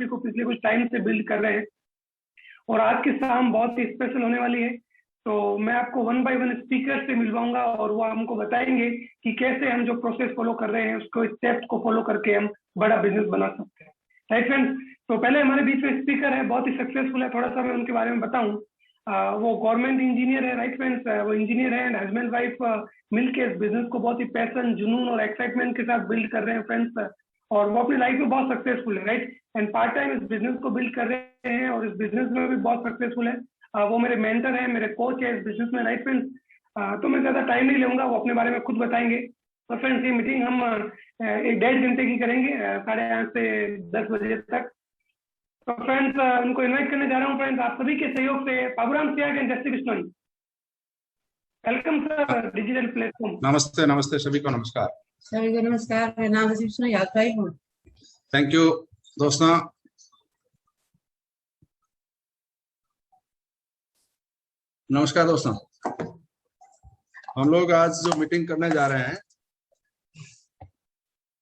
Industry को पिछले कुछ टाइम से बिल्ड कर रहे हैं। और आज की शाम बहुत ही स्पेशल होने वाली है, तो मैं आपको 1 बाय 1 स्पीकर से मिलवाऊंगा और वो हमको बताएंगे कि कैसे हम जो प्रोसेस फॉलो कर रहे हैं उसको स्टेप्स को फॉलो करके हम बड़ा बिजनेस बना सकते हैं। राइट फ्रेंड्स, तो पहले हमारे बीच में स्पीकर है, बहुत ही सक्सेसफुल है, थोड़ा सा मैं उनके बारे में बताऊं। वो गवर्नमेंट इंजीनियर है। राइट फ्रेंड्स, वो इंजीनियर है एंड हस्बैंड वाइफ मिलके इस बिजनेस को बहुत ही पैशन, जुनून और एक्साइटमेंट के साथ बिल्ड कर रहे हैं फ्रेंड्स। और वो अपनी लाइफ में बहुत सक्सेसफुल है। राइट, एंड पार्ट टाइम इस बिजनेस को बिल्ड कर रहे हैं और इस बिजनेस में भी बहुत सक्सेसफुल है। वो मेरे मेंटर है, मेरे कोच है इस बिजनेस में। राइट फ्रेंड्स, तो मैं ज्यादा टाइम नहीं लूंगा, वो अपने बारे में खुद बताएंगे। तो फ्रेंड्स, ये मीटिंग हम 1.5 घंटे की करेंगे, 8:30 से 10 बजे तक। तो फ्रेंड्स, उनको इनवाइट करने जा रहा हूँ फ्रेंड्स, आप सभी के सहयोग से। पाबुराम सियाग एंड जय Shri Krishna. Welcome sir digital platform. नमस्ते नमस्ते, सभी को नमस्कार। सभी को नमस्कार। मेरा नाम है विष्णु याद भाई हूँ। थैंक यू दोस्तों। नमस्कार दोस्तों, हम लोग आज जो मीटिंग करने जा रहे हैं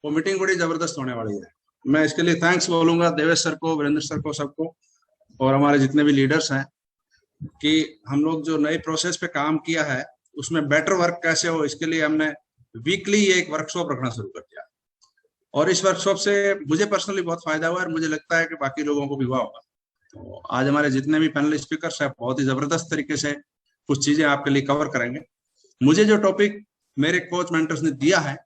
वो मीटिंग बड़ी जबरदस्त होने वाली है। मैं इसके लिए थैंक्स बोलूंगा देवेश सर को, वीरेंद्र सर को, सबको, और हमारे जितने भी लीडर्स हैं कि हम लोग जो नई प्रोसेस पे काम किया है उसमें बेटर वर्क कैसे हो, इसके लिए हमने वीकली एक वर्कशॉप रखना शुरू कर दिया। और इस वर्कशॉप से मुझे पर्सनली बहुत फायदा हुआ और मुझे लगता है कि बाकी लोगों को भी हुआ होगा। तो आज हमारे जितने भी पैनल स्पीकर्स हैं बहुत ही जबरदस्त तरीके से कुछ चीजें आपके लिए कवर करेंगे। मुझे जो टॉपिक मेरे कोच मेंटर्स ने दिया है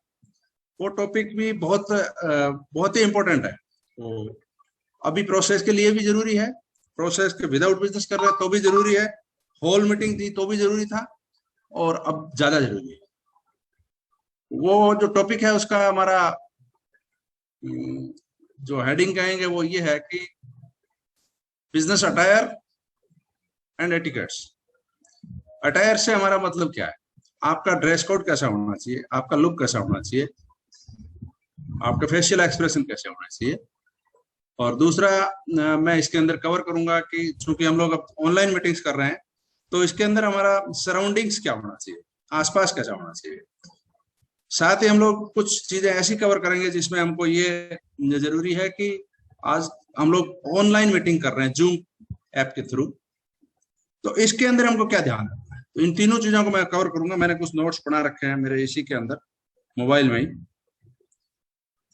वो टॉपिक भी बहुत ही इंपॉर्टेंट है। तो अभी प्रोसेस के लिए भी जरूरी है, प्रोसेस के विदाउट बिजनेस कर रहे हैं तो भी जरूरी है, होल मीटिंग थी तो भी जरूरी था, और अब ज्यादा जरूरी है। वो जो टॉपिक है उसका हमारा जो हेडिंग कहेंगे वो ये है कि business attire and etiquettes. Attire से हमारा मतलब क्या है, आपका ड्रेस कोड कैसा होना चाहिए, आपका लुक कैसा होना चाहिए, आपका फेशियल एक्सप्रेशन कैसे होना चाहिए। और दूसरा मैं इसके अंदर कवर करूंगा कि चूंकि हम लोग अब ऑनलाइन मीटिंग्स कर रहे हैं तो इसके अंदर हमारा सराउंडिंग्स क्या होना चाहिए, आसपास कैसा होना चाहिए। साथ ही हम लोग कुछ चीजें ऐसी कवर करेंगे जिसमें हमको ये जरूरी है कि आज हम लोग ऑनलाइन मीटिंग कर रहे हैं जूम ऐप के थ्रू, तो इसके अंदर हमको क्या ध्यान रखना है। तो इन तीनों चीजों को मैं कवर करूंगा। मैंने कुछ नोट्स बना रखे हैं मेरे इसी के अंदर मोबाइल में ही,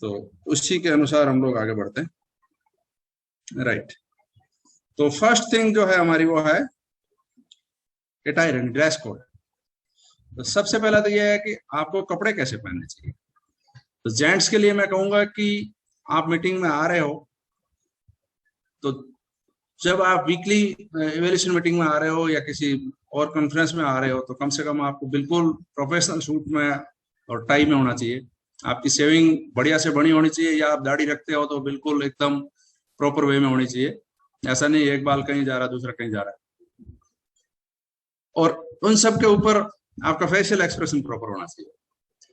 तो उसी के अनुसार हम लोग आगे बढ़ते हैं। राइट, तो फर्स्ट थिंग जो है हमारी वो है अटायर एंड ड्रेस कोड। तो सबसे पहला तो यह है कि आपको कपड़े कैसे पहनने चाहिए। तो जेंट्स के लिए मैं कहूंगा कि आप मीटिंग में आ रहे हो तो जब आप वीकली इवैल्यूएशन मीटिंग में आ रहे हो या किसी और कॉन्फ्रेंस में आ रहे हो तो कम से कम आपको बिल्कुल प्रोफेशनल सूट में और टाई में होना चाहिए। आपकी सेविंग बढ़िया से बड़ी होनी चाहिए, या आप दाढ़ी रखते हो तो बिल्कुल एकदम प्रॉपर वे में होनी चाहिए। ऐसा नहीं एक बाल कहीं जा रहा दूसरा कहीं जा रहा है। और उन सब के ऊपर आपका फेशियल एक्सप्रेशन प्रॉपर होना चाहिए।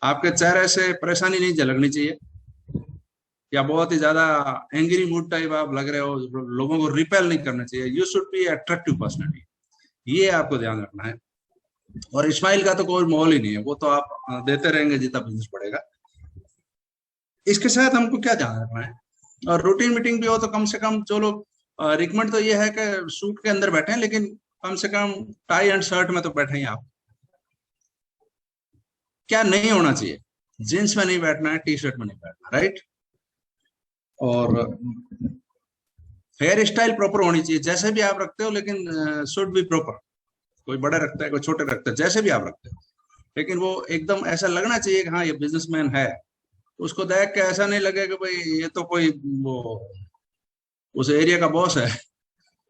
आपके चेहरे से परेशानी नहीं झलकनी चाहिए, या बहुत ही ज्यादा एंग्री मूड टाइप आप लग रहे हो, लोगों को रिपेल नहीं करना चाहिए। You should be attractive personality, ये आपको ध्यान रखना है। और स्माइल का तो कोई मोल ही नहीं है, वो तो आप देते रहेंगे जितना बिजनेस बढ़ेगा। इसके साथ हमको क्या ध्यान रखना है, और रूटीन मीटिंग भी हो तो कम से कम जो लोग रिकमेंड तो ये है कि सूट के अंदर बैठे, लेकिन कम से कम टाई एंड शर्ट में तो बैठे ही आप। क्या नहीं होना चाहिए, जींस में नहीं बैठना है, टी शर्ट में नहीं बैठना। राइट, और हेयर स्टाइल प्रॉपर होनी चाहिए, जैसे भी आप रखते हो, लेकिन शुड बी प्रॉपर। कोई बड़े रखता है, कोई छोटे रखता है, जैसे भी आप रखते हो, लेकिन वो एकदम ऐसा लगना चाहिए कि हाँ ये बिजनेसमैन है। उसको देख के ऐसा नहीं लगे कि भाई ये तो कोई वो उस एरिया का बॉस है,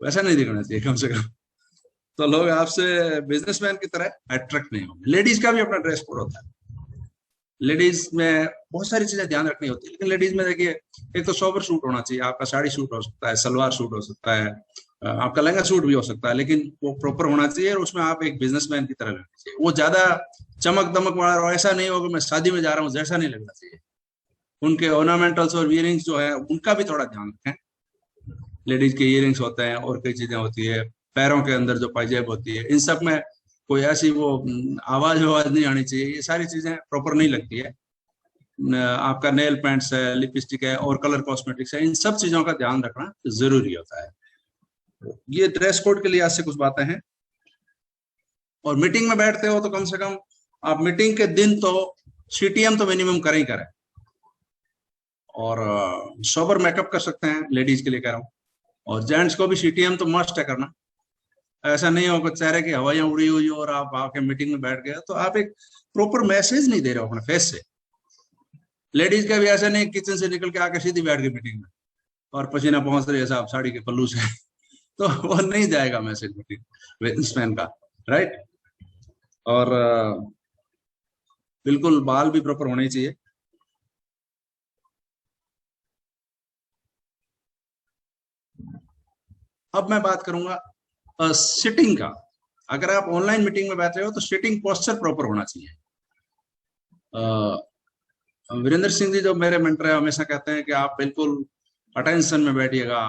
वैसा नहीं दिखना चाहिए कम से कम। तो लोग आपसे बिजनेसमैन की तरह अट्रैक्ट नहीं होंगे। लेडीज का भी अपना ड्रेस कोड होता है। लेडीज में बहुत सारी चीजें ध्यान रखनी होती है, लेकिन लेडीज में देखिए एक तो सोबर सूट होना चाहिए। आपका साड़ी सूट हो सकता है, सलवार सूट हो सकता है, आपका लहंगा सूट भी हो सकता है, लेकिन वो प्रॉपर होना चाहिए और उसमें आप एक बिजनेसमैन की तरह लगना चाहिए। वो ज्यादा चमक दमक वाला और ऐसा नहीं होगा मैं शादी में जा रहा हूँ जैसा नहीं लगना चाहिए। उनके ऑर्नामेंटल्स और इयरिंग्स जो है उनका भी थोड़ा ध्यान रखें। लेडीज के इयरिंग्स होते हैं और कई चीजें होती है, पैरों के अंदर जो पायजेब होती है, इन सब में कोई ऐसी वो आवाज नहीं आनी चाहिए। ये सारी चीजें प्रॉपर नहीं लगती है। आपका नेल पेंट्स है, लिपस्टिक है और कलर कॉस्मेटिक्स है, इन सब चीजों का ध्यान रखना जरूरी होता है। ये ड्रेस कोड के लिए आज से कुछ बातें हैं। और मीटिंग में बैठते हो तो कम से कम आप मीटिंग के दिन तो सीटीएम तो मिनिमम करें ही करें, और सोबर मेकअप कर सकते हैं, लेडीज के लिए कह रहा हूँ। और जेंट्स को भी सीटीएम तो मस्ट है करना। ऐसा नहीं हो कि चेहरे की हवाइयां उड़ी हुई और आप आके मीटिंग में बैठ गए तो आप एक प्रॉपर मैसेज नहीं दे रहे हो अपने फेस से। लेडीज का भी ऐसा नहीं किचन से निकल के आके सीधी बैठ गई मीटिंग में और पसीना पहुंच रही है साहब साड़ी के पल्लू से तो वो नहीं जाएगा मैसेज मीटिंग बिजनेसमैन का, राइट। और बिल्कुल बाल भी प्रॉपर होने चाहिए। अब मैं बात करूंगा सिटिंग का। अगर आप ऑनलाइन मीटिंग में बैठ रहे हो तो सिटिंग पोस्चर प्रॉपर होना चाहिए। वीरेंद्र सिंह जी जो मेरे मेंटर है हमेशा कहते हैं कि आप बिल्कुल अटेंशन में बैठिएगा,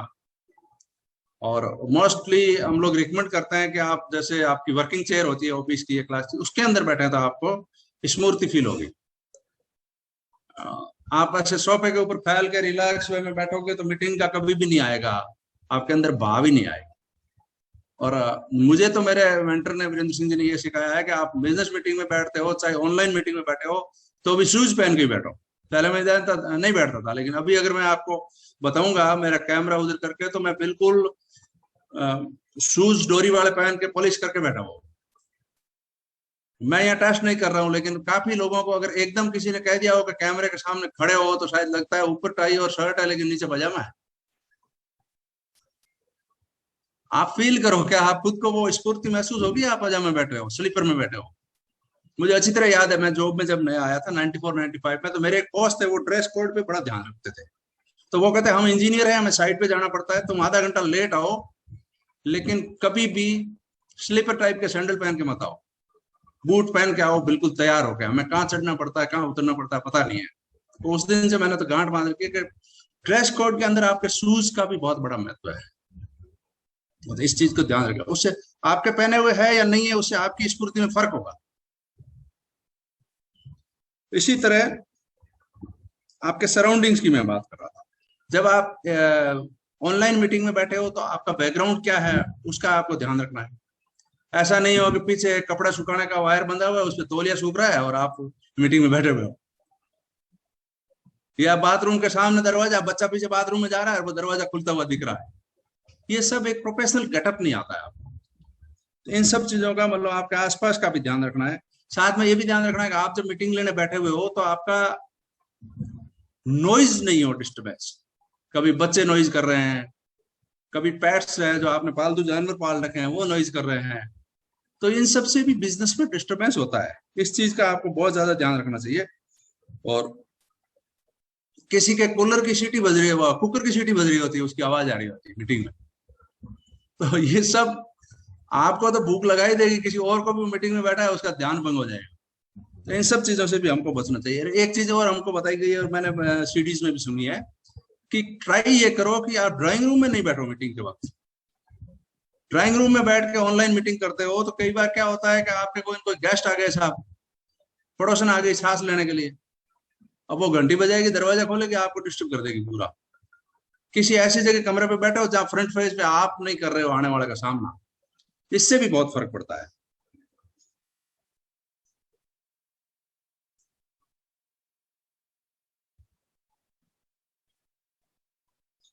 और मोस्टली हम लोग रिकमेंड करते हैं कि आप जैसे आपकी वर्किंग चेयर होती है ऑफिस की या क्लास की, उसके अंदर बैठे तो आपको स्मूर्ति फील होगी। आप ऐसे सोफे के ऊपर फैल के रिलैक्स वे में बैठोगे तो मीटिंग का कभी भी नहीं आएगा, आपके अंदर भाव ही नहीं आएगा। और मुझे तो मेरे मेंटर ने वीरेंद्र सिंह जी ने ये सिखाया है कि आप बिजनेस मीटिंग में बैठते हो चाहे ऑनलाइन मीटिंग में बैठे हो तो भी शूज पहन के बैठो। पहले मैं नहीं बैठता था, लेकिन अभी अगर मैं आपको बताऊंगा मेरा कैमरा उधर करके तो मैं बिल्कुल शूज डोरी वाले पहन के पॉलिश करके बैठा हुआ। मैं यहाँ टेस्ट नहीं कर रहा हूँ, लेकिन काफी लोगों को अगर एकदम किसी ने कह दिया हो कि कैमरे के सामने खड़े हो तो शायद लगता है ऊपर टाई और शर्ट है लेकिन नीचे पजामा है। आप फील करो क्या आप खुद को वो स्फूर्ति महसूस होगी आप पजामे में बैठे हो, स्लीपर में बैठे हो। मुझे अच्छी तरह याद है मैं जॉब में जब नया आया था 94-95 में, तो मेरे एक बॉस थे वो ड्रेस कोड पे बड़ा ध्यान रखते थे। तो वो कहते हम इंजीनियर हैं, हमें साइट पे जाना पड़ता है, तुम आधा घंटा लेट आओ लेकिन कभी भी स्लीपर टाइप के सैंडल पहन के मत आओ, बूट पहन के आओ बिल्कुल तैयार हो गया। हमें कहाँ चढ़ना पड़ता है कहाँ उतरना पड़ता है पता नहीं है। तो उस दिन से मैंने तो गांठ बांध रखी है कि ड्रेस कोड के अंदर आपके शूज का भी बहुत बड़ा महत्व है। तो इस चीज को ध्यान रखें, उससे आपके पहने हुए है या नहीं है उससे आपकी स्फूर्ति में फर्क होगा। इसी तरह आपके सराउंडिंग्स की मैं बात कर रहा था। जब आप ऑनलाइन मीटिंग में बैठे हो तो आपका बैकग्राउंड क्या है उसका आपको ध्यान रखना है। ऐसा नहीं हो कि पीछे कपड़ा सुखाने का वायर बंधा हुआ है उस पर तौलिया सूख रहा है और आप मीटिंग में बैठे हुए हो, या बाथरूम के सामने दरवाजा, बच्चा पीछे बाथरूम में जा रहा है और वो दरवाजा खुलता हुआ दिख रहा है। ये सब एक प्रोफेशनल गेटअप नहीं आता है आपको। तो इन सब चीजों का मतलब आपके आसपास का भी ध्यान रखना है। साथ में ये भी ध्यान रखना है कि आप जब मीटिंग लेने बैठे हुए हो तो आपका नॉइज नहीं हो डिस्टर्बेंस। कभी बच्चे नॉइज कर रहे हैं, कभी पेट्स हैं जो आपने पालतू जानवर पाल रखे हैं वो नॉइज कर रहे हैं, तो इन सब से भी बिजनेस में डिस्टर्बेंस होता है। इस चीज का आपको बहुत ज्यादा ध्यान रखना चाहिए। और किसी के कूलर की सीटी बज रही है, वो कुकर की सीटी बज रही होती है, उसकी आवाज आ रही होती है मीटिंग में, तो ये सब आपको तो भूख लगाई देगी, किसी और को भी मीटिंग में बैठा है उसका ध्यान भंग हो जाएगा। तो इन सब चीजों से भी हमको बचना चाहिए। एक चीज और हमको बताई गई है और मैंने सीडीज में भी सुनी है कि ट्राई ये करो कि आप ड्राइंग रूम में नहीं बैठो मीटिंग के वक्त। ड्राइंग रूम में बैठ के ऑनलाइन मीटिंग करते हो तो कई बार क्या होता है कि आपके कोई गेस्ट आ गए, साहब पड़ोसन आ गई सांस लेने के लिए, अब वो घंटी बजाएगी दरवाजा खोलेगी आपको डिस्टर्ब कर देगी पूरा। किसी ऐसी जगह कमरे पे बैठे हो जहाँ फ्रंट फेस पे आप नहीं कर रहे हो आने वाले का सामना, इससे भी बहुत फर्क पड़ता है।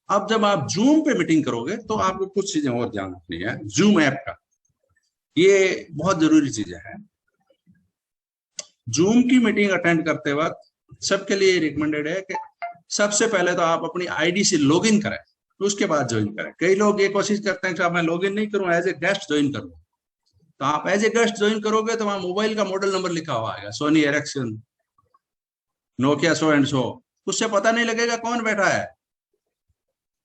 अब जब आप जूम पे मीटिंग करोगे तो आपको कुछ चीजें और ध्यान रखनी है। जूम ऐप का ये बहुत जरूरी चीजें हैं। जूम की मीटिंग अटेंड करते वक्त सबके लिए रिकमेंडेड है कि सबसे पहले तो आप अपनी आईडी से लॉगिन करें, तो उसके बाद ज्वाइन करें। कई लोग ये कोशिश करते हैं कि मैं लॉगिन नहीं करूं, एज ए गेस्ट ज्वाइन करूं। तो आप एज ए गेस्ट ज्वाइन करोगे तो वहां मोबाइल का मॉडल नंबर लिखा हुआ आएगा, Sony Ericsson, Nokia so and so, उससे पता नहीं लगेगा कौन बैठा है।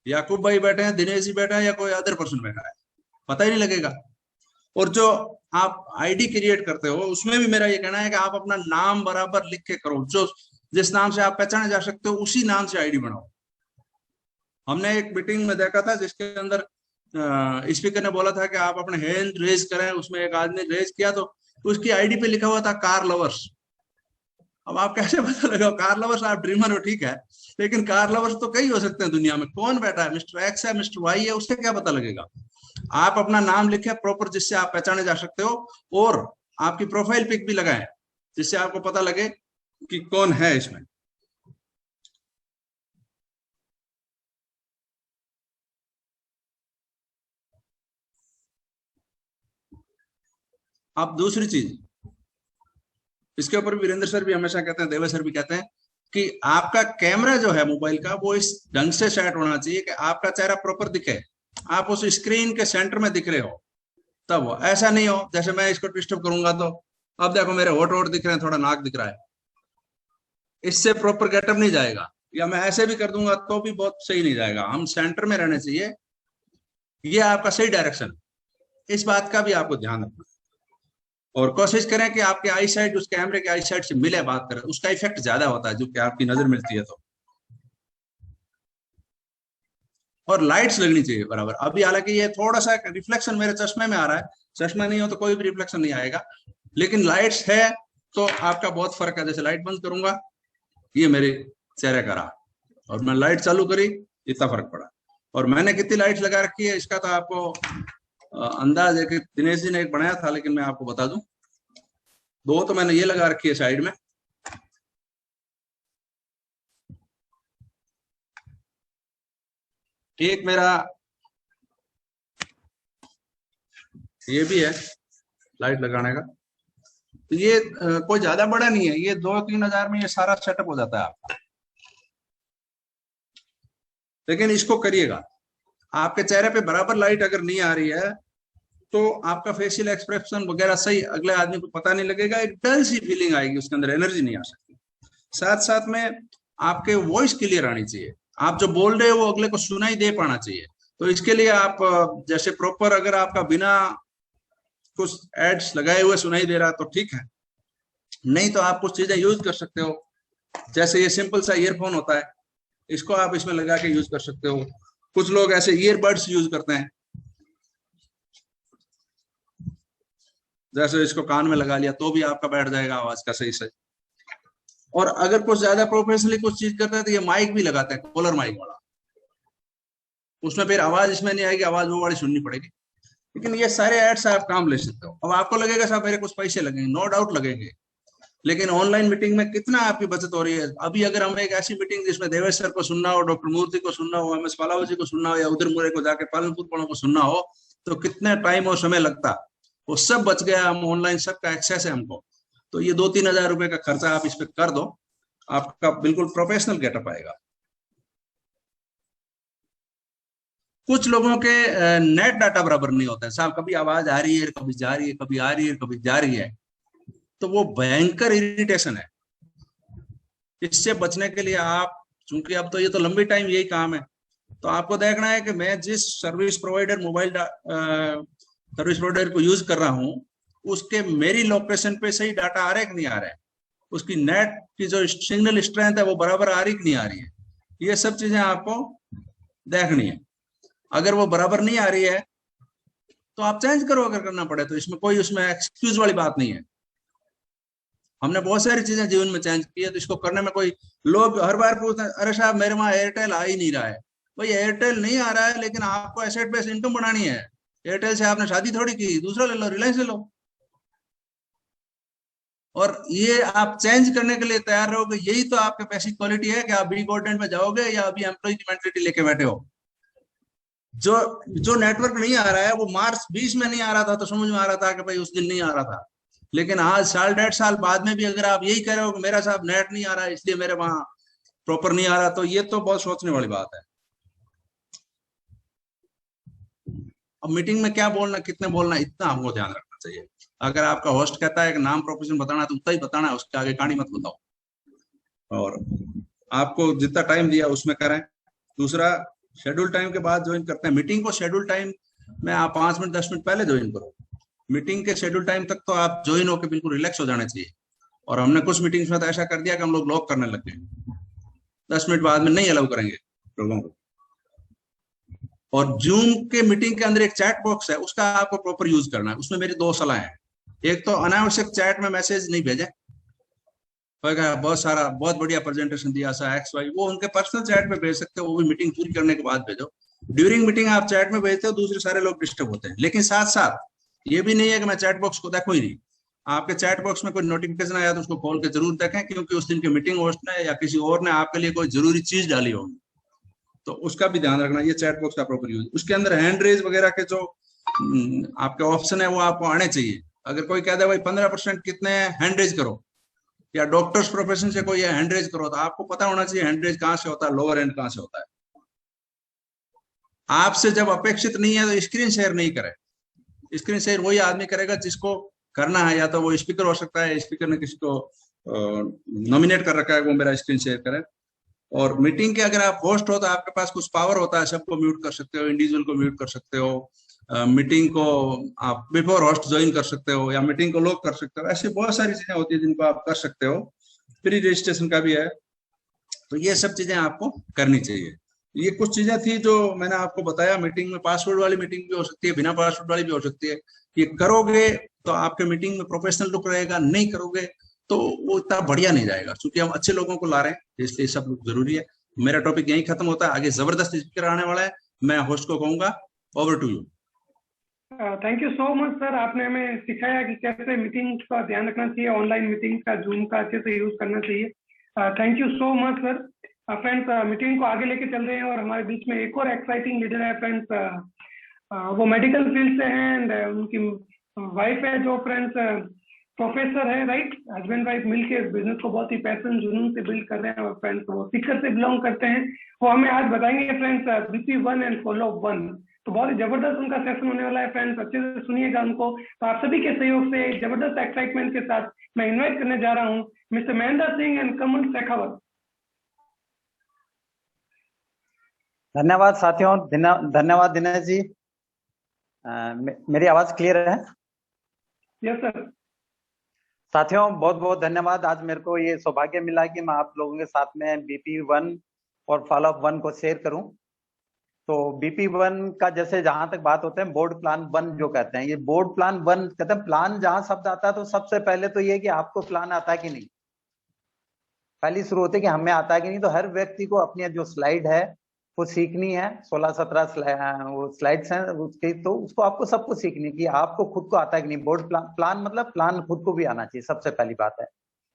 याकूब भाई बैठे हैं, दिनेश जी बैठा है या कोई अदर पर्सन बैठा है, पता ही नहीं लगेगा। और जो आप आईडी क्रिएट करते हो उसमें भी मेरा ये कहना है कि आप अपना नाम बराबर लिख के करो, जो जिस नाम से आप पहचाने जा सकते हो उसी नाम से आईडी बनाओ। हमने एक मीटिंग में देखा था जिसके अंदर स्पीकर ने बोला था कि आप अपने हैंड रेज करें, उसमें एक आदमी रेज किया तो उसकी आईडी पे लिखा हुआ था कार लवर्स। अब आप कैसे पता लगाओ? कार लवर्स, आप ड्रीमर हो ठीक है, लेकिन कार लवर्स तो कई हो सकते हैं दुनिया में। कौन बैठा है, मिस्टर एक्स है, मिस्टर वाई है, उससे क्या पता लगेगा? आप अपना नाम लिखे प्रॉपर, जिससे आप पहचाने जा सकते हो, और आपकी प्रोफाइल पिक भी लगाएं, जिससे आपको पता लगे कि कौन है इसमें। अब दूसरी चीज, इसके ऊपर वीरेंद्र सर भी हमेशा कहते हैं, देवे सर भी कहते हैं कि आपका कैमरा जो है मोबाइल का, वो इस ढंग से सेट होना चाहिए कि आपका चेहरा प्रॉपर दिखे, आप उस स्क्रीन के सेंटर में दिख रहे हो। तब वो ऐसा नहीं हो जैसे मैं इसको ट्विस्ट करूंगा तो अब देखो मेरे होठ वोट दिख रहे हैं, थोड़ा नाक दिख रहा है, इससे प्रॉपर गेटअप नहीं जाएगा। या मैं ऐसे भी कर दूंगा तो भी बहुत सही नहीं जाएगा। हम सेंटर में रहने चाहिए, ये आपका सही डायरेक्शन। इस बात का भी आपको ध्यान रखना, और कोशिश करें कि आपके आई साइड उस कैमरे के आई साइड से मिले, बात करें, उसका इफेक्ट ज्यादा होता है जो कि आपकी नजर मिलती है। तो और लाइट्स लगनी चाहिए बराबर। अभी हालांकि ये थोड़ा सा रिफ्लेक्शन मेरे चश्मे में आ रहा है, चश्मा नहीं हो तो कोई भी रिफ्लेक्शन नहीं आएगा, लेकिन लाइट्स है तो आपका बहुत फर्क है। जैसे लाइट बंद करूंगा, ये मेरे चेहरे का रहा, और मैं लाइट चालू करी, इतना फर्क पड़ा। और मैंने कितनी लाइट्स लगा रखी है इसका तो आपको अंदाज है कि दिनेश जी ने एक बनाया था, लेकिन मैं आपको बता दूं, 2 तो मैंने ये लगा रखी है साइड में, एक मेरा ये भी है लाइट लगाने का। तो ये कोई ज्यादा बड़ा नहीं है, ये 2-3 हजार में ये सारा सेटअप हो जाता है आपका। लेकिन इसको करिएगा, आपके चेहरे पे बराबर लाइट अगर नहीं आ रही है तो आपका फेशियल एक्सप्रेशन वगैरह सही, अगले आदमी को पता नहीं लगेगा, एक डल सी फीलिंग आएगी, उसके अंदर एनर्जी नहीं आ सकती। साथ साथ में आपके वॉइस क्लियर आनी चाहिए, आप जो बोल रहे हो वो अगले को सुनाई दे पाना चाहिए। तो इसके लिए आप जैसे प्रॉपर, अगर आपका बिना कुछ एड्स लगाए हुए सुनाई दे रहा तो ठीक है, नहीं तो आप कुछ चीजें यूज कर सकते हो। जैसे ये सिंपल सा ईयरफोन होता है, इसको आप इसमें लगा के यूज कर सकते हो। कुछ लोग ऐसे ईयरबड्स यूज करते हैं, जैसे इसको कान में लगा लिया तो भी आपका बैठ जाएगा आवाज का सही से। और अगर कुछ ज्यादा प्रोफेशनली कुछ चीज करते हैं तो ये माइक भी लगाते हैं, कॉलर माइक वाला, उसमें फिर आवाज इसमें नहीं आएगी, आवाज वो वाली सुननी पड़ेगी। लेकिन ये सारे एड्स आप काम ले सकते हो। अब आपको लगेगा साहब मेरे कुछ पैसे लगेंगे, नो डाउट लगेंगे, लेकिन ऑनलाइन मीटिंग में कितना आपकी बचत हो रही है। अभी अगर हम एक ऐसी मीटिंग जिसमें देवेश सर को सुनना हो, डॉक्टर मूर्ति को सुनना हो, एम एस पालाव जी को सुनना हो, या उधर मुरे को जाके पालनपुर पड़ों को सुनना हो, तो कितने टाइम और समय लगता, वो सब बच गया। हम ऑनलाइन सबका एक्सेस है हमको, तो ये 2-3 हजार रुपए का खर्चा आप इस पे कर दो, आपका बिल्कुल प्रोफेशनल गेटअप आएगा। कुछ लोगों के नेट डाटा बराबर नहीं होता है साहब, कभी आवाज आ रही है, कभी जा रही है, कभी आ रही है, कभी जा रही है, तो वो भयंकर इरिटेशन है। इससे बचने के लिए आप, चूंकि अब तो ये तो लंबी टाइम यही काम है, तो आपको देखना है कि मैं जिस सर्विस प्रोवाइडर सर्विस प्रोवाइडर को यूज कर रहा हूं, उसके मेरी लोकेशन पे सही डाटा आ रहा है कि नहीं आ रहा है, उसकी नेट की जो सिग्नल स्ट्रेंथ है वो बराबर आ रही कि नहीं आ रही है, ये सब चीजें आपको देखनी है। अगर वो बराबर नहीं आ रही है तो आप चेंज करो, अगर करना पड़े तो। इसमें कोई उसमें एक्सक्यूज वाली बात नहीं है। हमने बहुत सारी चीजें जीवन में चेंज की है, तो इसको करने में कोई, लोग हर बार पूछते हैं अरे साहब मेरे वहां एयरटेल आ ही नहीं रहा है। भाई एयरटेल नहीं आ रहा है, लेकिन आपको एसेट बेस्ड इनकम बनानी है। एयरटेल से आपने शादी थोड़ी की, दूसरा ले लो, रिलायंस ले लो। और ये आप चेंज करने के लिए तैयार रहोगे, यही तो आपके बेसिक क्वालिटी है कि आप बी गवर्नमेंट में जाओगे या अभी एम्प्लॉय की मेंटलिटी लेके बैठे हो। जो जो नेटवर्क नहीं आ रहा है वो मार्च 20 में नहीं आ रहा था तो समझ में आ रहा था कि भाई उस दिन नहीं आ रहा था, लेकिन आज 1.5 साल बाद में भी अगर आप यही कह रहे हो कि मेरा साहब नेट नहीं आ रहा है इसलिए मेरे वहां प्रॉपर नहीं आ रहा, तो ये तो बहुत सोचने वाली बात है। अब मीटिंग में क्या बोलना, कितने बोलना, इतना हमको ध्यान रखना चाहिए। अगर आपका होस्ट कहता है कि नाम प्रोफेशन बताना है तो उतना ही बताना है, उसके आगे कहानी मत बताओ। और आपको जितना टाइम दिया उसमें करें। दूसरा, शेड्यूल टाइम के बाद ज्वाइन करते हैं मीटिंग को। शेड्यूल टाइम में आप 5 मिनट 10 मिनट पहले ज्वाइन करो। मीटिंग के शेड्यूल टाइम तक तो आप ज्वाइन होकर बिल्कुल रिलैक्स हो जाने चाहिए। और हमने कुछ मीटिंग्स में तो ऐसा कर दिया कि हम लोग लॉक करने लग गए, 10 मिनट बाद में नहीं अलाउ करेंगे लोगों को। और जूम के मीटिंग के अंदर एक चैट बॉक्स है, उसका आपको प्रॉपर यूज करना है। उसमें मेरी 2 सलाह है। एक तो अनावश्यक चैट में मैसेज नहीं भेजें, होगा बहुत बढ़िया प्रेजेंटेशन दिया सा एक्स वाई, वो उनके पर्सनल चैट में भेज सकते हो, वो भी मीटिंग पूरी करने के बाद भेजो। ड्यूरिंग मीटिंग आप चैट में भेजते हो, दूसरे सारे लोग डिस्टर्ब होते हैं। लेकिन साथ साथ ये भी नहीं है कि मैं चैट बॉक्स को देखो ही नहीं। आपके चैट बॉक्स में कोई नोटिफिकेशन आया तो उसको खोल के जरूर देखें, क्योंकि उस दिन के मीटिंग होस्ट ने या किसी और ने आपके लिए कोई जरूरी चीज डाली होगी, तो उसका भी ध्यान रखना। ये चैट बॉक्स का प्रॉपर यूज, उसके अंदर हैंड रेज वगैरह के जो आपके ऑप्शन है वो आपको आने चाहिए। अगर कोई कहता है भाई 15% कितने हैंड रेज करो, या डॉक्टर्स प्रोफेशन से कोई हैंड रेज करो, तो आपको पता होना चाहिए हैंड रेज कहाँ से होता है, लोअर एंड कहाँ से होता है। आपसे जब अपेक्षित नहीं है तो स्क्रीन शेयर नहीं करें। स्क्रीन शेयर वही आदमी करेगा जिसको करना है, या तो वो स्पीकर हो सकता है, स्पीकर ने किसी को नॉमिनेट कर रखा है वो मेरा स्क्रीन शेयर करे। और मीटिंग के अगर आप होस्ट हो तो आपके पास कुछ पावर होता है, सबको म्यूट कर सकते हो, इंडिविजुअल को म्यूट कर सकते हो, मीटिंग को आप बिफोर होस्ट ज्वाइन कर सकते हो, या मीटिंग को लॉक कर सकते हो। ऐसी बहुत सारी चीजें होती है जिनको आप कर सकते हो। प्री रजिस्ट्रेशन का भी है, तो ये सब चीजें आपको करनी चाहिए। ये कुछ चीजें थी जो मैंने आपको बताया। मीटिंग में पासवर्ड वाली मीटिंग भी हो सकती है, बिना पासवर्ड वाली भी हो सकती है। ये करोगे तो आपके मीटिंग में प्रोफेशनल लुक रहेगा, नहीं करोगे तो वो इतना बढ़िया नहीं जाएगा, क्योंकि हम अच्छे लोगों को ला रहे हैं, इसलिए सब लोग जरूरी है। मेरा टॉपिक यही खत्म होता है, आगे जबरदस्त स्पीकर आने वाला है। मैं होस्ट को कहूंगा over to you. Thank you so much sir, आपने हमें सिखाया कि कैसे मीटिंग का ध्यान रखना चाहिए, ऑनलाइन मीटिंग का जूम का अच्छे से यूज करना चाहिए। Thank you so much sir. Friends, meeting को आगे लेके चल रहे हैं और हमारे बीच में एक और एक्साइटिंग लीडर है फ्रेंड्स। वो मेडिकल फील्ड से हैं एंड उनकी वाइफ है जो फ्रेंड्स प्रोफेसर है, राइट। हस्बैंड वाइफ मिलके बिजनेस को बहुत ही पैशन जुनून से बिल्ड कर रहे हैं, और फ्रेंड्स वो सीकर से बिलोंग करते हैं। वो हमें आज बताएंगे फ्रेंड्स BP1 एंड फॉलो 1। तो बहुत ही जबरदस्त उनका सेशन होने वाला है फ्रेंड्स, अच्छे से सुनिएगा उनको। तो आप सभी के सहयोग से जबरदस्त एक्साइटमेंट के साथ मैं इन्वाइट करने जा रहा हूँ मिस्टर महेंद्र सिंह एंड कमल शेखावत। धन्यवाद साथियों, धन्यवाद दिनेश जी। मेरी आवाज क्लियर है? Yes sir. साथियों बहुत बहुत धन्यवाद। आज मेरे को ये सौभाग्य मिला कि मैं आप लोगों के साथ में BP1 और फॉलोअप 1 को शेयर करूं। तो BP1 का जैसे जहां तक बात होते हैं, बोर्ड प्लान 1 जो कहते हैं, ये बोर्ड प्लान 1 कहते हैं। प्लान जहां शब्द आता है तो सबसे पहले तो ये कि आपको प्लान आता है कि नहीं, पहली शुरू होती है कि हमें आता है कि नहीं। तो हर व्यक्ति को अपनी जो स्लाइड है वो सीखनी है, 16-17 स्लाइड्स हैं उसकी, तो उसको आपको सबको सीखनी कि आपको खुद को आता है कि नहीं। बोर्ड प्लान मतलब प्लान खुद को भी आना चाहिए, सबसे पहली बात है,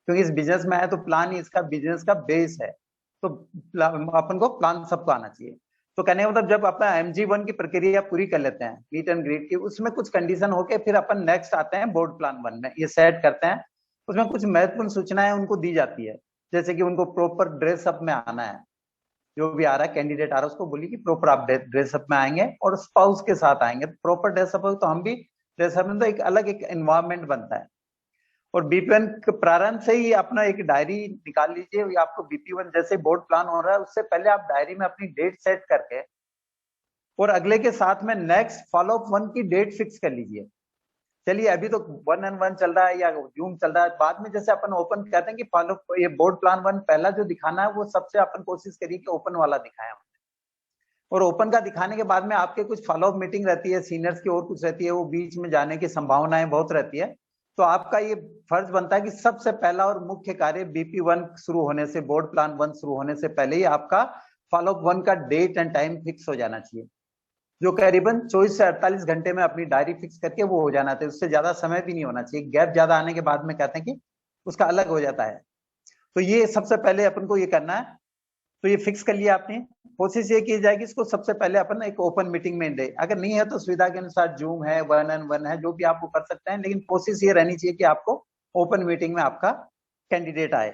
क्योंकि इस बिजनेस में है तो प्लान ही इसका बिजनेस का बेस है। तो अपन को प्लान सबको आना चाहिए। तो कहने का मतलब जब अपना MG1 की प्रक्रिया पूरी कर लेते हैं मीट एंड ग्रीट की, उसमें कुछ कंडीशन होके फिर अपन नेक्स्ट आते हैं बोर्ड प्लान 1 में, ये सेट करते हैं। उसमें कुछ महत्वपूर्ण सूचनाएं उनको दी जाती है, जैसे कि उनको प्रॉपर ड्रेसअप में आना है। जो भी आ रहा है कैंडिडेट आ रहा है उसको बोलिए कि प्रॉपर आप ड्रेसअप में आएंगे और स्पाउस के साथ आएंगे। प्रॉपर ड्रेसअप हो तो हम भी ड्रेसअप में, तो एक अलग एक एनवायरमेंट बनता है। और BP1 के प्रारंभ से ही अपना एक डायरी निकाल लीजिए। आपको BP1 जैसे बोर्ड प्लान हो रहा है उससे पहले आप डायरी में अपनी डेट सेट करके और अगले के साथ में नेक्स्ट फॉलोअप 1 की डेट फिक्स कर लीजिए। चलिए अभी तो 1-on-1 चल रहा है या जूम चल रहा है, बाद में जैसे अपन ओपन कहते हैं कि फॉलो ये बोर्ड प्लान 1 पहला जो दिखाना है वो सबसे अपन कोशिश करिए कि ओपन वाला दिखाएं। और ओपन का दिखाने के बाद में आपके कुछ फॉलोअप मीटिंग रहती है, सीनियर्स की और कुछ रहती है, वो बीच में जाने की संभावनाएं बहुत रहती है। तो आपका ये फर्ज बनता है कि सबसे पहला और मुख्य कार्य BP1 शुरू होने से, बोर्ड प्लान 1 शुरू होने से पहले ही आपका फॉलोअप 1 का डेट एंड टाइम फिक्स हो जाना चाहिए, जो करीबन 24 से 48 घंटे में अपनी डायरी फिक्स करके वो हो जाना चाहिए। उससे ज्यादा समय भी नहीं होना चाहिए। गैप ज्यादा आने के बाद में कहते हैं कि उसका अलग हो जाता है। तो ये सबसे पहले अपन को ये करना है। तो ये फिक्स कर लिया आपने। कोशिश ये की जाएगी इसको सबसे पहले अपन एक ओपन मीटिंग में दे, अगर नहीं है तो सुविधा के अनुसार जूम है, 1-on-1 है, जो भी आप वो कर सकते हैं, लेकिन कोशिश ये रहनी चाहिए कि आपको ओपन मीटिंग में आपका कैंडिडेट आए।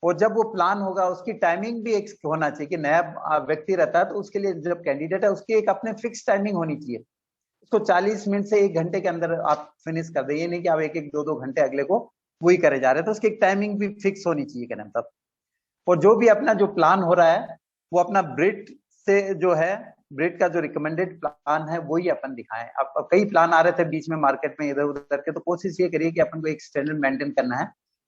और जब वो प्लान होगा उसकी टाइमिंग भी एक होना चाहिए कि नया व्यक्ति रहता है तो उसके लिए जब कैंडिडेट है उसकी एक अपने फिक्स टाइमिंग होनी चाहिए। उसको 40 मिनट से 1 घंटे के अंदर आप फिनिश कर दें, ये नहीं कि आप 1-2 घंटे अगले को वही करे जा रहे हैं। तो उसकी एक टाइमिंग भी फिक्स होनी चाहिए कहने मतलब। और जो भी अपना जो प्लान हो रहा है वो अपना ब्रिट से जो है, ब्रिट का जो रिकमेंडेड प्लान है वही अपन दिखाएं। अब कई प्लान आ रहे थे बीच में मार्केट में इधर उधर के, तो कोशिश ये करिए कि अपन को एक स्टैंडर्ड मेंटेन करना है,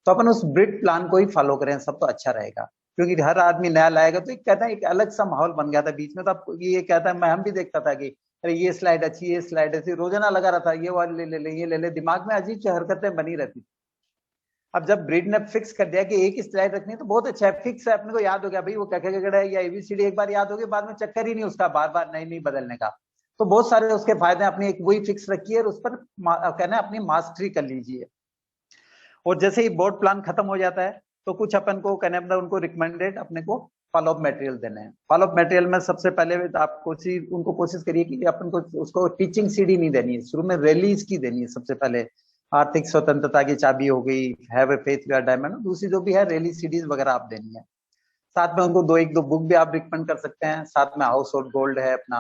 तो अपन उस ब्रिट प्लान को ही फॉलो करें, सब तो अच्छा रहेगा। क्योंकि हर आदमी नया लाएगा तो एक कहता है एक अलग सा माहौल बन गया था बीच में। तो अब ये कहता है, मैं हम भी देखता था कि अरे ये स्लाइड अच्छी, ये स्लाइड अच्छी, रोजाना लगा रहा था, ये वाले ले ले, ये ले ले, दिमाग में अजीब सी हरकतें बनी रहती थी। अब जब ब्रीड ने फिक्स कर दिया कि एक ही स्लाइड रखनी है तो बहुत अच्छा है, फिक्स है, अपने को याद हो गया भाई वो क्या क्या है या एबीसीडी एक बार याद हो गया, बाद में चक्कर ही नहीं उसका बार बार नई नई बदलने का। तो बहुत सारे उसके फायदे, अपनी एक वही फिक्स रखिए और उस पर कहना अपनी मास्टरी कर लीजिए। और जैसे ही बोर्ड प्लान खत्म हो जाता है तो कुछ अपन को कहने मतलब उनको रिकमेंडेड अपने को फॉलो अप मटेरियल देने हैं। फॉलो अप मटेरियल में सबसे पहले आप उनको कोशिश करिए कि अपन को उसको टीचिंग सीडी नहीं देनी है, शुरू में रिलीज की देनी है। सबसे पहले आर्थिक स्वतंत्रता की चाबी हो गई, have a faith your diamond, दूसरी जो भी है रैली सीडीज वगैरह आप देनी है। साथ में उनको एक दो बुक भी आप रिकमेंड कर सकते हैं, साथ में हाउस होल्ड गोल्ड है अपना,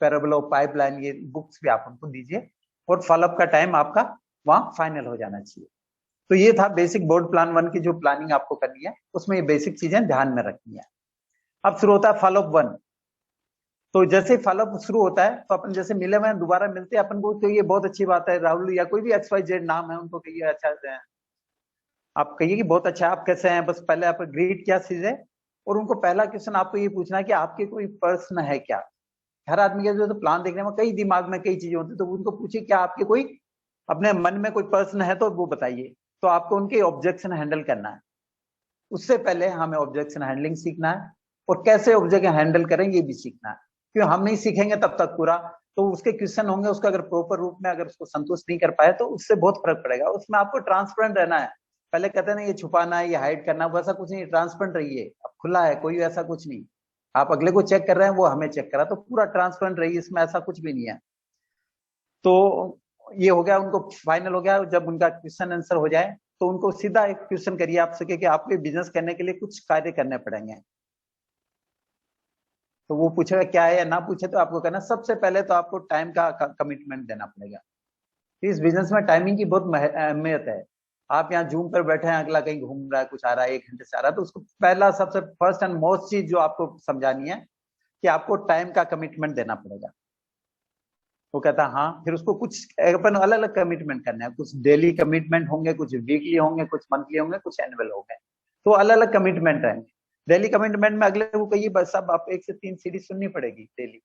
पैराबल ऑफ पाइपलाइन, ये बुक्स भी आप उनको दीजिए और फॉलोअप का टाइम आपका वहां फाइनल हो जाना चाहिए। तो ये था बेसिक बोर्ड प्लान 1 की जो प्लानिंग आपको करनी है, उसमें ये बेसिक चीजें ध्यान में रखनी है। अब शुरू होता है फॉलोअप 1। तो जैसे फॉलोअप शुरू होता है तो अपन जैसे मिले हुए दोबारा मिलते हैं, अपन को कहिए बहुत अच्छी बात है राहुल, या कोई भी XYZ नाम है उनको कहिए अच्छा है, आप कहिए कि बहुत अच्छा, आप कैसे हैं, बस पहले आप ग्रीट क्या चीज है। और उनको पहला क्वेश्चन आपको ये पूछना है कि आपके कोई प्रश्न है क्या। हर आदमी के जो तो प्लान देखने में कई दिमाग में कई चीजें होती है, तो उनको पूछिए क्या आपके कोई अपने मन में कोई प्रश्न है तो वो बताइए। तो आपको उनके ऑब्जेक्शन हैंडल करना है। उससे पहले हमें ऑब्जेक्शन हैंडलिंग सीखना है और कैसे ऑब्जेक्शन हैंडल करें ये भी सीखना है, क्यों हम नहीं सीखेंगे तब तक पूरा, तो उसके क्वेश्चन होंगे, उसका अगर प्रॉपर रूप में अगर उसको संतुष्ट नहीं कर पाए तो उससे बहुत फर्क पड़ेगा। उसमें आपको ट्रांसपेरेंट रहना है। पहले कहते हैं ना ये छुपाना है, ये हाइड करना, वैसा कुछ नहीं, ट्रांसपेरेंट रहिए। अब खुला है, कोई ऐसा कुछ नहीं, आप अगले को चेक कर रहे हैं वो हमें चेक कर रहा है, तो पूरा ट्रांसपेरेंट रहिए, इसमें ऐसा कुछ भी नहीं है। तो ये हो गया, उनको फाइनल हो गया। जब उनका क्वेश्चन आंसर हो जाए तो उनको सीधा एक क्वेश्चन करिए आप सके कि आपको बिजनेस करने के लिए कुछ कार्य करने पड़ेंगे। तो वो पूछेगा क्या है, या ना पूछे तो आपको कहना सबसे पहले तो आपको टाइम का कमिटमेंट देना पड़ेगा। इस बिजनेस में टाइमिंग की बहुत अहमियत है। आप यहाँ जूम पर बैठे हैं, अगला कहीं घूम रहा है, कुछ आ रहा है, 1 घंटे से आ रहा है, तो उसको पहला सबसे फर्स्ट एंड मोस्ट चीज जो आपको समझानी है कि आपको टाइम का कमिटमेंट देना पड़ेगा। वो कहता है हाँ, फिर उसको कुछ अपन अलग अलग कमिटमेंट करना है, कुछ डेली कमिटमेंट होंगे, कुछ वीकली होंगे, कुछ मंथली होंगे, कुछ एनुअल होंगे, तो अलग अलग कमिटमेंट रहेंगे। डेली कमिटमेंट में अगले को कहिए बस सब आप 1 से 3 सीरीज सुननी पड़ेगी डेली।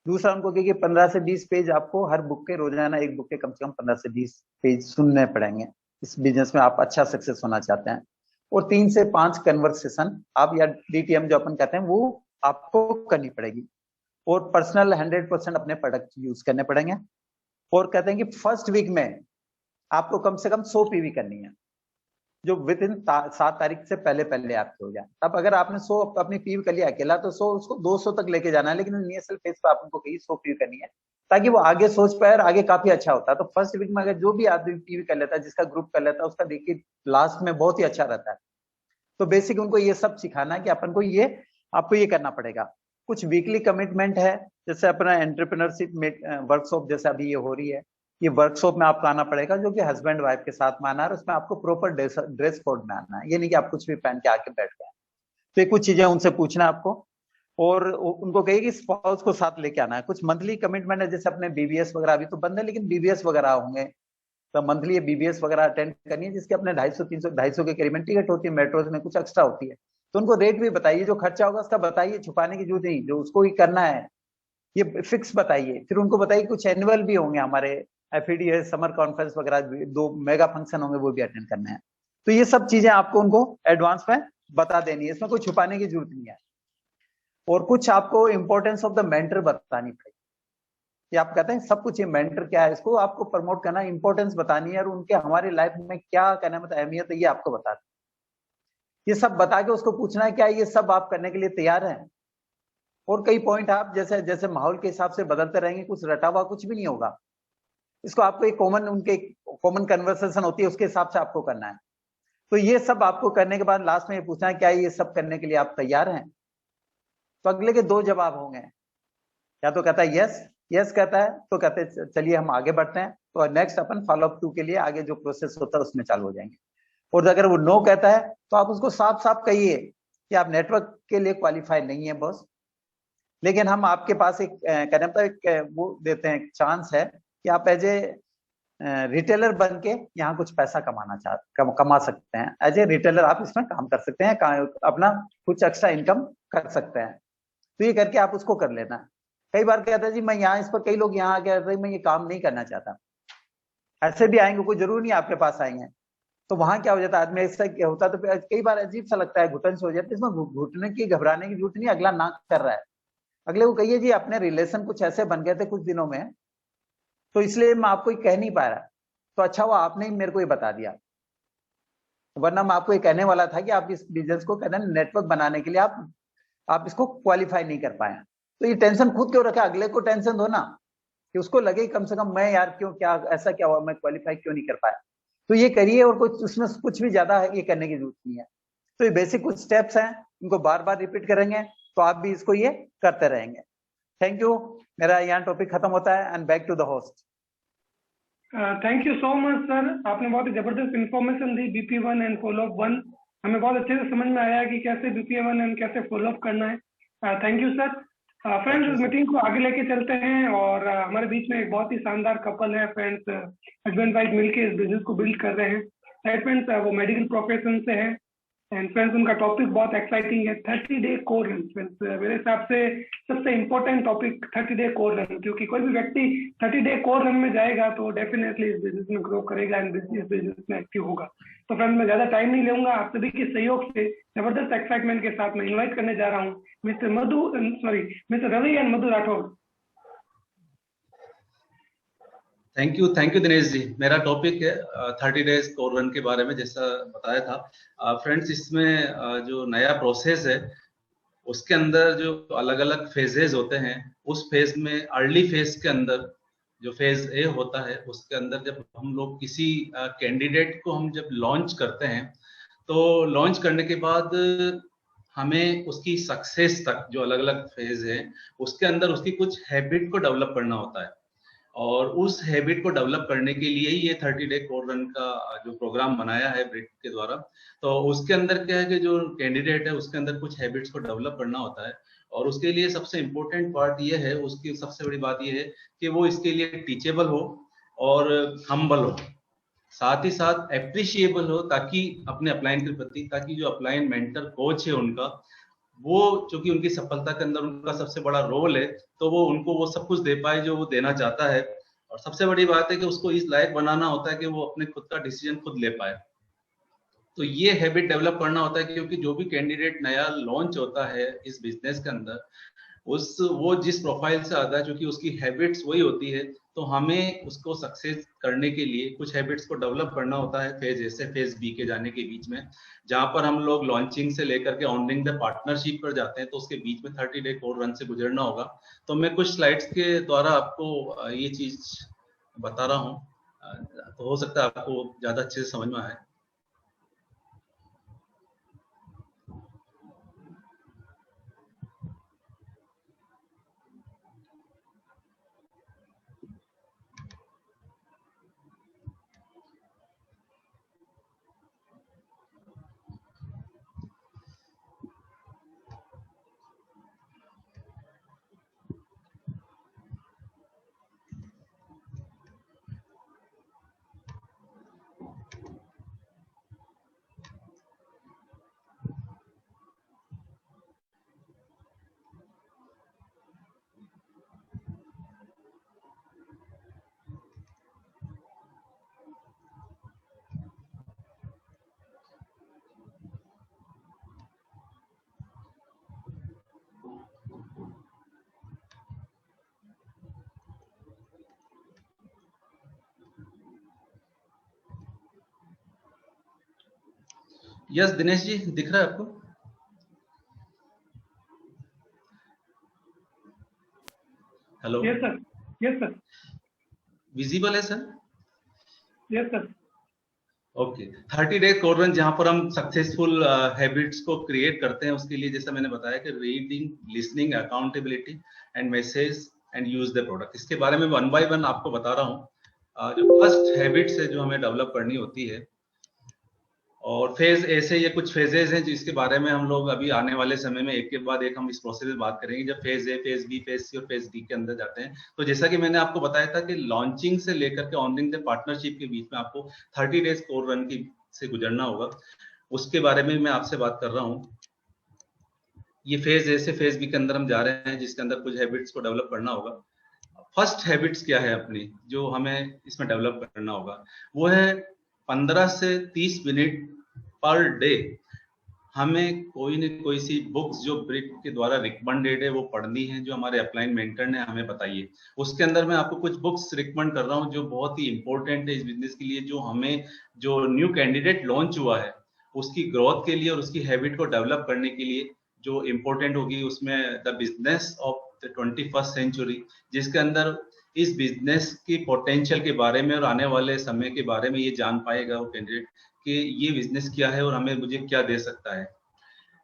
दूसरा उनको कहिए 15 से 20 पेज आपको हर बुक के रोजाना, एक बुक के कम से कम 15 से 20 पेज सुनने पड़ेंगे इस बिजनेस में आप अच्छा सक्सेस होना चाहते हैं। और 3 से 5 कन्वर्सेशन आप या DTM जो अपन कहते हैं वो आपको करनी पड़ेगी। और पर्सनल 100% अपने प्रोडक्ट यूज करने पड़ेंगे। और कहते हैं कि फर्स्ट वीक में आपको कम से कम 100 PV करनी है, जो विद इन 7 तारीख से पहले पहले आपके हो जाए। अब अगर आपने 100 अपनी PV कर लिया अकेला तो 100 उसको 200 तक लेके जाना है, लेकिन इनिशियल फेज पे आप उनको कहिए 100 PV करनी है ताकि वो आगे सोच पाए और आगे काफी अच्छा होता है। तो फर्स्ट वीक में अगर जो भी आदमी PV कर लेता है, जिसका ग्रुप कर लेता है, उसका देखिए लास्ट में बहुत ही अच्छा रहता है। तो बेसिक उनको ये सब सिखाना है कि अपन को ये आपको ये करना पड़ेगा। कुछ वीकली कमिटमेंट है, जैसे अपना एंटरप्रेन्योरशिप वर्कशॉप जैसे अभी ये हो रही है, ये वर्कशॉप में आपको आना पड़ेगा, जो कि हस्बैंड वाइफ के साथ में आना है। उसमें आपको प्रॉपर ड्रेस कोड में आना है, ये नहीं कि आप कुछ भी पहन के आके बैठ गए। तो ये कुछ चीजें उनसे पूछना है आपको। और उनको कहिए कि स्पाउस को साथ लेके आना है। कुछ मंथली कमिटमेंट है, जैसे अपने BBS वगैरह अभी तो बंद है, लेकिन BBS वगैरह होंगे तो मंथली BBS वगैरह अटेंड करनी है, जिसके अपने 250 के करीब टिकट होती है, मेट्रोज में कुछ एक्स्ट्रा होती है। तो उनको रेट भी बताइए, जो खर्चा होगा उसका बताइए, छुपाने की जरूरत नहीं, जो उसको ही करना है ये फिक्स बताइए। फिर उनको बताइए कुछ एनुअल भी होंगे हमारे, FED समर कॉन्फ्रेंस वगैरह, 2 मेगा फंक्शन होंगे, वो भी अटेंड करना है। तो ये सब चीजें आपको उनको एडवांस में बता देनी है, इसमें कोई छुपाने की जरूरत नहीं है। और कुछ आपको इंपॉर्टेंस ऑफ द मेंटर बतानी पड़ेगी। ये आप कहते हैं सब कुछ, ये मेंटर क्या है, इसको आपको प्रमोट करना, इंपॉर्टेंस बतानी है और उनके हमारी लाइफ में क्या कहना मतलब अहमियत है ये आपको बताना। ये सब बता के उसको पूछना है क्या ये सब आप करने के लिए तैयार हैं। और कई पॉइंट आप जैसे जैसे माहौल के हिसाब से बदलते रहेंगे, कुछ रटा हुआ कुछ भी नहीं होगा। इसको आपको एक उनके कॉमन कन्वर्सेशन होती है, उसके हिसाब से आपको करना है। तो ये सब आपको करने के बाद लास्ट में ये पूछना है क्या ये सब करने के लिए आप तैयार हैं। तो अगले के 2 जवाब होंगे, या तो कहता है यस कहता है तो कहते हैं चलिए हम आगे बढ़ते हैं, तो नेक्स्ट अपन फॉलोअप 2 के लिए आगे जो प्रोसेस होता है उसमें चालू हो जाएंगे। और अगर वो नो कहता है तो आप उसको साफ साफ कहिए कि आप नेटवर्क के लिए क्वालिफाई नहीं है बॉस, लेकिन हम आपके पास एक कहने मतलब वो देते हैं, चांस है कि आप एज ए रिटेलर बन के यहाँ कुछ पैसा कमा सकते हैं। एज ए रिटेलर आप इसमें काम कर सकते हैं, अपना कुछ एक्स्ट्रा इनकम कर सकते हैं। तो ये करके आप उसको कर लेना। कई बार कहता है जी मैं यहाँ, इस पर कई लोग यहाँ कहते हैं मैं ये काम नहीं करना चाहता। ऐसे भी आएंगे, कोई जरूर नहीं आपके पास आएंगे, तो वहां क्या हो जाता है, आदमी ऐसा क्या होता है, तो कई बार अजीब सा लगता है, घुटन से हो जाती है। इसमें घुटने की, घबराने की जरूरत नहीं, अगला ना कर रहा है। अगले को कहिए जी अपने रिलेशन कुछ ऐसे बन गए थे कुछ दिनों में, तो इसलिए मैं आपको कह नहीं पा रहा, तो अच्छा हुआ आपने ही मेरे को ये बता दिया, वरना मैं आपको ये कहने वाला था कि आप इस बिजनेस को कहते हैं नेटवर्क बनाने के लिए आप इसको क्वालिफाई नहीं कर पाए। तो ये टेंशन खुद क्यों रखा, अगले को टेंशन दो ना, कि उसको लगे कम से कम मैं यार क्यों, क्या ऐसा क्या हुआ, मैं क्वालिफाई क्यों नहीं कर पाया। तो ये करिए, और कुछ उसमें कुछ भी ज्यादा ये करने की जरूरत नहीं है। तो ये बेसिक कुछ स्टेप्स हैं, इनको बार बार रिपीट करेंगे तो आप भी इसको ये करते रहेंगे। थैंक यू, मेरा यहाँ टॉपिक खत्म होता है, and back to the host. Thank you so much sir, आपने बहुत ही जबरदस्त information the BP1 and follow up 1। हमें बहुत अच्छे से समझ में आया कि कैसे BP1 एंड कैसे फॉलोअप करना है। Thank you sir. फ्रेंड्स, इस मीटिंग को आगे लेके चलते हैं, और हमारे बीच में एक बहुत ही शानदार कपल है फ्रेंड्स, हस्बैंड वाइफ मिलके इस बिजनेस को बिल्ड कर रहे हैं। राइट फ्रेंड्स, वो मेडिकल प्रोफेशन से है, एंड फ्रेंड्स उनका टॉपिक बहुत एक्साइटिंग है, 30-day कोर रन। फ्रेंड्स, मेरे हिसाब से सबसे important topic 30-day core run, क्योंकि कोई भी व्यक्ति 30-day कोर रन में जाएगा तो डेफिनेटली इस बिजनेस में ग्रो करेगा एंड बिजनेस में एक्टिव होगा। तो फ्रेंड्स, मैं ज्यादा टाइम नहीं लूंगा, आप सभी के सहयोग से जबरदस्त एक्साइटमेंट के साथ मैं इन्वाइट करने जा रहा हूँ mister Ravi and Madhu Rathod. Thank you Dinesh ji. मेरा टॉपिक है 30 डेज कोर रन के बारे में, जैसा बताया था। फ्रेंड्स, इसमें जो नया प्रोसेस है उसके अंदर जो अलग अलग फेजेस होते हैं, उस फेज में अर्ली फेज के अंदर जो फेज ए होता है, उसके अंदर जब हम लोग किसी कैंडिडेट को हम जब लॉन्च करते हैं, तो लॉन्च करने के बाद हमें उसकी सक्सेस तक जो अलग अलग फेज है उसके अंदर उसकी कुछ हैबिट को डेवलप करना होता है, और उस हैबिट को डेवलप करने के लिए ये 30 डे कोर रन का जो प्रोग्राम बनाया है ब्रिट के द्वारा। तो उसके अंदर क्या है कि जो कैंडिडेट है उसके अंदर कुछ हैबिट्स को डेवलप करना होता है, और उसके लिए सबसे इम्पोर्टेंट पार्ट ये है, उसकी सबसे बड़ी बात ये है कि वो इसके लिए टीचेबल हो और हम्बल हो, साथ ही साथ एप्रिशिएबल हो, ताकि अपने अपलाइन के प्रति, ताकि जो अपलाइन मेंटर कोच है उनका, वो चूंकि उनकी सफलता के अंदर उनका सबसे बड़ा रोल है, तो वो उनको वो सब कुछ दे पाए जो वो देना चाहता है। और सबसे बड़ी बात है कि उसको इस लायक बनाना होता है कि वो अपने खुद का डिसीजन खुद ले पाए। तो ये हैबिट डेवलप करना होता है, क्योंकि जो भी कैंडिडेट नया लॉन्च होता है इस बिजनेस के अंदर, वो जिस प्रोफाइल से आता है, क्योंकि उसकी हैबिट्स वही होती है, तो हमें उसको सक्सेस करने के लिए कुछ हैबिट्स को डेवलप करना होता है फेज ए से फेज बी के जाने के बीच में, जहां पर हम लोग लॉन्चिंग से लेकर के ऑनरिंग द पार्टनरशिप पर जाते हैं, तो उसके बीच में 30 डे कोर रन से गुजरना होगा। तो मैं कुछ स्लाइड्स के द्वारा आपको ये चीज बता रहा हूँ, तो हो सकता है आपको ज्यादा अच्छे से समझ में आए। यस दिनेश जी, दिख रहा है आपको? Hello. Yes sir, yes sir, visible है sir? Yes sir. Okay, 30 day core run जहां पर हम सक्सेसफुल हैबिट्स को क्रिएट करते हैं, उसके लिए जैसा मैंने बताया कि reading, listening, accountability and message and use the product, इसके बारे में 1 बाय 1 आपको बता रहा हूँ। जो फर्स्ट हैबिट्स है जो हमें डेवलप करनी होती है, और फेज ऐसे ये कुछ फेजेस हैं जिसके बारे में हम लोग अभी आने वाले समय में एक के बाद एक हम इस प्रोसेस में बात करेंगे, जब phase A, phase B, phase C और फेज डी के अंदर जाते हैं। तो जैसा कि मैंने आपको बताया था कि लॉन्चिंग से लेकर के ऑनरिंग द पार्टनरशिप के बीच में आपको 30 डेज कोर रन की से गुजरना होगा, उसके बारे में मैं आपसे बात कर रहा हूँ। ये फेज ए से फेज बी के अंदर हम जा रहे हैं, जिसके अंदर कुछ हैबिट्स को डेवलप करना होगा। फर्स्ट हैबिट्स क्या है अपनी जो हमें इसमें डेवलप करना होगा, वो है 15 से 30 मिनट पर डे हमें कोई न कोई सी बुक्स जो ब्रिक के द्वारा रिकमेंडेड है वो पढ़नी है, जो हमारे अपलाइन मेंटर ने हमें बताई है। उसके अंदर मैं आपको कुछ बुक्स रिकमेंड कर रहा हूँ जो बहुत ही इंपॉर्टेंट है इस बिजनेस के लिए, जो हमें जो न्यू कैंडिडेट लॉन्च हुआ है उसकी ग्रोथ के लिए और उसकी हैबिट को डेवलप करने के लिए जो इम्पोर्टेंट होगी। उसमें the business of the 21st century, जिसके अंदर इस बिजनेस की पोटेंशियल के बारे में और आने वाले समय के बारे में ये जान पाएगा वो कैंडिडेट कि ये बिजनेस क्या है और हमें मुझे क्या दे सकता है।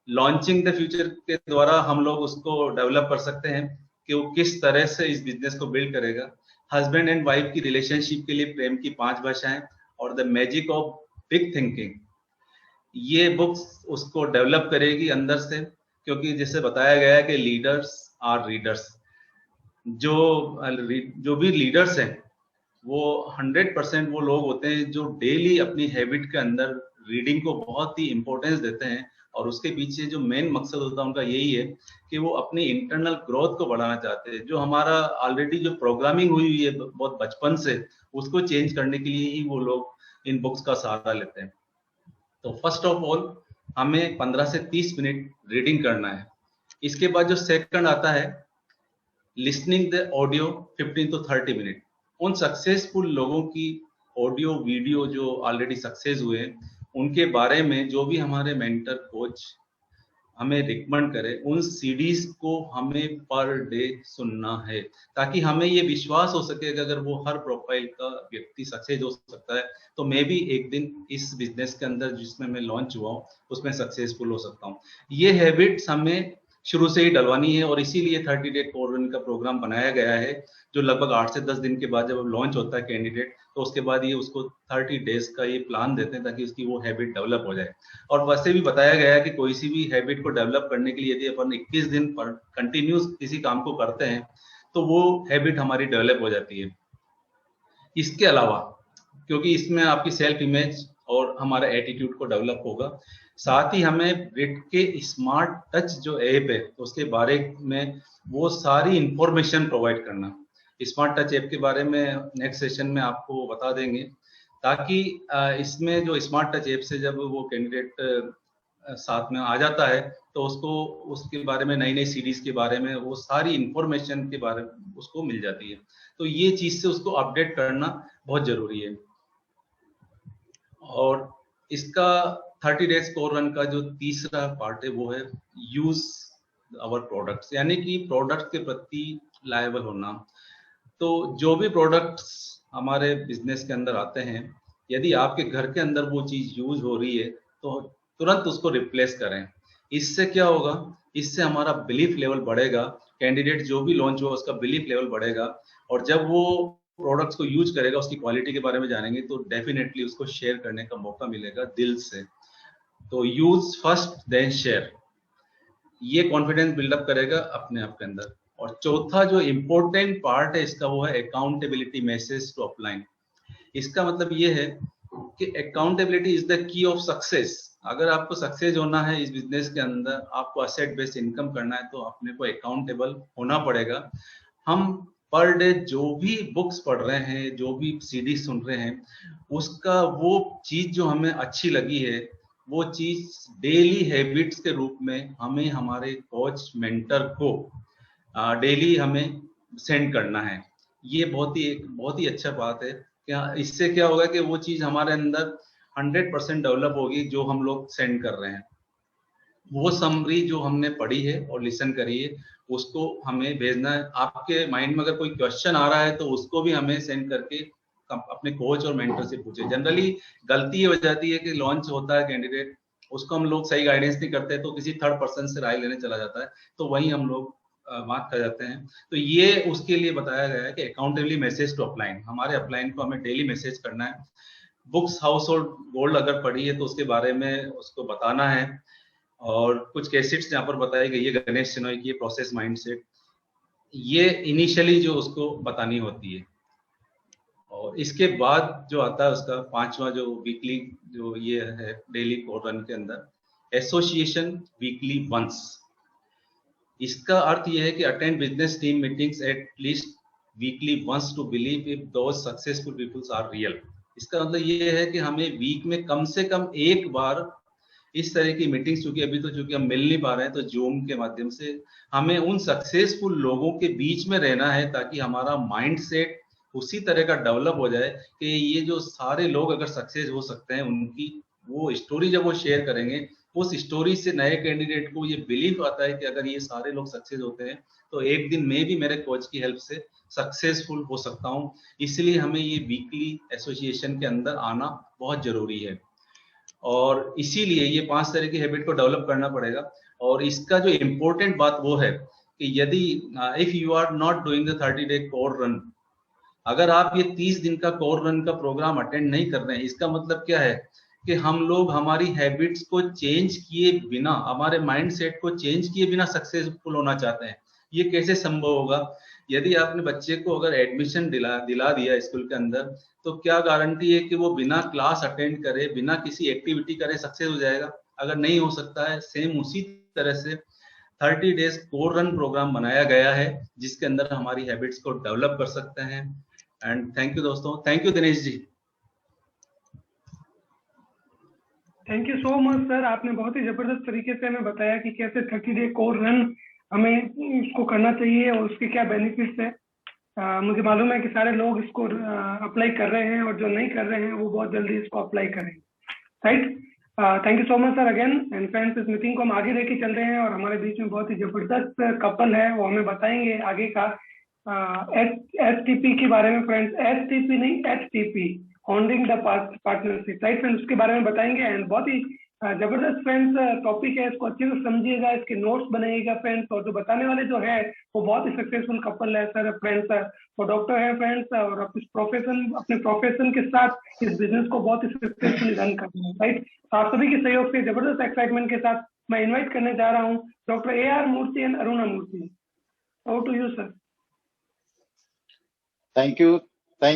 लॉन्चिंग द फ्यूचर के द्वारा हम लोग उसको डेवलप कर सकते हैं कि वो किस तरह से इस बिजनेस को बिल्ड करेगा। हस्बैंड एंड वाइफ की रिलेशनशिप के लिए प्रेम की 5 भाषाएं और the magic of big thinking, ये बुक्स उसको डेवलप करेगी अंदर से, क्योंकि जैसे बताया गया है कि लीडर्स आर रीडर्स। जो भी लीडर्स हैं वो 100% वो लोग होते हैं जो डेली अपनी हैबिट के अंदर रीडिंग को बहुत ही इंपॉर्टेंस देते हैं, और उसके पीछे जो मेन मकसद होता है उनका यही है कि वो अपनी इंटरनल ग्रोथ को बढ़ाना चाहते हैं। जो हमारा ऑलरेडी जो प्रोग्रामिंग हुई हुई है बहुत बचपन से, उसको चेंज करने के लिए ही वो लोग इन बुक्स का सहारा लेते हैं। तो फर्स्ट ऑफ ऑल हमें 15 से 30 मिनट रीडिंग करना है। इसके बाद जो सेकंड आता है listening the audio 15 to 30 minute. उन सक्सेसफुल लोगों की ऑडियो वीडियो जो ऑलरेडी सक्सेस हुए हैं उनके बारे में जो भी हमारे मेंटर कोच हमें रिकमेंड करे, उन सीडीज को हमें पर डे सुनना है, ताकि हमें ये विश्वास हो सके कि अगर वो हर प्रोफाइल का व्यक्ति सक्सेस हो सकता है तो मैं भी एक दिन इस बिजनेस के अंदर जिसमें मैं लॉन्च हुआ हूँ उसमें सक्सेसफुल हो सकता हूँ। ये हैबिट्स हमें शुरू से ही डलवानी है, और इसीलिए 30 डे कोर रन का प्रोग्राम बनाया गया है, जो लगभग 8 से 10 दिन के बाद जब लॉन्च होता है कैंडिडेट, तो उसके बाद ये उसको 30 डेज का ये प्लान देते हैं ताकि उसकी वो हैबिट डेवलप हो जाए। और वैसे भी बताया गया है कि कोई सी भी हैबिट को डेवलप करने के लिए यदि अपन 21 दिन पर कंटिन्यूस किसी काम को करते हैं तो वो हैबिट हमारी डेवलप हो जाती है। इसके अलावा क्योंकि इसमें आपकी सेल्फ इमेज और हमारा एटीट्यूड को डेवलप होगा, साथ ही हमें ब्रिट के स्मार्ट टच जो ऐप है उसके बारे में वो सारी इंफॉर्मेशन प्रोवाइड करना। स्मार्ट टच ऐप के बारे में नेक्स्ट सेशन में आपको बता देंगे, ताकि इसमें जो स्मार्ट टच ऐप से जब वो कैंडिडेट साथ में आ जाता है तो उसको उसके बारे में नई नई सीरीज के बारे में वो सारी इंफॉर्मेशन के बारे में उसको मिल जाती है। तो ये चीज से उसको अपडेट करना बहुत जरूरी है। और इसका 30 डेज कोर रन का जो तीसरा पार्ट है वो है यूज आवर प्रोडक्ट्स, यानी कि प्रोडक्ट के प्रति लायबल होना। तो जो भी प्रोडक्ट्स हमारे बिजनेस के अंदर आते हैं, यदि आपके घर के अंदर वो चीज यूज हो रही है तो तुरंत उसको रिप्लेस करें। इससे क्या होगा, इससे हमारा बिलीफ लेवल बढ़ेगा, कैंडिडेट जो भी लॉन्च हुआ उसका बिलीफ लेवल बढ़ेगा, और जब वो प्रोडक्ट्स को यूज करेगा उसकी क्वालिटी के बारे में जानेंगे तो डेफिनेटली उसको शेयर करने का मौका मिलेगा दिल से। तो यूज फर्स्ट देन शेयर, ये कॉन्फिडेंस बिल्डअप करेगा अपने आप के अंदर। और चौथा जो इम्पोर्टेंट पार्ट है इसका वो है अकाउंटेबिलिटी मैसेज टू अपलाइन। इसका मतलब ये है कि accountability is the key of success. अगर आपको सक्सेस होना है इस बिजनेस के अंदर, आपको असेट बेस्ड इनकम करना है, तो अपने को अकाउंटेबल होना पड़ेगा। हम पर डे जो भी बुक्स पढ़ रहे हैं, जो भी सीडी सुन रहे हैं, उसका वो चीज जो हमें अच्छी लगी है वो चीज डेली हैबिट्स के रूप में हमें हमारे कोच मेंटर को डेली हमें सेंड करना है। ये बहुत ही अच्छा बात है। क्या इससे क्या होगा कि वो चीज हमारे अंदर 100% डेवलप होगी जो हम लोग सेंड कर रहे हैं। वो समरी जो हमने पढ़ी है और लिसन करी है उसको हमें भेजना है। आपके माइंड में अगर कोई क्वेश्चन आ रहा है तो उसको भी हमें सेंड करके अपने कोच और मेंटर से पूछे। जनरली गलती ये हो जाती है कि लॉन्च होता है कैंडिडेट, उसको हम लोग सही गाइडेंस नहीं करते तो किसी थर्ड पर्सन से राय लेने चला जाता है, तो वहीं हम लोग मार्क कर जाते हैं। तो ये उसके लिए बताया गया है कि अकाउंटेबली मैसेज टू अपलाइन, हमारे अपलाइन को हमें डेली मैसेज करना है। बुक्स हाउस होल्ड गोल्ड अगर पढ़ी है तो उसके बारे में उसको बताना है। और कुछ केसेट्स यहाँ पर बताई गई है गणेश सिनोई की प्रोसेस माइंडसेट, ये इनिशियली जो उसको बतानी होती है। और इसके बाद जो आता है उसका 5वां जो वीकली जो ये है डेली कोर रन के अंदर एसोसिएशन वीकली वंस। इसका अर्थ ये है कि attend business team meetings at least weekly once to believe if those successful peoples are real. इसका मतलब ये है कि हमें वीक में कम से कम एक बार इस तरह की मीटिंग्स, चूंकि अभी तो चूंकि हम मिल नहीं पा रहे हैं, तो जूम के माध्यम से हमें उन सक्सेसफुल लोगों के बीच में रहना है, ताकि हमारा माइंड सेट उसी तरह का डेवलप हो जाए कि ये जो सारे लोग अगर सक्सेस हो सकते हैं, उनकी वो स्टोरी जब वो शेयर करेंगे, उस स्टोरी से नए कैंडिडेट को ये बिलीव आता है कि अगर ये सारे लोग सक्सेस होते हैं तो एक दिन मैं भी मेरे कोच की हेल्प से सक्सेसफुल हो सकता हूँ। इसलिए हमें ये वीकली एसोसिएशन के अंदर आना बहुत जरूरी है, और इसीलिए ये 5 तरह की हैबिट को डेवलप करना पड़ेगा। और इसका जो इम्पोर्टेंट बात वो है कि यदि if you are not doing the 30-day core run, अगर आप ये 30 दिन का कोर रन का प्रोग्राम अटेंड नहीं कर रहे हैं, इसका मतलब क्या है कि हम लोग हमारी हैबिट्स को चेंज किए बिना, हमारे माइंड सेट को चेंज किए बिना सक्सेसफुल होना चाहते हैं। ये कैसे संभव होगा? यदि आपने बच्चे को अगर एडमिशन दिला दिया स्कूल के अंदर, तो क्या गारंटी है कि वो बिना क्लास अटेंड करे, बिना किसी एक्टिविटी करे सक्सेस हो जाएगा? अगर नहीं हो सकता है। सेम उसी तरह से 30 डेज कोर रन प्रोग्राम बनाया गया है, जिसके अंदर हमारी हैबिट्स को डेवलप कर सकते हैं। एंड थैंक यू दोस्तों, thank you Dinesh ji. Thank you so much sir, आपने बहुत ही जबरदस्त तरीके से हमें बताया कि कैसे 30 डे कोर रन हमें इसको करना चाहिए और उसके क्या बेनिफिट्स है। मुझे मालूम है कि सारे लोग इसको अप्लाई कर रहे हैं, और जो नहीं कर रहे हैं वो बहुत जल्दी इसको अप्लाई करेंगे, right. Thank you so much sir again. And friends, इस मीटिंग को हम आगे लेके चल रहे हैं, और हमारे बीच में बहुत ही जबरदस्त कपल है, वो हमें बताएंगे आगे का STP के बारे में। फ्रेंड्स, STP नहीं, HTP, founding the partnership, right friends, उसके बारे में बताएंगे। एंड बहुत ही जबरदस्त फ्रेंड्स टॉपिक है, इसको अच्छे से समझिएगा, इसके नोट्स बनाइएगा फ्रेंड्स। और जो बताने वाले जो है वो बहुत ही सक्सेसफुल कपल है सर फ्रेंड्स, वो डॉक्टर है फ्रेंड्स, और अपने प्रोफेशन के साथ इस बिजनेस को बहुत ही सक्सेसफुली रन कर रहे हैं, राइट। तो आप सभी के सहयोग से जबरदस्त एक्साइटमेंट के साथ मैं इन्वाइट करने जा रहा हूँ doctor AR Murthy and Aruna Murthy. Over to you sir. Thank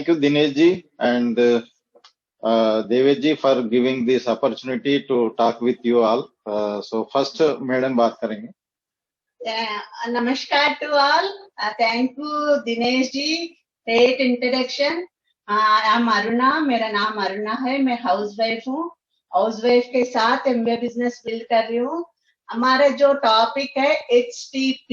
you, Dinesh ji and Devesh ji for giving this opportunity to talk with you all. So first, madam बात करेंगे। नमस्कार to all, thank you Dinesh ji, great introduction. I am Aruna, मेरा नाम अरुणा है, मैं housewife हूँ। Housewife के साथ MBA बिजनेस बिल्ड कर रही हूँ। हमारा जो टॉपिक है HTP,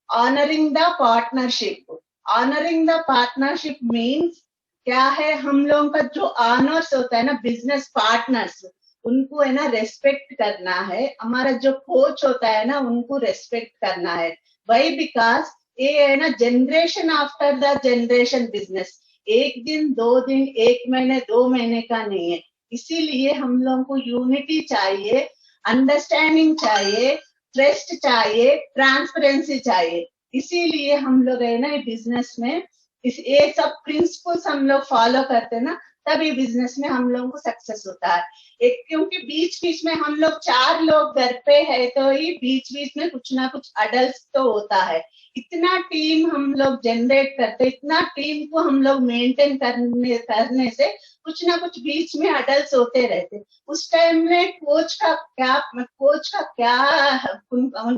honouring the partnership. Honouring the partnership means क्या है, हम लोगों का जो ऑनर्स होता है ना, बिजनेस पार्टनर्स, उनको है ना रेस्पेक्ट करना है। हमारा जो कोच होता है ना, उनको रेस्पेक्ट करना है। वाई? बिकॉज ये है ना generation after the generation business, एक दिन, 2 दिन, 1 महीने, 2 महीने का नहीं है। इसीलिए हम लोगों को यूनिटी चाहिए, अंडरस्टैंडिंग चाहिए, ट्रस्ट चाहिए, ट्रांसपेरेंसी चाहिए। इसीलिए हम लोग है ना बिजनेस में ये सब प्रिंसिपल्स हम लोग फॉलो करते हैं ना, तभी बिजनेस में हम लोगों को सक्सेस होता है। एक क्योंकि बीच बीच में हम लोग 4 लोग घर पे है, तो ही बीच बीच में कुछ ना कुछ अडल्ट तो होता है। इतना टीम हम लोग जनरेट करते, इतना टीम को हम लोग मेंटेन करने से कुछ ना कुछ बीच में अडल्ट होते रहते। उस टाइम में कोच का क्या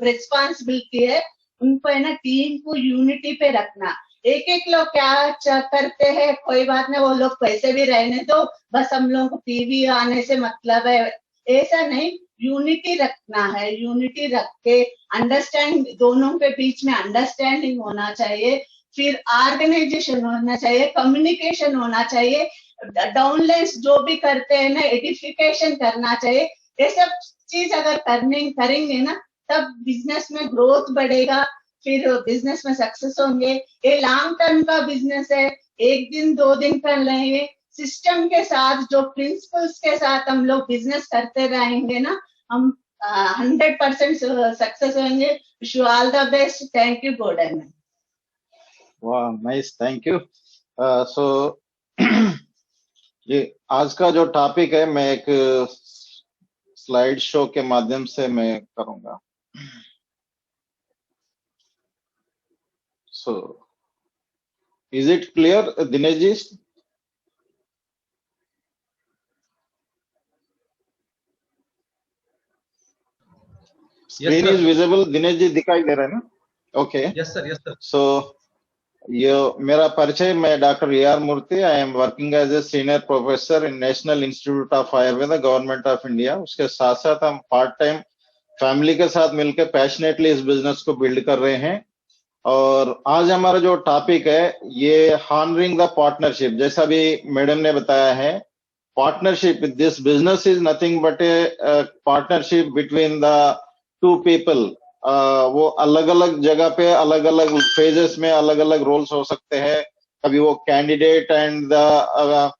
रिस्पॉन्सिबिलिटी है, उनको है ना टीम को यूनिटी पे रखना। एक लोग क्या करते हैं, कोई बात नहीं, वो लोग पैसे भी रहने दो, बस हम लोगों को टीवी आने से मतलब है, ऐसा नहीं। यूनिटी रखना है, यूनिटी रख के अंडरस्टैंड, दोनों के बीच में अंडरस्टैंडिंग होना चाहिए, फिर ऑर्गेनाइजेशन होना चाहिए, कम्युनिकेशन होना चाहिए, डाउनलाइंस जो भी करते हैं ना, एडिफिकेशन करना चाहिए। ये सब चीज अगर करेंगे ना, तब बिजनेस में ग्रोथ बढ़ेगा, फिर बिजनेस में सक्सेस होंगे। ये लॉन्ग टर्म का बिजनेस है, 1 दिन 2 दिन कर लेंगे। सिस्टम के साथ, जो प्रिंसिपल्स के साथ हम लोग बिजनेस करते रहेंगे ना, हम 100% सक्सेस होंगे। Wish you all the best. Thank you golden. वाह, नाइस, थैंक यू। सो ये आज का जो टॉपिक है, मैं एक स्लाइड शो के माध्यम से मैं करूंगा। So, is it clear, Dinesh ji? Screen is visible, Dinesh ji दिखाई दे रहा है ना? Okay. Yes sir, yes sir. So, ये मेरा परिचय, मैं doctor AR Murthy, I am working as a senior professor in national institute of Ayurveda, government of India. उसके साथ साथ हम पार्ट टाइम फैमिली के साथ मिलकर पैशनेटली इस बिजनेस को बिल्ड कर रहे हैं। और आज हमारा जो टॉपिक है ये हॉनरिंग द पार्टनरशिप, जैसा भी मैडम ने बताया है, partnership, this business is nothing but A partnership between the two people. वो अलग अलग जगह पे अलग अलग फेजेस में अलग अलग रोल्स हो सकते हैं। कभी वो कैंडिडेट एंड द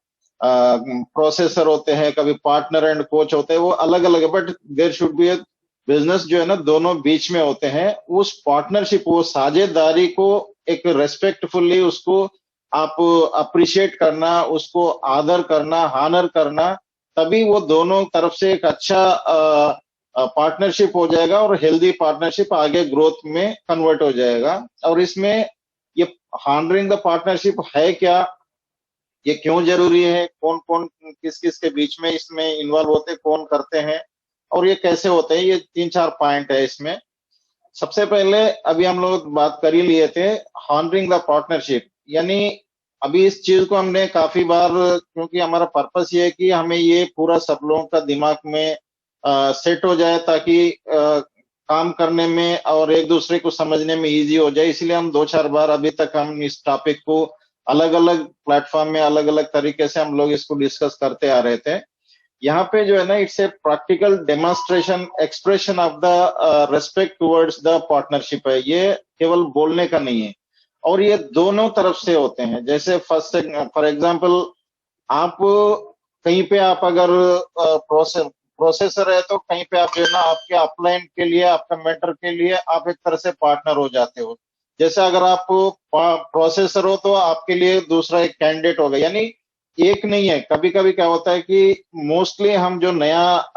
प्रोसेसर होते हैं, कभी पार्टनर एंड कोच होते हैं, वो अलग अलग है, but there should be a business जो है ना दोनों बीच में होते हैं। उस पार्टनरशिप, वो साझेदारी को एक रेस्पेक्टफुल्ली उसको आप अप्रिशिएट करना, उसको आदर करना, हानर करना, तभी वो दोनों तरफ से एक अच्छा पार्टनरशिप हो जाएगा और हेल्दी पार्टनरशिप आगे ग्रोथ में कन्वर्ट हो जाएगा। और इसमें ये हॉनरिंग द पार्टनरशिप है क्या, ये क्यों जरूरी है, कौन कौन किस किस के बीच में इसमें इन्वॉल्व होते, कौन करते हैं और ये कैसे होते हैं, ये 3-4 पॉइंट है इसमें। सबसे पहले अभी हम लोग बात कर ही लिए थे हॉनरिंग द पार्टनरशिप, यानी अभी इस चीज को हमने काफी बार, क्योंकि हमारा पर्पस ये है कि हमें ये पूरा सब लोगों का दिमाग में सेट हो जाए ताकि काम करने में और एक दूसरे को समझने में इजी हो जाए। इसलिए हम 2-4 बार अभी तक हम इस टॉपिक को अलग अलग प्लेटफॉर्म में अलग अलग तरीके से हम लोग इसको डिस्कस करते आ रहे थे। यहाँ पे जो है ना, it's a practical demonstration expression of the respect towards the partnership है। ये केवल बोलने का नहीं है और ये दोनों तरफ से होते हैं। जैसे फॉर एग्जांपल, आप कहीं पे आप अगर प्रोसेसर है तो कहीं पे आप जो है ना आपके अपलाइन के लिए, आपका मेंटर के लिए आप एक तरह से पार्टनर हो जाते हो। जैसे अगर आप प्रोसेसर हो तो आपके लिए दूसरा एक कैंडिडेट होगा, यानी एक नहीं है। कभी कभी क्या होता है कि मोस्टली हम जो नया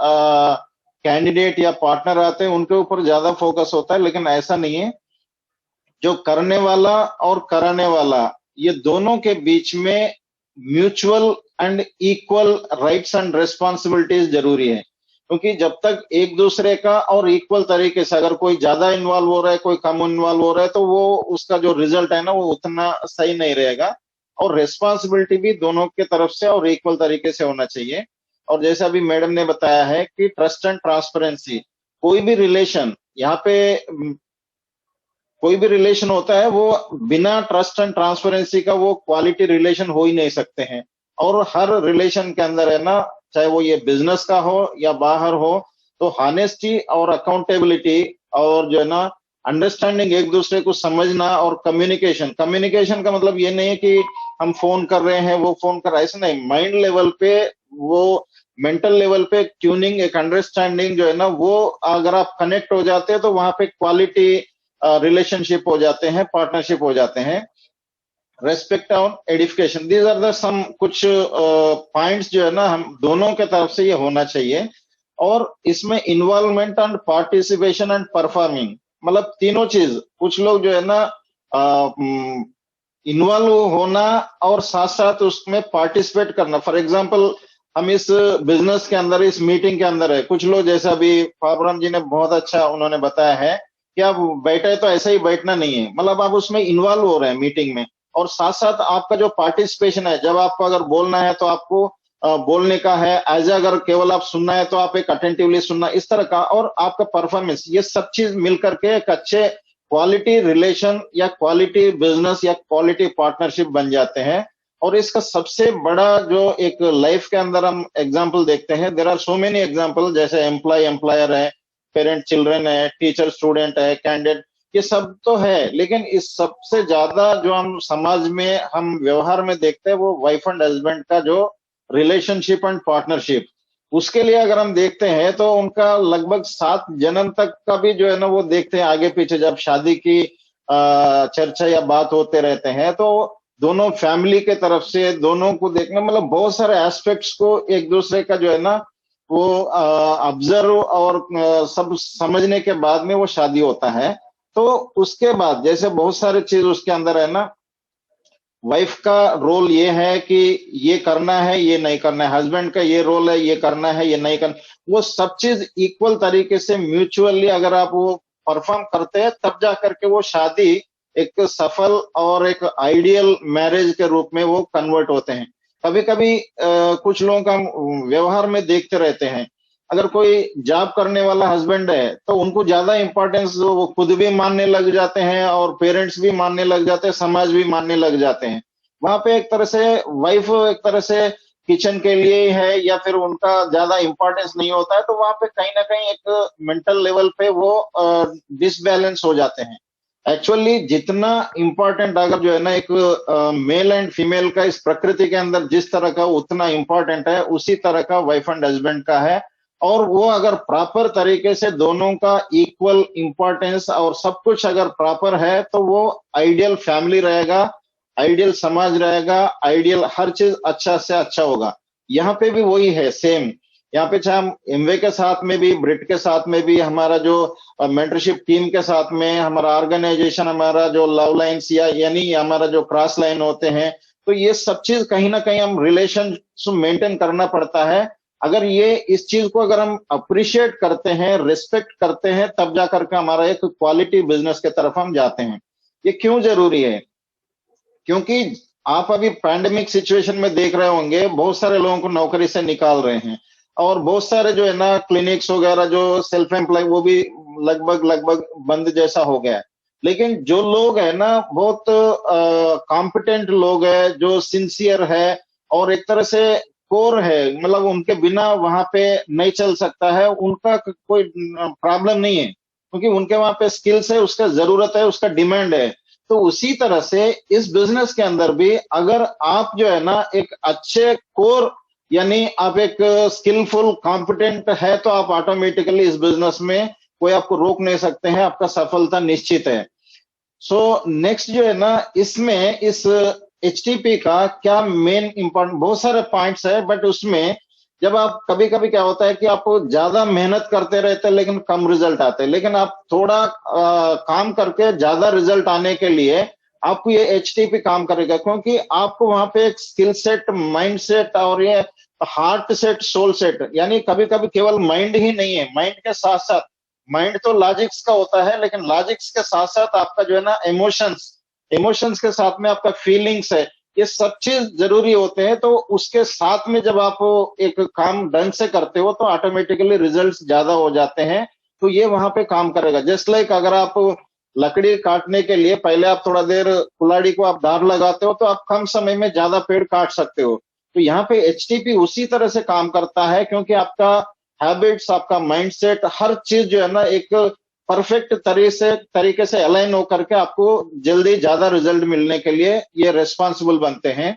कैंडिडेट या पार्टनर आते हैं उनके ऊपर ज्यादा फोकस होता है, लेकिन ऐसा नहीं है। जो करने वाला और कराने वाला, ये दोनों के बीच में mutual and equal rights and responsibilities जरूरी है। क्योंकि जब तक एक दूसरे का और इक्वल तरीके से, अगर कोई ज्यादा इन्वॉल्व हो रहा है, कोई कम इन्वॉल्व हो रहा है, तो वो उसका जो रिजल्ट है ना वो उतना सही नहीं रहेगा। और रिस्पॉन्सिबिलिटी भी दोनों के तरफ से और इक्वल तरीके से होना चाहिए। और जैसा अभी मैडम ने बताया है कि ट्रस्ट एंड ट्रांसपेरेंसी, कोई भी रिलेशन, यहाँ पे कोई भी रिलेशन होता है वो बिना ट्रस्ट एंड ट्रांसपेरेंसी का वो क्वालिटी रिलेशन हो ही नहीं सकते हैं। और हर रिलेशन के अंदर है ना, चाहे वो ये बिजनेस का हो या बाहर हो, तो हॉनेस्टी और अकाउंटेबिलिटी और जो है ना अंडरस्टैंडिंग, एक दूसरे को समझना और कम्युनिकेशन। कम्युनिकेशन का मतलब ये नहीं है कि हम फोन कर रहे हैं वो फोन कर रहा है, ऐसा नहीं। माइंड लेवल पे, वो मेंटल लेवल पे ट्यूनिंग, एक अंडरस्टैंडिंग जो है ना, वो अगर आप कनेक्ट हो जाते हैं तो वहां पे क्वालिटी रिलेशनशिप हो जाते हैं, पार्टनरशिप हो जाते हैं। रेस्पेक्ट और एडिफिकेशन, दीज आर द सम कुछ पॉइंट्स जो है ना हम दोनों के तरफ से ये होना चाहिए। और इसमें involvement and participation and performing, मतलब तीनों चीज। कुछ लोग जो है ना इन्वॉल्व होना और साथ साथ उसमें पार्टिसिपेट करना। फॉर एग्जांपल, हम इस बिजनेस के अंदर, इस मीटिंग के अंदर है, कुछ लोग जैसा अभी फाबरम जी ने बहुत अच्छा उन्होंने बताया है कि आप बैठे तो ऐसा ही बैठना नहीं है, मतलब आप उसमें इन्वॉल्व हो रहे हैं मीटिंग में। और साथ साथ आपका जो पार्टिसिपेशन है, जब आपको अगर बोलना है तो आपको बोलने का है, एज अगर केवल आप सुनना है तो आप एक अटेंटिवली सुनना, इस तरह का। और आपका परफॉर्मेंस, ये सब चीज मिलकर के एक अच्छे क्वालिटी रिलेशन या क्वालिटी बिजनेस या क्वालिटी पार्टनरशिप बन जाते हैं। और इसका सबसे बड़ा जो एक लाइफ के अंदर हम एग्जाम्पल देखते हैं, there are so many example, जैसे एम्प्लॉय एम्प्लॉयर है, पेरेंट चिल्ड्रन है, टीचर स्टूडेंट है, कैंडिडेट, ये सब तो है। लेकिन इस सबसे ज्यादा जो हम समाज में, हम व्यवहार में देखते हैं, वो वाइफ एंड हस्बैंड का जो रिलेशनशिप एंड पार्टनरशिप, उसके लिए अगर हम देखते हैं तो उनका लगभग 7 जन्म तक का भी जो है ना वो देखते हैं आगे पीछे। जब शादी की चर्चा या बात होते रहते हैं तो दोनों फैमिली के तरफ से दोनों को देखना, मतलब बहुत सारे एस्पेक्ट्स को एक दूसरे का जो है ना वो ऑब्जर्व और सब समझने के बाद में वो शादी होता है। तो उसके बाद जैसे बहुत सारे चीज उसके अंदर है ना, वाइफ का रोल ये है कि ये करना है, ये नहीं करना है, हस्बैंड का ये रोल है, ये करना है, ये नहीं करना, वो सब चीज इक्वल तरीके से म्यूचुअली अगर आप वो परफॉर्म करते हैं, तब जा करके वो शादी एक सफल और एक आइडियल मैरिज के रूप में वो कन्वर्ट होते हैं। कभी कभी कुछ लोगों का व्यवहार में देखते रहते हैं, अगर कोई जॉब करने वाला हस्बैंड है तो उनको ज्यादा इंपॉर्टेंस वो खुद भी मानने लग जाते हैं और पेरेंट्स भी मानने लग जाते हैं, समाज भी मानने लग जाते हैं। वहां पे एक तरह से वाइफ एक तरह से किचन के लिए है या फिर उनका ज्यादा इंपॉर्टेंस नहीं होता है, तो वहां पे कहीं ना कहीं एक मेंटल लेवल पे वो डिसबैलेंस हो जाते हैं। एक्चुअली जितना इम्पोर्टेंट अगर जो है ना एक मेल एंड फीमेल का इस प्रकृति के अंदर जिस तरह का उतना इम्पोर्टेंट है, उसी तरह का वाइफ एंड हस्बैंड का है। और वो अगर प्रॉपर तरीके से दोनों का इक्वल इम्पोर्टेंस और सब कुछ अगर प्रॉपर है तो वो आइडियल फैमिली रहेगा, आइडियल समाज रहेगा, आइडियल हर चीज अच्छा से अच्छा होगा। यहाँ पे भी वही है सेम। यहाँ पे चाहे हम एमवे के साथ में भी, ब्रिट के साथ में भी, हमारा जो मेंटरशिप टीम के साथ में, हमारा ऑर्गेनाइजेशन, हमारा जो लव लाइन्स या यानी हमारा जो क्रॉस लाइन होते हैं, तो ये सब चीज कहीं ना कहीं हम रिलेशन मेंटेन करना पड़ता है। अगर ये इस चीज को अगर हम अप्रिशिएट करते हैं, रिस्पेक्ट करते हैं, तब जाकर के हमारा एक क्वालिटी बिजनेस के तरफ हम जाते हैं। ये क्यों जरूरी है? क्योंकि आप अभी पैंडेमिक सिचुएशन में देख रहे होंगे, बहुत सारे लोगों को नौकरी से निकाल रहे हैं और बहुत सारे जो है ना क्लिनिक्स वगैरह जो सेल्फ एम्प्लॉय वो भी लगभग बंद जैसा हो गया है। लेकिन जो लोग है ना बहुत कॉम्पिटेंट लोग है, जो सिंसियर है और एक तरह से कोर है, मतलब उनके बिना वहां पे नहीं चल सकता है, उनका कोई प्रॉब्लम नहीं है क्योंकि उनके वहां पे स्किल्स है, उसका जरूरत है, उसका डिमांड है। तो उसी तरह से इस बिजनेस के अंदर भी अगर आप जो है ना एक अच्छे कोर यानी आप एक स्किलफुल कॉम्पिटेंट है तो आप ऑटोमेटिकली इस बिजनेस में कोई आपको रोक नहीं सकते हैं, आपका सफलता निश्चित है। सो नेक्स्ट जो है ना इसमें इस एचटीपी का क्या मेन इंपॉर्टेंट, बहुत सारे पॉइंट्स है, बट उसमें जब आप कभी कभी क्या होता है कि आप ज्यादा मेहनत करते रहते हैं लेकिन कम रिजल्ट आते हैं, लेकिन आप थोड़ा काम करके ज्यादा रिजल्ट आने के लिए आपको ये एचटीपी काम करेगा, क्योंकि आपको वहां पे एक स्किल सेट, माइंड सेट और ये हार्ट सेट, सोल सेट, यानी कभी कभी केवल माइंड ही नहीं है, माइंड के साथ साथ, माइंड तो लॉजिक्स का होता है लेकिन लॉजिक्स के साथ साथ आपका जो है ना इमोशंस के साथ में आपका फीलिंग्स है, ये सब चीज जरूरी होते हैं। तो उसके साथ में जब आप एक काम ढंग से करते हो तो ऑटोमेटिकली रिजल्ट्स ज्यादा हो जाते हैं। तो ये वहां पे काम करेगा। जस्ट लाइक अगर आप लकड़ी काटने के लिए पहले आप थोड़ा देर कुल्हाड़ी को आप धार लगाते हो तो आप कम समय में ज्यादा पेड़ काट सकते हो। तो यहाँ पे एचटीपी उसी तरह से काम करता है, क्योंकि आपका हैबिट्स, आपका माइंडसेट, हर चीज जो है ना एक परफेक्ट तरीके से अलाइन होकर के आपको जल्दी ज्यादा रिजल्ट मिलने के लिए ये रेस्पॉन्सिबल बनते हैं।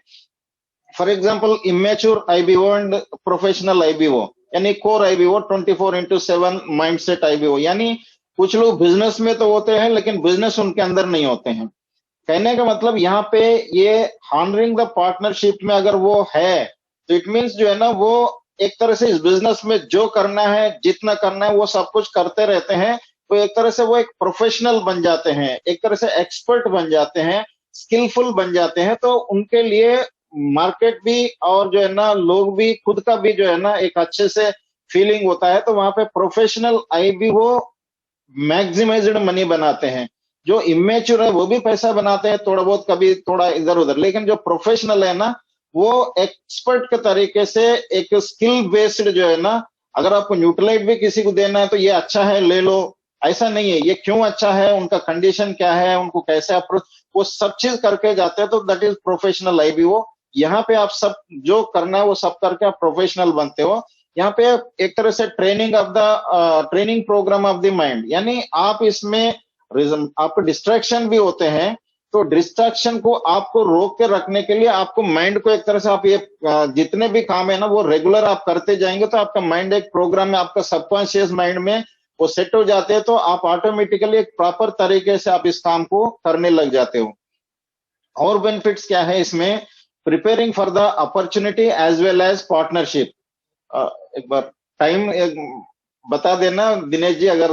For example immature IBO and professional IBO, यानी कोर आईबीओ 24/7 माइंडसेट आईबीओ, यानी कुछ लोग बिजनेस में तो होते हैं लेकिन बिजनेस उनके अंदर नहीं होते हैं। कहने का मतलब यहाँ पे ये हॉनरिंग द पार्टनरशिप में अगर वो है तो इट मीन्स जो है ना वो एक तरह से इस बिजनेस में जो करना है, जितना करना है वो सब कुछ करते रहते हैं। तो एक तरह से वो एक प्रोफेशनल बन जाते हैं, एक तरह से एक्सपर्ट बन जाते हैं, स्किलफुल बन जाते हैं। तो उनके लिए मार्केट भी और जो है ना लोग भी, खुद का भी जो है ना एक अच्छे से फीलिंग होता है। तो वहां पे प्रोफेशनल आई भी वो मैक्सिमाइज्ड मनी बनाते हैं। जो इमेच्योर है वो भी पैसा बनाते हैं थोड़ा बहुत, कभी थोड़ा इधर उधर, लेकिन जो प्रोफेशनल है ना वो एक्सपर्ट के तरीके से एक स्किल बेस्ड जो है ना, अगर आपको न्यूट्रलाइट भी किसी को देना है तो ये अच्छा है ले लो, ऐसा नहीं है ये क्यों अच्छा है, उनका कंडीशन क्या है, उनको कैसे अप्रोच, वो सब चीज करके जाते हैं। तो दैट इज प्रोफेशनल आईबीओ। यहाँ पे आप सब जो करना है वो सब करके आप प्रोफेशनल बनते हो। यहाँ पे एक तरह से training programme of the mind, यानी आप इसमें आपको डिस्ट्रैक्शन भी होते हैं। तो डिस्ट्रैक्शन को आपको रोक के रखने के लिए आपको माइंड को एक तरह से आप ये जितने भी काम है ना वो रेगुलर आप करते जाएंगे तो आपका माइंड एक प्रोग्राम में, आपका सबकॉन्शियस माइंड में वो सेट हो जाते हैं। तो आप ऑटोमेटिकली एक प्रॉपर तरीके से आप इस काम को करने लग जाते हो। और बेनिफिट्स क्या है इसमें? Preparing for the opportunity as well as partnership. एक बार टाइम बता देना दिनेश जी, अगर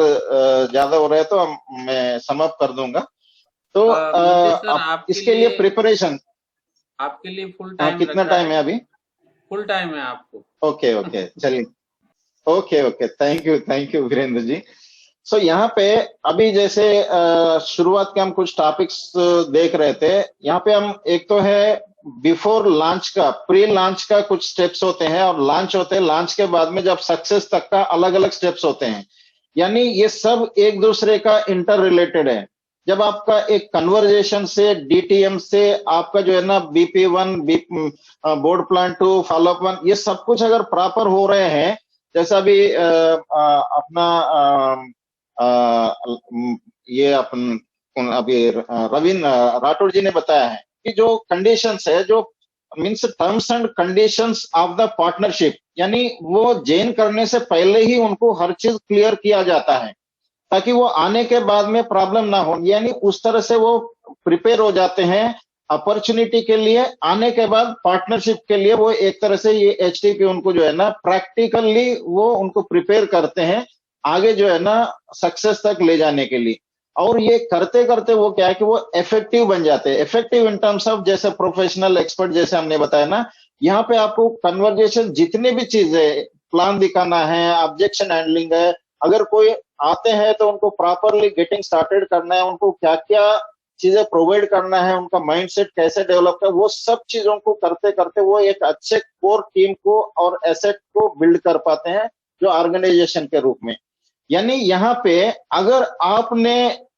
ज्यादा हो रहा है तो मैं समाप्त कर दूंगा। तो इसके लिए प्रिपरेशन आपके लिए फुल टाइम, कितना टाइम है अभी? फुल टाइम है आपको। ओके चलिए, okay thank you Virendra ji. सो यहाँ पे अभी जैसे शुरुआत के हम कुछ टॉपिक्स देख रहे थे। यहाँ पे हम एक तो है बिफोर लॉन्च का, प्री लॉन्च का कुछ स्टेप्स होते हैं और लॉन्च होते हैं, लॉन्च के बाद में जब सक्सेस तक का अलग अलग स्टेप्स होते हैं। यानी ये सब एक दूसरे का इंटर रिलेटेड है। जब आपका एक कन्वर्जेशन से, डीटीएम से, आपका जो है ना BP1, बोर्ड प्लान 2, फॉलोअप 1, ये सब कुछ अगर प्रॉपर हो रहे हैं, जैसा अभी अपना ये अपन अभी रविंद्र राठौर जी ने बताया है कि जो कंडीशंस है, जो means terms and conditions of the partnership, यानी वो ज्वाइन करने से पहले ही उनको हर चीज क्लियर किया जाता है ताकि वो आने के बाद में प्रॉब्लम ना हो। यानी उस तरह से वो प्रिपेयर हो जाते हैं अपॉर्चुनिटी के लिए, आने के बाद पार्टनरशिप के लिए वो एक तरह से ये HTP उनको जो है ना प्रैक्टिकली वो उनको प्रिपेयर करते हैं आगे जो है ना सक्सेस तक ले जाने के लिए। और ये करते करते वो क्या है कि वो इफेक्टिव बन जाते हैं। इफेक्टिव इन टर्म्स ऑफ जैसे प्रोफेशनल एक्सपर्ट, जैसे हमने बताया ना, यहाँ पे आपको कन्वर्जेशन जितनी भी चीजें, प्लान दिखाना है, ऑब्जेक्शन हैंडलिंग है, अगर कोई आते हैं तो उनको प्रॉपरली गेटिंग स्टार्टेड करना है, उनको क्या क्या चीजें प्रोवाइड करना है, उनका माइंडसेट कैसे डेवलप है, वो सब चीजों को करते करते वो एक अच्छे कोर टीम को और एसेट को बिल्ड कर पाते हैं जो ऑर्गेनाइजेशन के रूप में। यानी यहाँ पे अगर आपने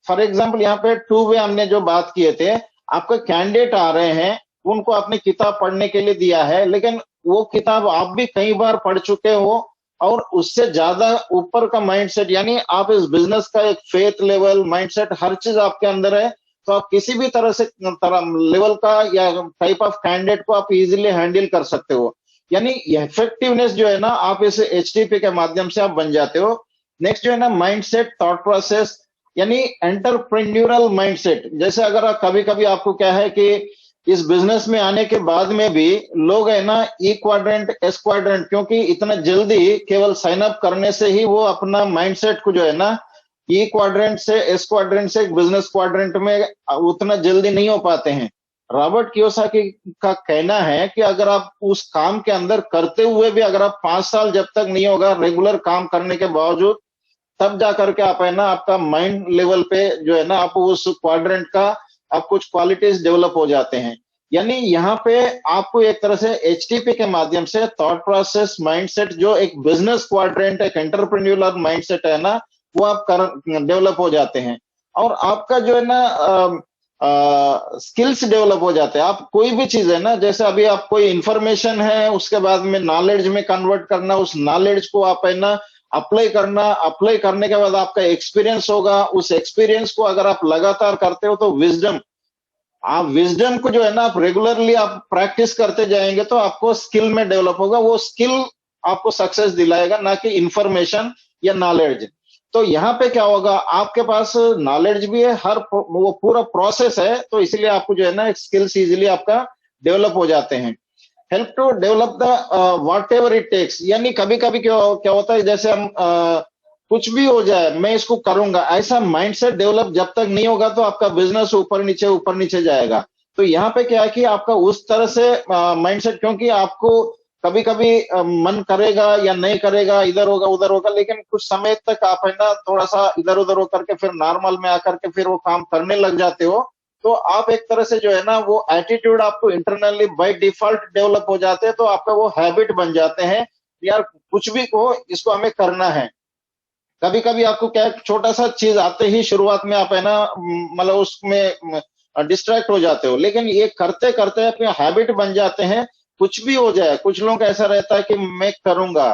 फॉर एग्जांपल यहाँ पे 2 वे हमने जो बात किए थे, आपके कैंडिडेट आ रहे हैं, उनको आपने किताब पढ़ने के लिए दिया है, लेकिन वो किताब आप भी कई बार पढ़ चुके हो और उससे ज्यादा ऊपर का माइंडसेट, यानी आप इस बिजनेस का एक फेथ लेवल, माइंडसेट, हर चीज आपके अंदर है, तो आप किसी भी तरह से लेवल का या टाइप ऑफ कैंडिडेट को आप इजीली हैंडल कर सकते हो। यानी इफेक्टिवनेस जो है ना आप इस HTP के माध्यम से आप बन जाते हो। नेक्स्ट जो है ना माइंडसेट, थॉट प्रोसेस, यानी एंटरप्रेन्योरल माइंडसेट। जैसे अगर कभी कभी आपको क्या है कि इस बिजनेस में आने के बाद में भी लोग है ना E क्वाड्रेंट, S क्वाड्रेंट, क्योंकि इतना जल्दी केवल साइन अप करने से ही वो अपना माइंडसेट को जो है ना E क्वाड्रेंट से S क्वाड्रेंट से बिजनेस क्वाड्रेंट में उतना जल्दी नहीं हो पाते हैं। रॉबर्ट कियोसाकी का कहना है कि अगर आप उस काम के अंदर करते हुए भी अगर आप 5 साल जब तक नहीं होगा रेगुलर काम करने के बावजूद, तब जा करके आप है ना आपका माइंड लेवल पे जो है ना आप उस क्वाड्रेंट का आप कुछ क्वालिटीज डेवलप हो जाते हैं। यानी यहाँ पे आपको एक तरह से HTP के माध्यम से थॉट प्रोसेस, माइंडसेट, जो एक बिजनेस क्वाड्रेंट, एक एंटरप्रेन्योरल माइंडसेट है ना, वो आप डेवलप हो जाते हैं और आपका जो है ना स्किल्स डेवलप हो जाते हैं। आप कोई भी चीज है ना, जैसे अभी आप कोई इंफॉर्मेशन है उसके बाद में नॉलेज में कन्वर्ट करना, उस नॉलेज को आप है ना अप्लाई करना, अप्लाई करने के बाद आपका एक्सपीरियंस होगा, उस एक्सपीरियंस को अगर आप लगातार करते हो तो विजडम, आप विजडम को जो है ना आप रेगुलरली आप प्रैक्टिस करते जाएंगे तो आपको स्किल में डेवलप होगा। वो स्किल आपको सक्सेस दिलाएगा, ना कि इंफॉर्मेशन या नॉलेज। तो यहाँ पे क्या होगा, आपके पास नॉलेज भी है, हर वो पूरा प्रोसेस है, तो इसलिए आपको जो है ना स्किल्स इजीली आपका डेवलप हो जाते हैं। Help to develop the whatever it takes, यानी कभी कभी क्या होता है, जैसे हम कुछ भी हो जाए मैं इसको करूंगा, ऐसा माइंडसेट डेवलप जब तक नहीं होगा तो आपका बिजनेस ऊपर नीचे जाएगा। तो यहाँ पे क्या है कि आपका उस तरह से माइंडसेट, क्योंकि आपको कभी कभी मन करेगा या नहीं करेगा, इधर होगा उधर होगा, लेकिन कुछ समय तक आप है ना थोड़ा सा इधर उधर हो करके फिर नॉर्मल में आकर के फिर वो काम करने लग जाते हो, तो आप एक तरह से जो है ना वो एटीट्यूड आपको इंटरनली बाय डिफॉल्ट डेवलप हो जाते हैं, तो आपका वो हैबिट बन जाते हैं, यार कुछ भी हो इसको हमें करना है। कभी कभी आपको क्या छोटा सा चीज आते ही शुरुआत में आप है ना मतलब उसमें डिस्ट्रैक्ट हो जाते हो, लेकिन ये करते करते अपने हैबिट बन जाते हैं। कुछ भी हो जाए, कुछ लोग ऐसा रहता है कि मैं करूंगा,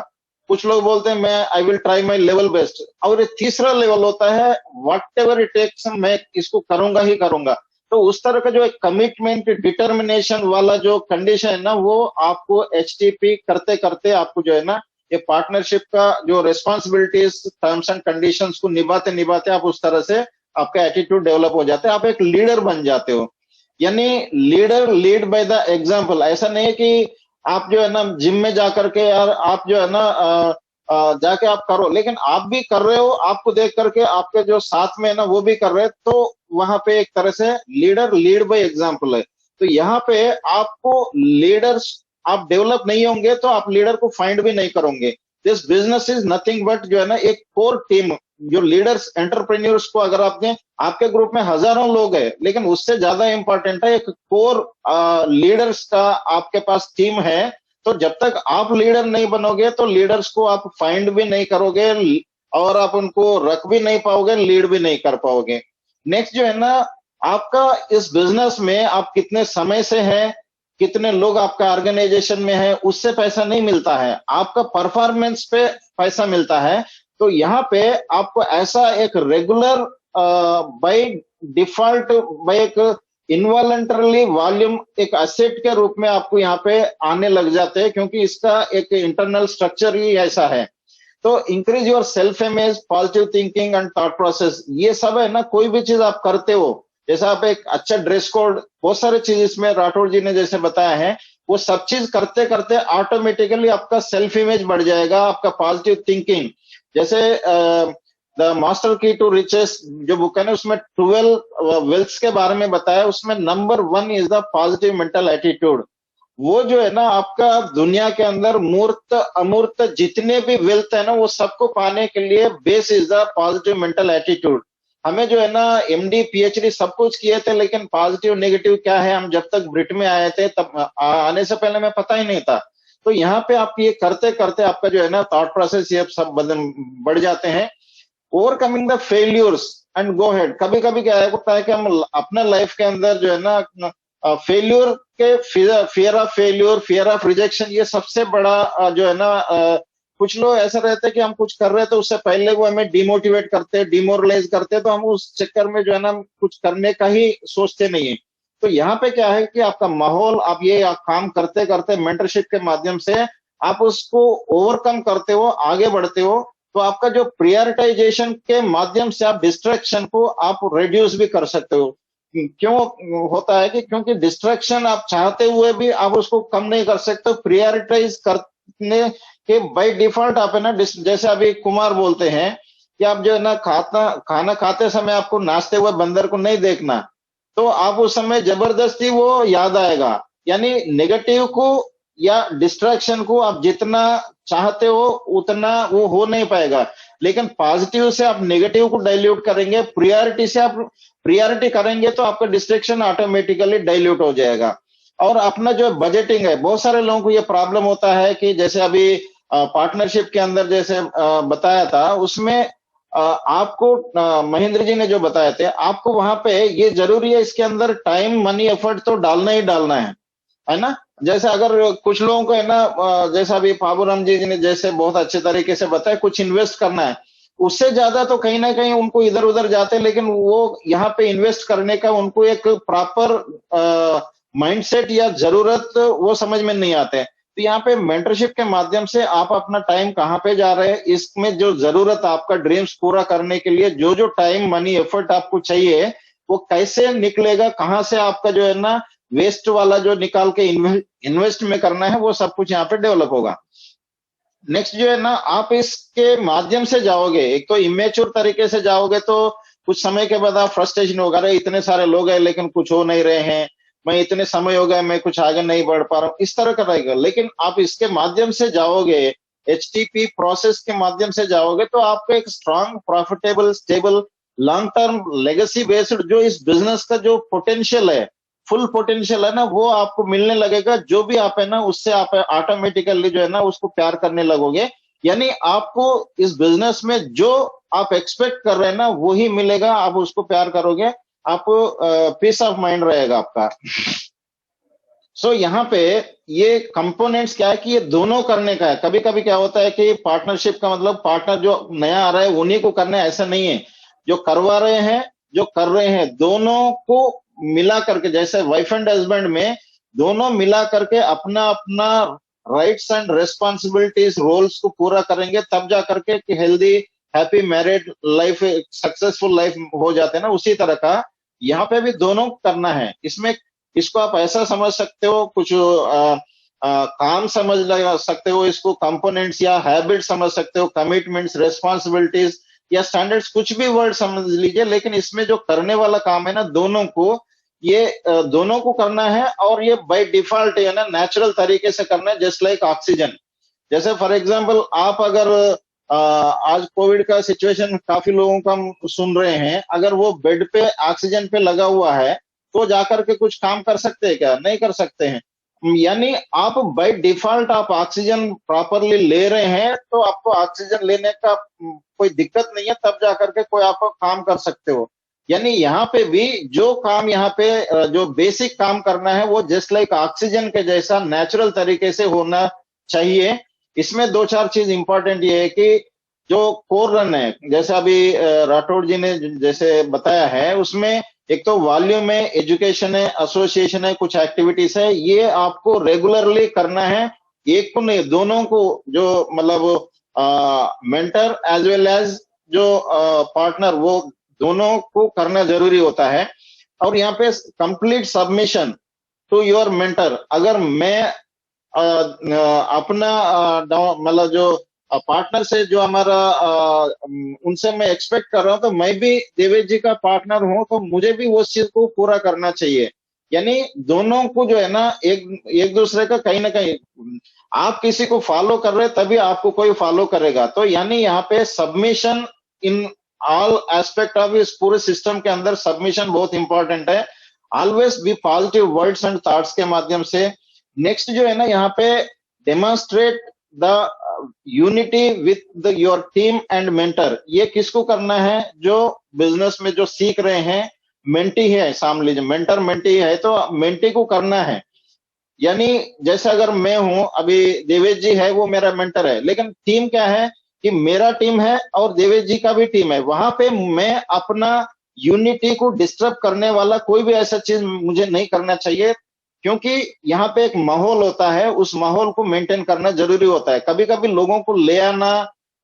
कुछ लोग बोलते हैं मैं I will try my level best, और तीसरा लेवल होता है व्हाट एवर इट टेक्स, मैं इसको करूंगा ही करूंगा। तो उस तरह का जो एक कमिटमेंट, डिटर्मिनेशन वाला जो कंडीशन है ना, वो आपको HTP करते करते आपको जो है ना ये पार्टनरशिप का जो रिस्पॉन्सिबिलिटीज, टर्म्स एंड कंडीशंस को निभाते निभाते आप उस तरह से आपका एटीट्यूड डेवलप हो जाता है, आप एक लीडर बन जाते हो। यानी leader lead by the example. ऐसा नहीं है कि आप जो है ना जिम में जाकर के यार आप जो है ना जाके आप करो, लेकिन आप भी कर रहे हो, आपको देख करके आपके जो साथ में है ना वो भी कर रहे हैं, तो वहां पे एक तरह से लीडर लीड बाय एग्जाम्पल है। तो यहाँ पे आपको लीडर्स आप डेवलप नहीं होंगे तो आप लीडर को फाइंड भी नहीं करोगे। This business is nothing but जो है ना एक कोर टीम, जो लीडर्स एंटरप्रेन्योर्स को अगर आपने, आपके ग्रुप में हजारों लोग हैं, लेकिन उससे ज्यादा इंपॉर्टेंट है एक कोर लीडर्स का आपके पास टीम है। तो जब तक आप लीडर नहीं बनोगे तो लीडर्स को आप फाइंड भी नहीं करोगे और आप उनको रख भी नहीं पाओगे, लीड भी नहीं कर पाओगे। नेक्स्ट जो है ना, आपका इस बिजनेस में आप कितने समय से हैं, कितने लोग आपका ऑर्गेनाइजेशन में है, उससे पैसा नहीं मिलता है, आपका परफॉर्मेंस पे पैसा मिलता है। तो यहाँ पे आपको ऐसा एक रेगुलर बाय डिफॉल्ट, बाय एक इनवॉलंटरली वॉल्यूम एक एसेट के रूप में आपको यहाँ पे आने लग जाते हैं, क्योंकि इसका एक इंटरनल स्ट्रक्चर ही ऐसा है। तो increase your self image, positive thinking and thought process, ये सब है ना, कोई भी चीज आप करते हो, जैसा आप एक अच्छा ड्रेस कोड, बहुत सारे चीज इसमें राठौड़ जी ने जैसे बताया है, वो सब चीज करते करते ऑटोमेटिकली आपका सेल्फ इमेज बढ़ जाएगा, आपका पॉजिटिव थिंकिंग। जैसे द मास्टर की टू रिचेस जो बुक है ना, उसमें 12 वेल्थ्स के बारे में बताया, उसमें number 1 is the positive mental attitude. वो जो है ना, आपका दुनिया के अंदर मूर्त अमूर्त जितने भी वेल्थ है ना, वो सबको पाने के लिए base is the positive mental attitude. हमें जो है ना एमडी पीएचडी सब कुछ किए थे, लेकिन पॉजिटिव नेगेटिव क्या है हम जब तक ब्रिट में आए थे, तब आने से पहले मैं पता ही नहीं था। तो यहाँ पे आप ये करते करते आपका जो है ना थॉट प्रोसेस ये सब बढ़ जाते हैं। Overcoming the failures and go head, कभी कभी क्या होता है कि हम अपना लाइफ के अंदर जो है ना फेल्यूर के fear of failure, fear of rejection, ये सबसे बड़ा जो है ना कुछ लोग ऐसा रहते हैं कि हम कुछ कर रहे हैं तो उससे पहले वो हमें डिमोटिवेट करते हैं, डिमोरलाइज करते हैं, तो हम उस चक्कर में जो है ना कुछ करने का ही सोचते नहीं है। तो यहाँ पे क्या है कि आपका माहौल, आप ये काम करते करते मेंटरशिप के माध्यम से आप उसको ओवरकम करते हो, आगे बढ़ते हो। तो आपका जो प्रायोरिटाइजेशन के माध्यम से आप डिस्ट्रैक्शन को आप रिड्यूस भी कर सकते हो। क्यों होता है कि क्योंकि डिस्ट्रैक्शन आप चाहते हुए भी आप उसको कम नहीं कर सकते, प्रायोरिटाइज करने के बाय डिफॉल्ट आप है ना, जैसे अभी कुमार बोलते हैं कि आप जो है ना खाना खाते समय आपको नाचते हुए बंदर को नहीं देखना, तो आप उस समय जबरदस्ती वो याद आएगा। यानी नेगेटिव को या डिस्ट्रैक्शन को आप जितना चाहते हो उतना वो हो नहीं पाएगा, लेकिन पॉजिटिव से आप नेगेटिव को डाइल्यूट करेंगे, प्रायोरिटी से आप प्रायोरिटी करेंगे तो आपका डिस्ट्रैक्शन ऑटोमेटिकली डाइल्यूट हो जाएगा। और अपना जो बजटिंग है, बहुत सारे लोगों को ये प्रॉब्लम होता है कि जैसे अभी पार्टनरशिप के अंदर जैसे बताया था, उसमें आपको महेंद्र जी ने जो बताए थे, आपको वहां पे ये जरूरी है, इसके अंदर टाइम मनी एफर्ट तो डालना ही डालना है ना। जैसे अगर कुछ लोगों को है ना, जैसा अभी बाबूराम जी ने जैसे बहुत अच्छे तरीके से बताया, कुछ इन्वेस्ट करना है, उससे ज्यादा तो कहीं ना कहीं उनको इधर उधर जाते हैं, लेकिन वो यहाँ पे इन्वेस्ट करने का उनको एक प्रॉपर माइंडसेट या जरूरत वो समझ में नहीं आते। तो यहाँ पे मेंटरशिप के माध्यम से आप अपना टाइम कहाँ पे जा रहे हैं, इसमें जो जरूरत आपका ड्रीम्स पूरा करने के लिए जो जो टाइम मनी एफर्ट आपको चाहिए वो कैसे निकलेगा, कहाँ से आपका जो है ना वेस्ट वाला जो निकाल के इन्वेस्ट में करना है, वो सब कुछ यहाँ पे डेवलप होगा। नेक्स्ट जो है ना, आप इसके माध्यम से जाओगे, एक तो इमेच्योर तरीके से जाओगे तो कुछ समय के बाद आप फ्रस्ट्रेशन होगा, अरे इतने सारे लोग हैं लेकिन कुछ हो नहीं रहे हैं, मैं इतने समय हो गया मैं कुछ आगे नहीं बढ़ पा रहा हूँ, इस तरह का रहेगा। लेकिन आप इसके माध्यम से जाओगे, HTP प्रोसेस के माध्यम से जाओगे, तो आपको एक strong profitable stable long term legacy based जो इस बिजनेस का जो पोटेंशियल है, फुल पोटेंशियल है ना, वो आपको मिलने लगेगा। जो भी आप है ना, उससे आप ऑटोमेटिकली जो है ना उसको प्यार करने लगोगे। यानी आपको इस बिजनेस में जो आप एक्सपेक्ट कर रहे हैं ना वही मिलेगा, आप उसको प्यार करोगे, आपको पीस ऑफ माइंड रहेगा आपका। सो यहाँ पे ये कंपोनेंट्स क्या है कि ये दोनों करने का है। कभी कभी क्या होता है कि पार्टनरशिप का मतलब पार्टनर जो नया आ रहा है उन्हीं को करना है, ऐसा नहीं है। जो करवा रहे हैं, जो कर रहे हैं, दोनों को मिला करके, जैसे वाइफ एंड हस्बैंड में दोनों मिला करके अपना अपना राइट्स एंड रेस्पॉन्सिबिलिटीज रोल्स को पूरा करेंगे, तब जा करके कि healthy happy married life successful life हो जाते हैं ना। उसी तरह का यहाँ पे भी दोनों करना है। इसमें इसको आप ऐसा समझ सकते हो, कुछ काम समझ सकते हो, इसको कंपोनेंट्स या हैबिट समझ सकते हो, कमिटमेंट्स, रेस्पॉन्सिबिलिटीज या स्टैंडर्ड्स, कुछ भी वर्ड समझ लीजिए। लेकिन इसमें जो करने वाला काम है ना, दोनों को ये दोनों को करना है, और ये बाय डिफॉल्ट है ना नेचुरल तरीके से करना है, जस्ट लाइक ऑक्सीजन। जैसे फॉर एग्जांपल आप अगर आज कोविड का सिचुएशन काफी लोगों का हम सुन रहे हैं, अगर वो बेड पे ऑक्सीजन पे लगा हुआ है तो जाकर के कुछ काम कर सकते हैं क्या? नहीं कर सकते हैं। यानी आप बाय डिफॉल्ट आप ऑक्सीजन प्रॉपरली ले रहे हैं तो आपको ऑक्सीजन लेने का कोई दिक्कत नहीं है, तब जाकर के कोई आप काम कर सकते हो। यानी यहाँ पे भी जो काम यहाँ पे जो बेसिक काम करना है वो जस्ट लाइक ऑक्सीजन के जैसा नेचुरल तरीके से होना चाहिए। इसमें दो चार चीज इंपॉर्टेंट ये है कि जो कोर रन है, जैसे अभी राठौड़ जी ने जैसे बताया है, उसमें एक तो वॉल्यूम है, एजुकेशन है, एसोसिएशन है, कुछ एक्टिविटीज है, ये आपको रेगुलरली करना है। एक को नहीं, दोनों को, जो मतलब मेंटर एज वेल एज जो पार्टनर, वो दोनों को करना जरूरी होता है। और यहाँ पे complete submission to your mentor. अगर मैं अपना मतलब जो पार्टनर से जो हमारा उनसे मैं एक्सपेक्ट कर रहा हूं, तो मैं भी देवेश जी का पार्टनर हूं तो मुझे भी वो चीज को पूरा करना चाहिए। यानी दोनों को जो है ना एक दूसरे का कहीं ना कहीं, आप किसी को फॉलो कर रहे तभी आपको कोई फॉलो करेगा। तो यानी यहाँ पे submission in all aspect of इस पूरे सिस्टम के अंदर सबमिशन बहुत इंपॉर्टेंट है। Always be positive words and thoughts के माध्यम से। नेक्स्ट जो है ना, यहाँ पे demonstrate the unity with your team and mentor. ये किसको करना है? जो बिजनेस में जो सीख रहे हैं, मेंटी है, सामने लीजिए मेंटर मेंटी है तो मेंटी को करना है। यानी जैसे अगर मैं हूं, अभी देवेश जी है वो मेरा मेंटर है, लेकिन टीम क्या है कि मेरा टीम है और देवेश जी का भी टीम है। वहां पे मैं अपना यूनिटी को डिस्टर्ब करने वाला कोई भी ऐसा चीज मुझे नहीं करना चाहिए, क्योंकि यहाँ पे एक माहौल होता है, उस माहौल को मेंटेन करना जरूरी होता है। कभी कभी लोगों को ले आना,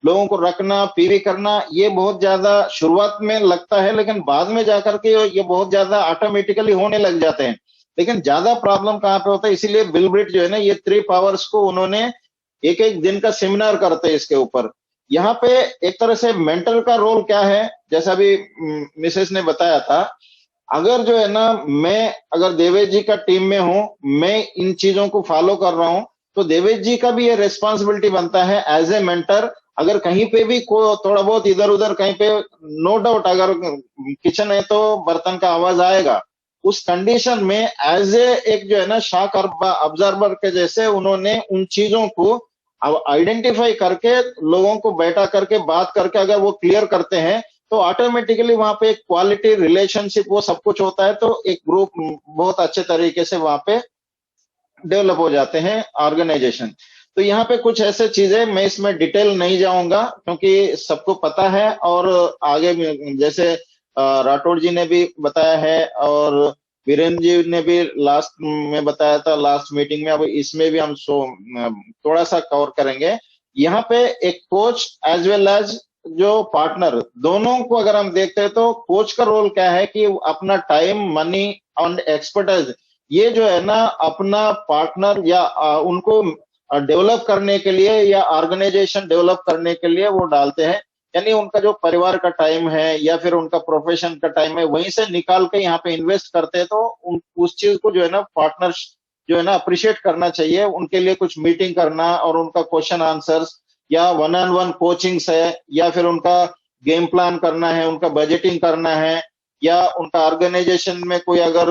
लोगों को रखना, पीवी करना, ये बहुत ज्यादा शुरुआत में लगता है, लेकिन बाद में जाकर के ये बहुत ज्यादा ऑटोमेटिकली होने लग जाते हैं। लेकिन ज्यादा प्रॉब्लम कहाँ पे होता है, इसीलिए बिल ब्रिट जो है ना, ये 3 पावर्स को उन्होंने एक एक दिन का सेमिनार करते हैं इसके ऊपर। यहाँ पे एक तरह से मेंटर का रोल क्या है, जैसा अभी मिसेस ने बताया था, अगर जो है ना, मैं अगर देवेश जी का टीम में हूं, मैं इन चीजों को फॉलो कर रहा हूं, तो देवेश जी का भी ये रिस्पॉन्सिबिलिटी बनता है एज ए मेंटर। अगर कहीं पे भी को थोड़ा बहुत इधर उधर कहीं पे, नो डाउट अगर किचन है तो बर्तन का आवाज आएगा, उस कंडीशन में एज ए एक जो है ना शॉक ऑब्जर्वर के जैसे उन्होंने उन चीजों को आइडेंटिफाई करके लोगों को बैठा करके बात करके अगर वो क्लियर करते हैं तो ऑटोमेटिकली वहां पे एक क्वालिटी रिलेशनशिप वो सब कुछ होता है। तो एक ग्रुप बहुत अच्छे तरीके से वहां पे डेवलप हो जाते हैं ऑर्गेनाइजेशन। तो यहाँ पे कुछ ऐसे चीजें, मैं इसमें डिटेल नहीं जाऊंगा क्योंकि सबको पता है, और आगे जैसे राठौड़ जी ने भी बताया है और वीरेंद्र जी ने भी लास्ट में बताया था लास्ट मीटिंग में, अब इसमें भी हम थोड़ा सा कवर करेंगे। यहाँ पे एक कोच एज वेल एज जो पार्टनर, दोनों को अगर हम देखते हैं तो कोच का रोल क्या है कि अपना टाइम, मनी एंड एक्सपर्टाइज, ये जो है ना अपना पार्टनर या उनको डेवलप करने के लिए या ऑर्गेनाइजेशन डेवलप करने के लिए वो डालते हैं। यानी उनका जो परिवार का टाइम है या फिर उनका प्रोफेशन का टाइम है, वहीं से निकाल के यहाँ पे इन्वेस्ट करते हैं। तो उस चीज को जो है ना पार्टनर जो है ना अप्रिशिएट करना चाहिए। उनके लिए कुछ मीटिंग करना और उनका क्वेश्चन आंसर्स या 1-on-1 कोचिंग्स है, या फिर उनका गेम प्लान करना है, उनका बजटिंग करना है, या उनका ऑर्गेनाइजेशन में कोई अगर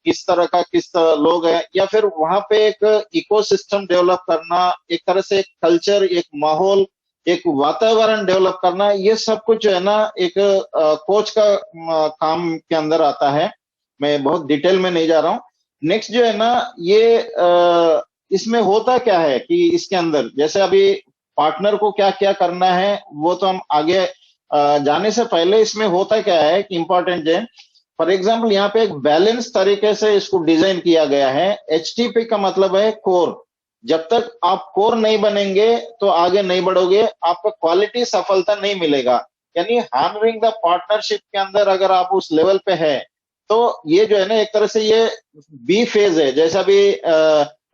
किस तरह लोग हैं, या फिर वहां पे एक इकोसिस्टम डेवलप करना, एक तरह से एक कल्चर, एक माहौल, एक वातावरण डेवलप करना, ये सब कुछ जो है ना एक कोच का काम के अंदर आता है। मैं बहुत डिटेल में नहीं जा रहा हूँ। नेक्स्ट जो है ना, ये इसमें होता क्या है कि इसके अंदर जैसे अभी पार्टनर को क्या क्या करना है वो तो हम आगे जाने से पहले इसमें होता क्या है कि इंपॉर्टेंट है। फॉर एग्जाम्पल यहाँ पे एक बैलेंस तरीके से इसको डिजाइन किया गया है। HTP का मतलब है कोर। जब तक आप कोर नहीं बनेंगे तो आगे नहीं बढ़ोगे, आपको क्वालिटी सफलता नहीं मिलेगा। यानी हार्मरिंग द पार्टनरशिप के अंदर अगर आप उस लेवल पे है तो ये जो है ना एक तरह से ये बी फेज है। जैसा भी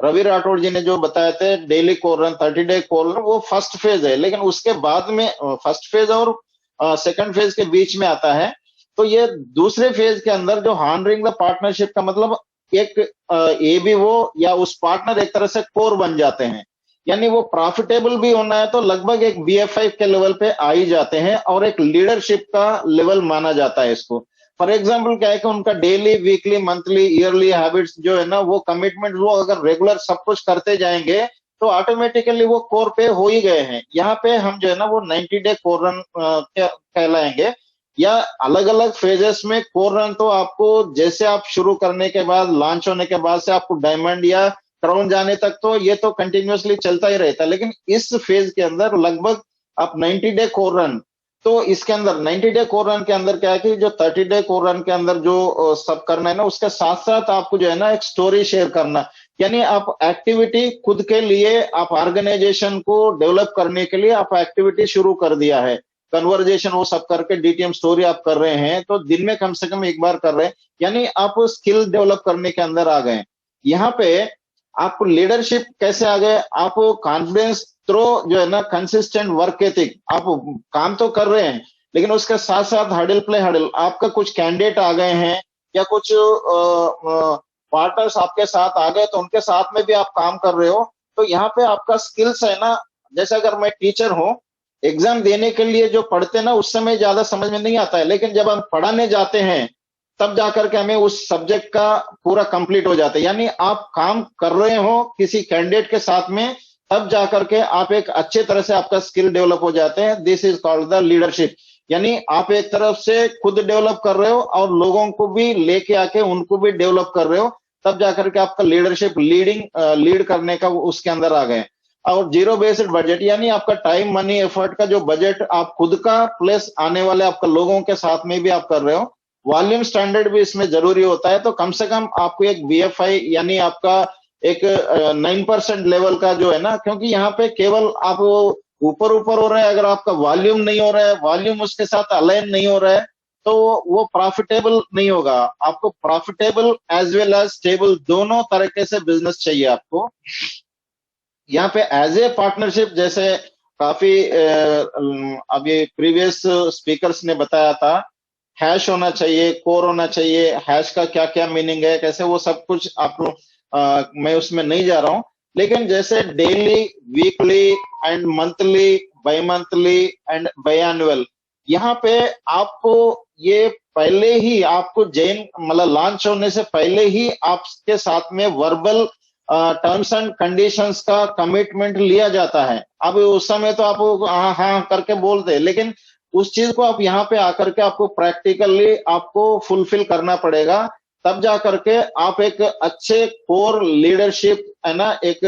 रवि राठौड़ जी ने जो बताए थे daily core run, 30 day core run, वो फर्स्ट फेज है। लेकिन उसके बाद में फर्स्ट फेज और सेकंड फेज के बीच में आता है। तो ये दूसरे फेज के अंदर जो हार्मरिंग द पार्टनरशिप का मतलब एक ए भी वो या उस पार्टनर एक तरह से कोर बन जाते हैं। यानी वो प्रॉफिटेबल भी होना है तो लगभग एक BF5 के लेवल पे आ ही जाते हैं और एक लीडरशिप का लेवल माना जाता है इसको। फॉर एग्जाम्पल क्या है कि उनका daily, weekly, monthly, yearly habits जो है ना, वो कमिटमेंट वो अगर रेगुलर सब कुछ करते जाएंगे तो ऑटोमेटिकली वो कोर पे हो ही गए हैं। यहाँ पे हम जो है ना वो 90 डे कोर रन कहलाएंगे, या अलग अलग फेजेस में कोर रन। तो आपको जैसे आप शुरू करने के बाद, लॉन्च होने के बाद से आपको डायमंड या क्राउन जाने तक तो ये तो कंटिन्यूअसली चलता ही रहता है, लेकिन इस फेज के अंदर लगभग आप 90 डे कोर रन, तो इसके अंदर 90 डे कोर रन के अंदर क्या है कि जो 30 डे कोर रन के अंदर जो सब करना है ना, उसके साथ साथ आपको जो है ना एक स्टोरी शेयर करना, यानी आप एक्टिविटी खुद के लिए, आप ऑर्गेनाइजेशन को डेवलप करने के लिए आप एक्टिविटी शुरू कर दिया है, कन्वर्जेशन वो सब करके DTM स्टोरी आप कर रहे हैं, तो दिन में कम से कम एक बार कर रहे हैं, यानी आप स्किल डेवलप करने के अंदर आ गए। यहाँ पे आप लीडरशिप कैसे आ गए, आप कॉन्फिडेंस थ्रो जो है ना कंसिस्टेंट वर्क एथिक, आप काम तो कर रहे हैं लेकिन उसके साथ साथ हडल प्ले हडल, आपका कुछ कैंडिडेट आ गए हैं या कुछ पार्टनर्स आपके साथ आ गए तो उनके साथ में भी आप काम कर रहे हो। तो यहाँ पे आपका स्किल्स है ना, जैसे अगर मैं टीचर हूँ, एग्जाम देने के लिए जो पढ़ते हैं ना उस समय ज्यादा समझ में नहीं आता है, लेकिन जब हम पढ़ाने जाते हैं तब जाकर के हमें उस सब्जेक्ट का पूरा कंप्लीट हो जाता है। यानी आप काम कर रहे हो किसी कैंडिडेट के साथ में, तब जाकर के आप एक अच्छे तरह से आपका स्किल डेवलप हो जाते हैं। This is called the leadership, यानी आप एक तरफ से खुद डेवलप कर रहे हो और लोगों को भी लेके आके उनको भी डेवलप कर रहे हो, तब जाकर के आपका लीडरशिप लीड करने का उसके अंदर आ गए। और जीरो बेस्ड बजट, यानी आपका टाइम, मनी, एफर्ट का जो बजट आप खुद का प्लस आने वाले आपका लोगों के साथ में भी आप कर रहे हो। वॉल्यूम स्टैंडर्ड भी इसमें जरूरी होता है, तो कम से कम आपको एक BF5 यानी आपका एक 9% लेवल का जो है ना, क्योंकि यहाँ पे केवल आप ऊपर ऊपर हो रहा है, अगर आपका वॉल्यूम नहीं हो रहा है, वॉल्यूम उसके साथ अलाइन नहीं हो रहा है, तो वो प्रॉफिटेबल नहीं होगा। आपको profitable as well as stable दोनों तरीके से बिजनेस चाहिए आपको। यहाँ पे एज ए पार्टनरशिप, जैसे काफी अभी प्रीवियस स्पीकर्स ने बताया था, हैश होना चाहिए, कोर होना चाहिए, हैश का क्या क्या मीनिंग है, कैसे, वो सब कुछ आप मैं उसमें नहीं जा रहा हूं, लेकिन जैसे daily, weekly and monthly, bi monthly and by annual, यहाँ पे आपको ये पहले ही आपको मतलब लॉन्च होने से पहले ही आपके साथ में वर्बल टर्म्स एंड कंडीशंस का कमिटमेंट लिया जाता है। अब उस समय तो आप हाँ हाँ करके बोलते हैं, लेकिन उस चीज को आप यहाँ पे आकर के आपको प्रैक्टिकली आपको फुलफिल करना पड़ेगा, तब जा करके आप एक अच्छे कोर लीडरशिप है ना, एक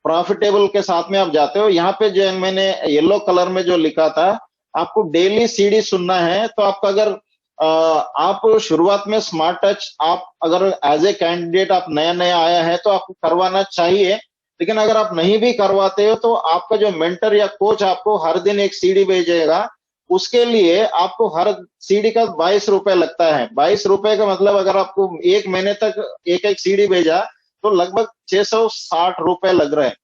प्रॉफिटेबल के साथ में आप जाते हो। यहाँ पे जो मैंने येलो कलर में जो लिखा था, आपको डेली CD सुनना है, तो आपका अगर आप शुरुआत में स्मार्ट टच, आप अगर एज ए कैंडिडेट आप नया नया आया है तो आपको करवाना चाहिए, लेकिन अगर आप नहीं भी करवाते हो तो आपका जो मेंटर या कोच आपको हर दिन एक CD भेजेगा, उसके लिए आपको हर CD का 22 रुपए लगता है। 22 रुपए का मतलब अगर आपको एक महीने तक एक एक CD भेजा तो लगभग 660 रुपए लग रहे हैं,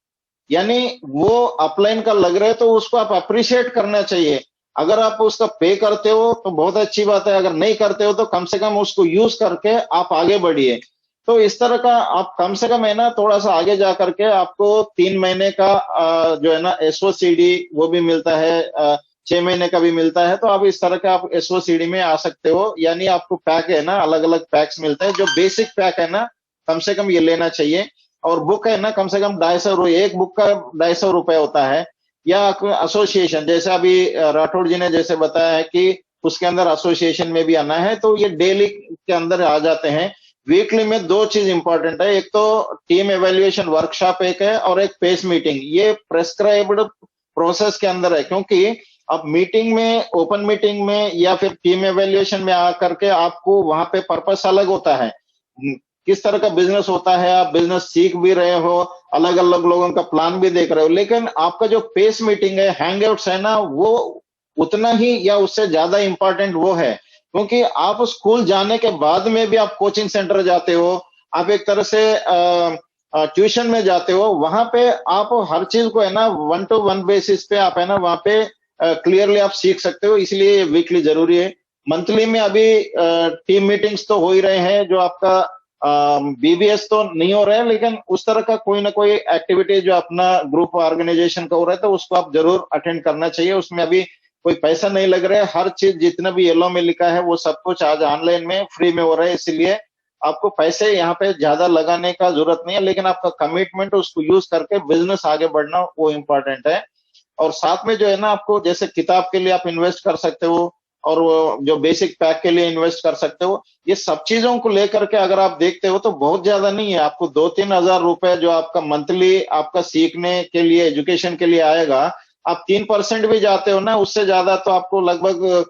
यानी वो अपलाइन का लग रहे हैं, तो उसको आप अप्रिशिएट करना चाहिए। अगर आप उसका पे करते हो तो बहुत अच्छी बात है, अगर नहीं करते हो तो कम से कम उसको यूज करके आप आगे बढ़िए। तो इस तरह का आप कम से कम है ना, थोड़ा सा आगे जा करके आपको 3 महीने का जो है ना SOCD वो भी मिलता है, 6 महीने का भी मिलता है, तो आप इस तरह का आप SOCD में आ सकते हो। यानी आपको पैक है ना, अलग अलग पैक्स मिलते हैं, जो बेसिक पैक है ना कम से कम ये लेना चाहिए। और बुक है ना, कम से कम 250, एक बुक का 250 रुपए होता है। या एसोसिएशन, जैसे अभी राठौड़ जी ने जैसे बताया है कि उसके अंदर एसोसिएशन में भी आना है, तो ये डेली के अंदर आ जाते हैं। वीकली में 2 चीज इंपॉर्टेंट है, एक तो टीम एवेल्युएशन वर्कशॉप एक है, और एक पेस मीटिंग। ये प्रेस्क्राइब्ड प्रोसेस के अंदर है, क्योंकि अब मीटिंग में, ओपन मीटिंग में या फिर टीम एवेल्युएशन में आकर के आपको वहां पे पर्पस अलग होता है, किस तरह का बिजनेस होता है, आप बिजनेस सीख भी रहे हो, अलग अलग लोगों का प्लान भी देख रहे हो, लेकिन आपका जो पेस मीटिंग है, हैंगआउट्स है ना, वो उतना ही या उससे ज्यादा इंपॉर्टेंट वो है। क्योंकि आप स्कूल जाने के बाद में भी आप कोचिंग सेंटर जाते हो, आप एक तरह से ट्यूशन में जाते हो, वहां पे आप हर चीज को है ना 1-to-1 बेसिस पे आप है ना वहां पे क्लियरली आप सीख सकते हो, इसलिए ये वीकली जरूरी है। मंथली में अभी टीम मीटिंग्स तो हो ही रहे हैं, जो आपका बीबीएस तो नहीं हो रहा है, लेकिन उस तरह का कोई ना कोई एक्टिविटी जो अपना ग्रुप ऑर्गेनाइजेशन का हो रहा है तो उसको आप जरूर अटेंड करना चाहिए। उसमें अभी कोई पैसा नहीं लग रहा है, हर चीज जितना भी येलो में लिखा है वो सब कुछ आज ऑनलाइन में फ्री में हो रहा है, इसलिए आपको पैसे यहाँ पे ज्यादा लगाने का जरूरत नहीं है, लेकिन आपका कमिटमेंट उसको यूज करके बिजनेस आगे बढ़ना वो इम्पोर्टेंट है। और साथ में जो है ना, आपको जैसे किताब के लिए आप इन्वेस्ट कर सकते हो और वो जो बेसिक पैक के लिए इन्वेस्ट कर सकते हो, ये सब चीजों को लेकर के अगर आप देखते हो तो बहुत ज्यादा नहीं है, आपको 2-3 हजार रुपए जो आपका मंथली आपका सीखने के लिए एजुकेशन के लिए आएगा, आप 3% भी जाते हो ना, उससे ज्यादा तो आपको लगभग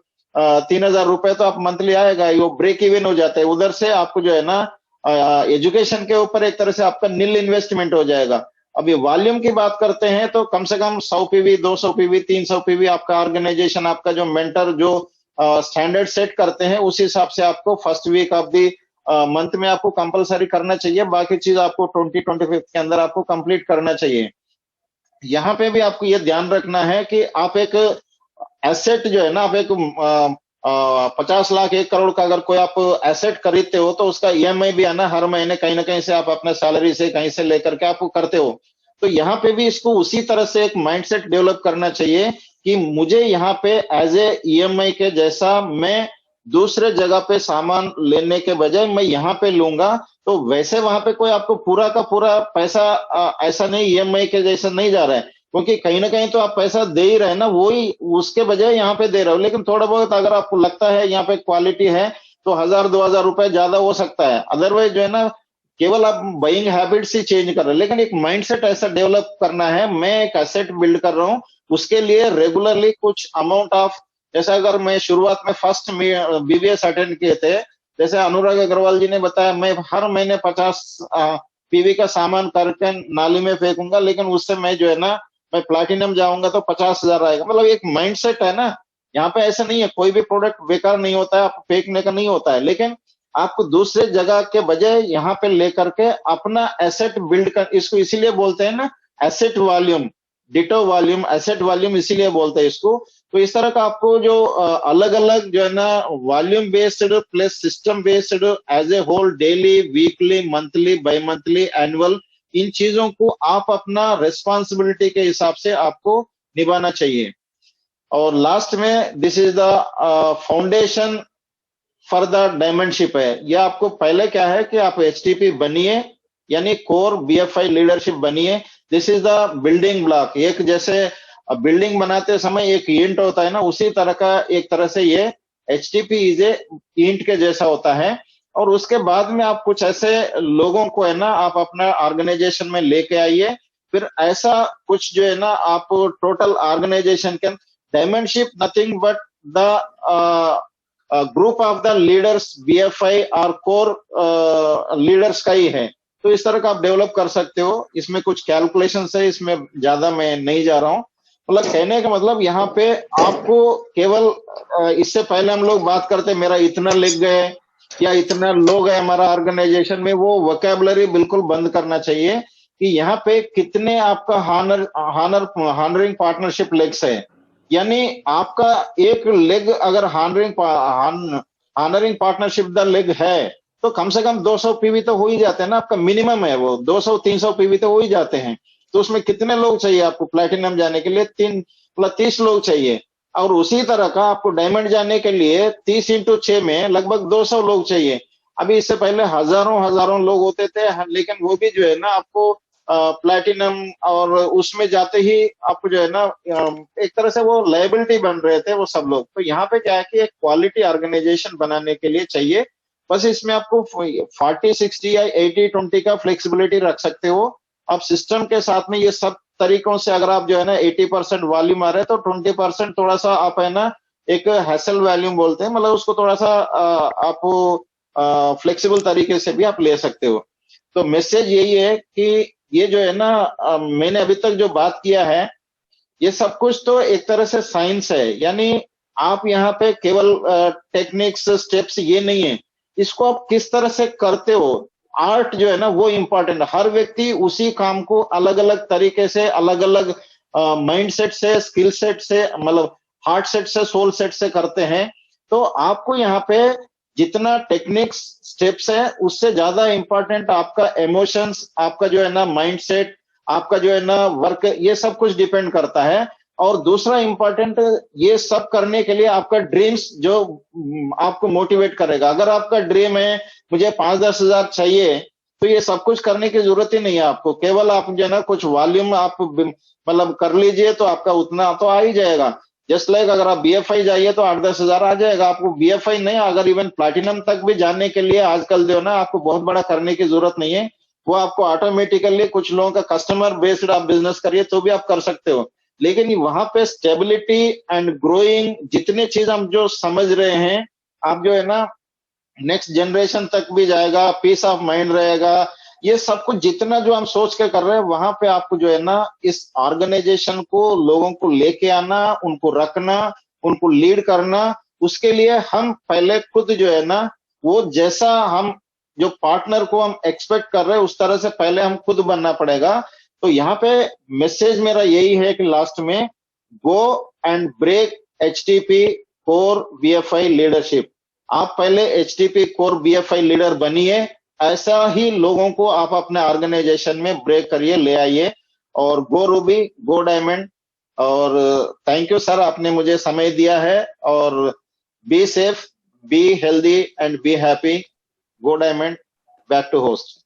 3,000 रुपए तो आप मंथली आएगा, वो ब्रेक इवन हो जाता है। उधर से आपको जो है ना एजुकेशन के ऊपर एक तरह से आपका नील इन्वेस्टमेंट हो जाएगा। अभी वॉल्यूम की बात करते हैं तो कम से कम 100 पीवी, 200 पीवी, 300 पीवी आपका ऑर्गेनाइजेशन, आपका जो मेंटर जो स्टैंडर्ड सेट करते हैं उस हिसाब से आपको first week of the month में आपको कंपलसरी करना चाहिए। बाकी चीज आपको 20-25 के अंदर आपको कंप्लीट करना चाहिए। यहाँ पे भी आपको ये ध्यान रखना है कि आप एक एसेट जो है ना, आप एक 50 लाख 1 करोड़ का अगर कोई आप एसेट खरीदते हो तो उसका ईएमआई भी है ना, हर महीने कहीं ना कहीं से आप अपने सैलरी से कहीं से लेकर के आप करते हो। तो यहाँ पे भी इसको उसी तरह से एक माइंडसेट डेवलप करना चाहिए कि मुझे यहाँ पे एज ए ईएमआई के जैसा मैं दूसरे जगह पे सामान लेने के बजाय मैं यहाँ पे लूंगा, तो वैसे वहां पे कोई आपको पूरा का पूरा पैसा ऐसा नहीं ईएमआई के जैसा नहीं जा रहा है, क्योंकि कहीं ना कहीं तो आप पैसा दे ही रहे हैं ना, वही उसके बजाय यहाँ पे दे रहे हो। लेकिन थोड़ा बहुत अगर आपको लगता है यहाँ पे क्वालिटी है तो 1,000-2,000 रुपए ज्यादा हो सकता है, अदरवाइज जो है ना केवल आप बाइंग हैबिट्स ही चेंज कर रहे हैं। लेकिन एक माइंडसेट ऐसा डेवलप करना है, मैं एक एसेट बिल्ड कर रहा हूँ, उसके लिए रेगुलरली कुछ अमाउंट ऑफ, जैसे अगर मैं शुरुआत में फर्स्ट बीबीएस अटेंड किए थे, जैसे अनुराग अग्रवाल जी ने बताया, मैं हर महीने 50 पीवी का सामान करके नाली में फेंकूंगा, लेकिन उससे मैं जो है ना मैं प्लैटिनम जाऊंगा तो 50,000 आएगा। मतलब एक माइंडसेट है ना, यहाँ पे ऐसा नहीं है, कोई भी प्रोडक्ट बेकार नहीं होता है, आपको फेंकने का नहीं होता है, लेकिन आपको दूसरे जगह के बजाय यहाँ पे लेकर के अपना एसेट बिल्ड कर, इसको इसीलिए बोलते हैं ना asset volume, ditto volume, asset volume इसीलिए बोलते हैं इसको। तो इस तरह का आपको जो अलग अलग जो है ना volume based plus system based as a whole, daily, weekly, monthly, bi monthly, annual, इन चीजों को आप अपना रिस्पॉन्सिबिलिटी के हिसाब से आपको निभाना चाहिए। और लास्ट में this is the foundation for the diamondship है। यह आपको पहले क्या है कि आप एचटीपी बनिए, यानी कोर बीएफआई लीडरशिप बनिए। This is the building block. एक जैसे बिल्डिंग बनाते समय एक ईंट होता है ना, उसी तरह का एक तरह से ये एचटीपी इज ए ईंट के जैसा होता है। और उसके बाद में आप कुछ ऐसे लोगों को है ना आप अपना ऑर्गेनाइजेशन में लेके आइए, फिर ऐसा कुछ जो है ना आप टोटल ऑर्गेनाइजेशन के diamondship nothing but the group of the leaders BFI और कोर लीडर्स का ही है। तो इस तरह का आप डेवलप कर सकते हो। इसमें कुछ कैलकुलेशन है, इसमें ज्यादा मैं नहीं जा रहा हूँ। मतलब कहने का मतलब यहाँ पे आपको केवल इससे पहले हम लोग बात करते मेरा इतना लिख गए या इतना लोग है हमारा ऑर्गेनाइजेशन में, वो वोकैबुलरी बिल्कुल बंद करना चाहिए कि यहाँ पे कितने आपका हानरिंग पार्टनरशिप लेग्स है। यानी आपका एक लेग अगर हानरिंग पार्टनरशिप द लेग है तो कम से कम 200 पीवी तो हो ही जाते हैं ना, आपका मिनिमम है वो 200-300 पीवी तो हो ही जाते हैं। तो उसमें कितने लोग चाहिए आपको प्लैटिनम जाने के लिए? 30 लोग चाहिए। और उसी तरह का आपको डायमंड जाने के लिए 30 × 6 में लगभग 200 लोग चाहिए। अभी इससे पहले हजारों लोग होते थे, लेकिन वो भी जो है ना आपको प्लैटिनम और उसमें जाते ही आपको जो है ना एक तरह से वो लायबिलिटी बन रहे थे वो सब लोग। तो यहाँ पे क्या है कि एक क्वालिटी ऑर्गेनाइजेशन बनाने के लिए चाहिए, बस इसमें आपको 40-60 या 80-20 का फ्लेक्सिबिलिटी रख सकते हो। आप सिस्टम के साथ में ये सब तरीकों से अगर आप जो है ना 80% वॉल्यूम आ रहे हैं तो 20% थोड़ा सा आप है ना एक हैसल वॉल्यूम बोलते हैं, मतलब उसको थोड़ा सा आप फ्लेक्सिबल तरीके से भी आप ले सकते हो। तो मैसेज यही है कि ये जो है ना मैंने अभी तक जो बात किया है ये सब कुछ तो एक तरह से साइंस है, यानी आप यहाँ पे केवल टेक्निक्स स्टेप्स ये नहीं है, इसको आप किस तरह से करते हो, आर्ट जो है ना वो इम्पोर्टेंट है। हर व्यक्ति उसी काम को अलग अलग तरीके से, अलग अलग माइंड सेट से, स्किल सेट से, मतलब हार्ट सेट से, सोल सेट से करते हैं। तो आपको यहाँ पे जितना टेक्निक्स स्टेप्स है उससे ज्यादा इंपॉर्टेंट आपका इमोशंस, आपका जो है ना माइंडसेट, आपका जो है ना वर्क, ये सब कुछ डिपेंड करता है। और दूसरा इंपॉर्टेंट, ये सब करने के लिए आपका ड्रीम्स जो आपको मोटिवेट करेगा। अगर आपका ड्रीम है मुझे 5-10 हजार चाहिए, तो ये सब कुछ करने की जरूरत ही नहीं है आपको। केवल आप जो है ना कुछ वॉल्यूम आप मतलब कर लीजिए तो आपका उतना तो आ ही जाएगा। जस्ट लाइक अगर आप BFI जाइए तो 8-10 हजार आ जाएगा आपको। BFI नहीं, अगर इवन प्लैटिनम तक भी जाने के लिए आजकल जो है ना आपको बहुत बड़ा करने की जरूरत नहीं है, वो आपको ऑटोमेटिकली कुछ लोगों का कस्टमर बेस्ड आप बिजनेस करिए तो भी आप कर सकते हो। लेकिन वहां पे स्टेबिलिटी एंड ग्रोइंग जितने चीज हम जो समझ रहे हैं, आप जो है ना नेक्स्ट जनरेशन तक भी जाएगा, पीस ऑफ माइंड रहेगा, ये सब कुछ जितना जो हम सोच के कर रहे हैं, वहां पे आपको जो है ना इस ऑर्गेनाइजेशन को, लोगों को लेके आना, उनको रखना, उनको लीड करना, उसके लिए हम पहले खुद जो है ना वो जैसा हम जो पार्टनर को हम एक्सपेक्ट कर रहे हैं उस तरह से पहले हम खुद बनना पड़ेगा। तो यहाँ पे मैसेज मेरा यही है कि लास्ट में go and break HTP core BFI leadership. आप पहले HTP कोर BFI लीडर बनिए, ऐसा ही लोगों को आप अपने ऑर्गेनाइजेशन में ब्रेक करिए, ले आइए। और गो रूबी, गो डायमंड। और थैंक यू सर, आपने मुझे समय दिया है। और be safe, be healthy and be happy. Go diamond, back to host.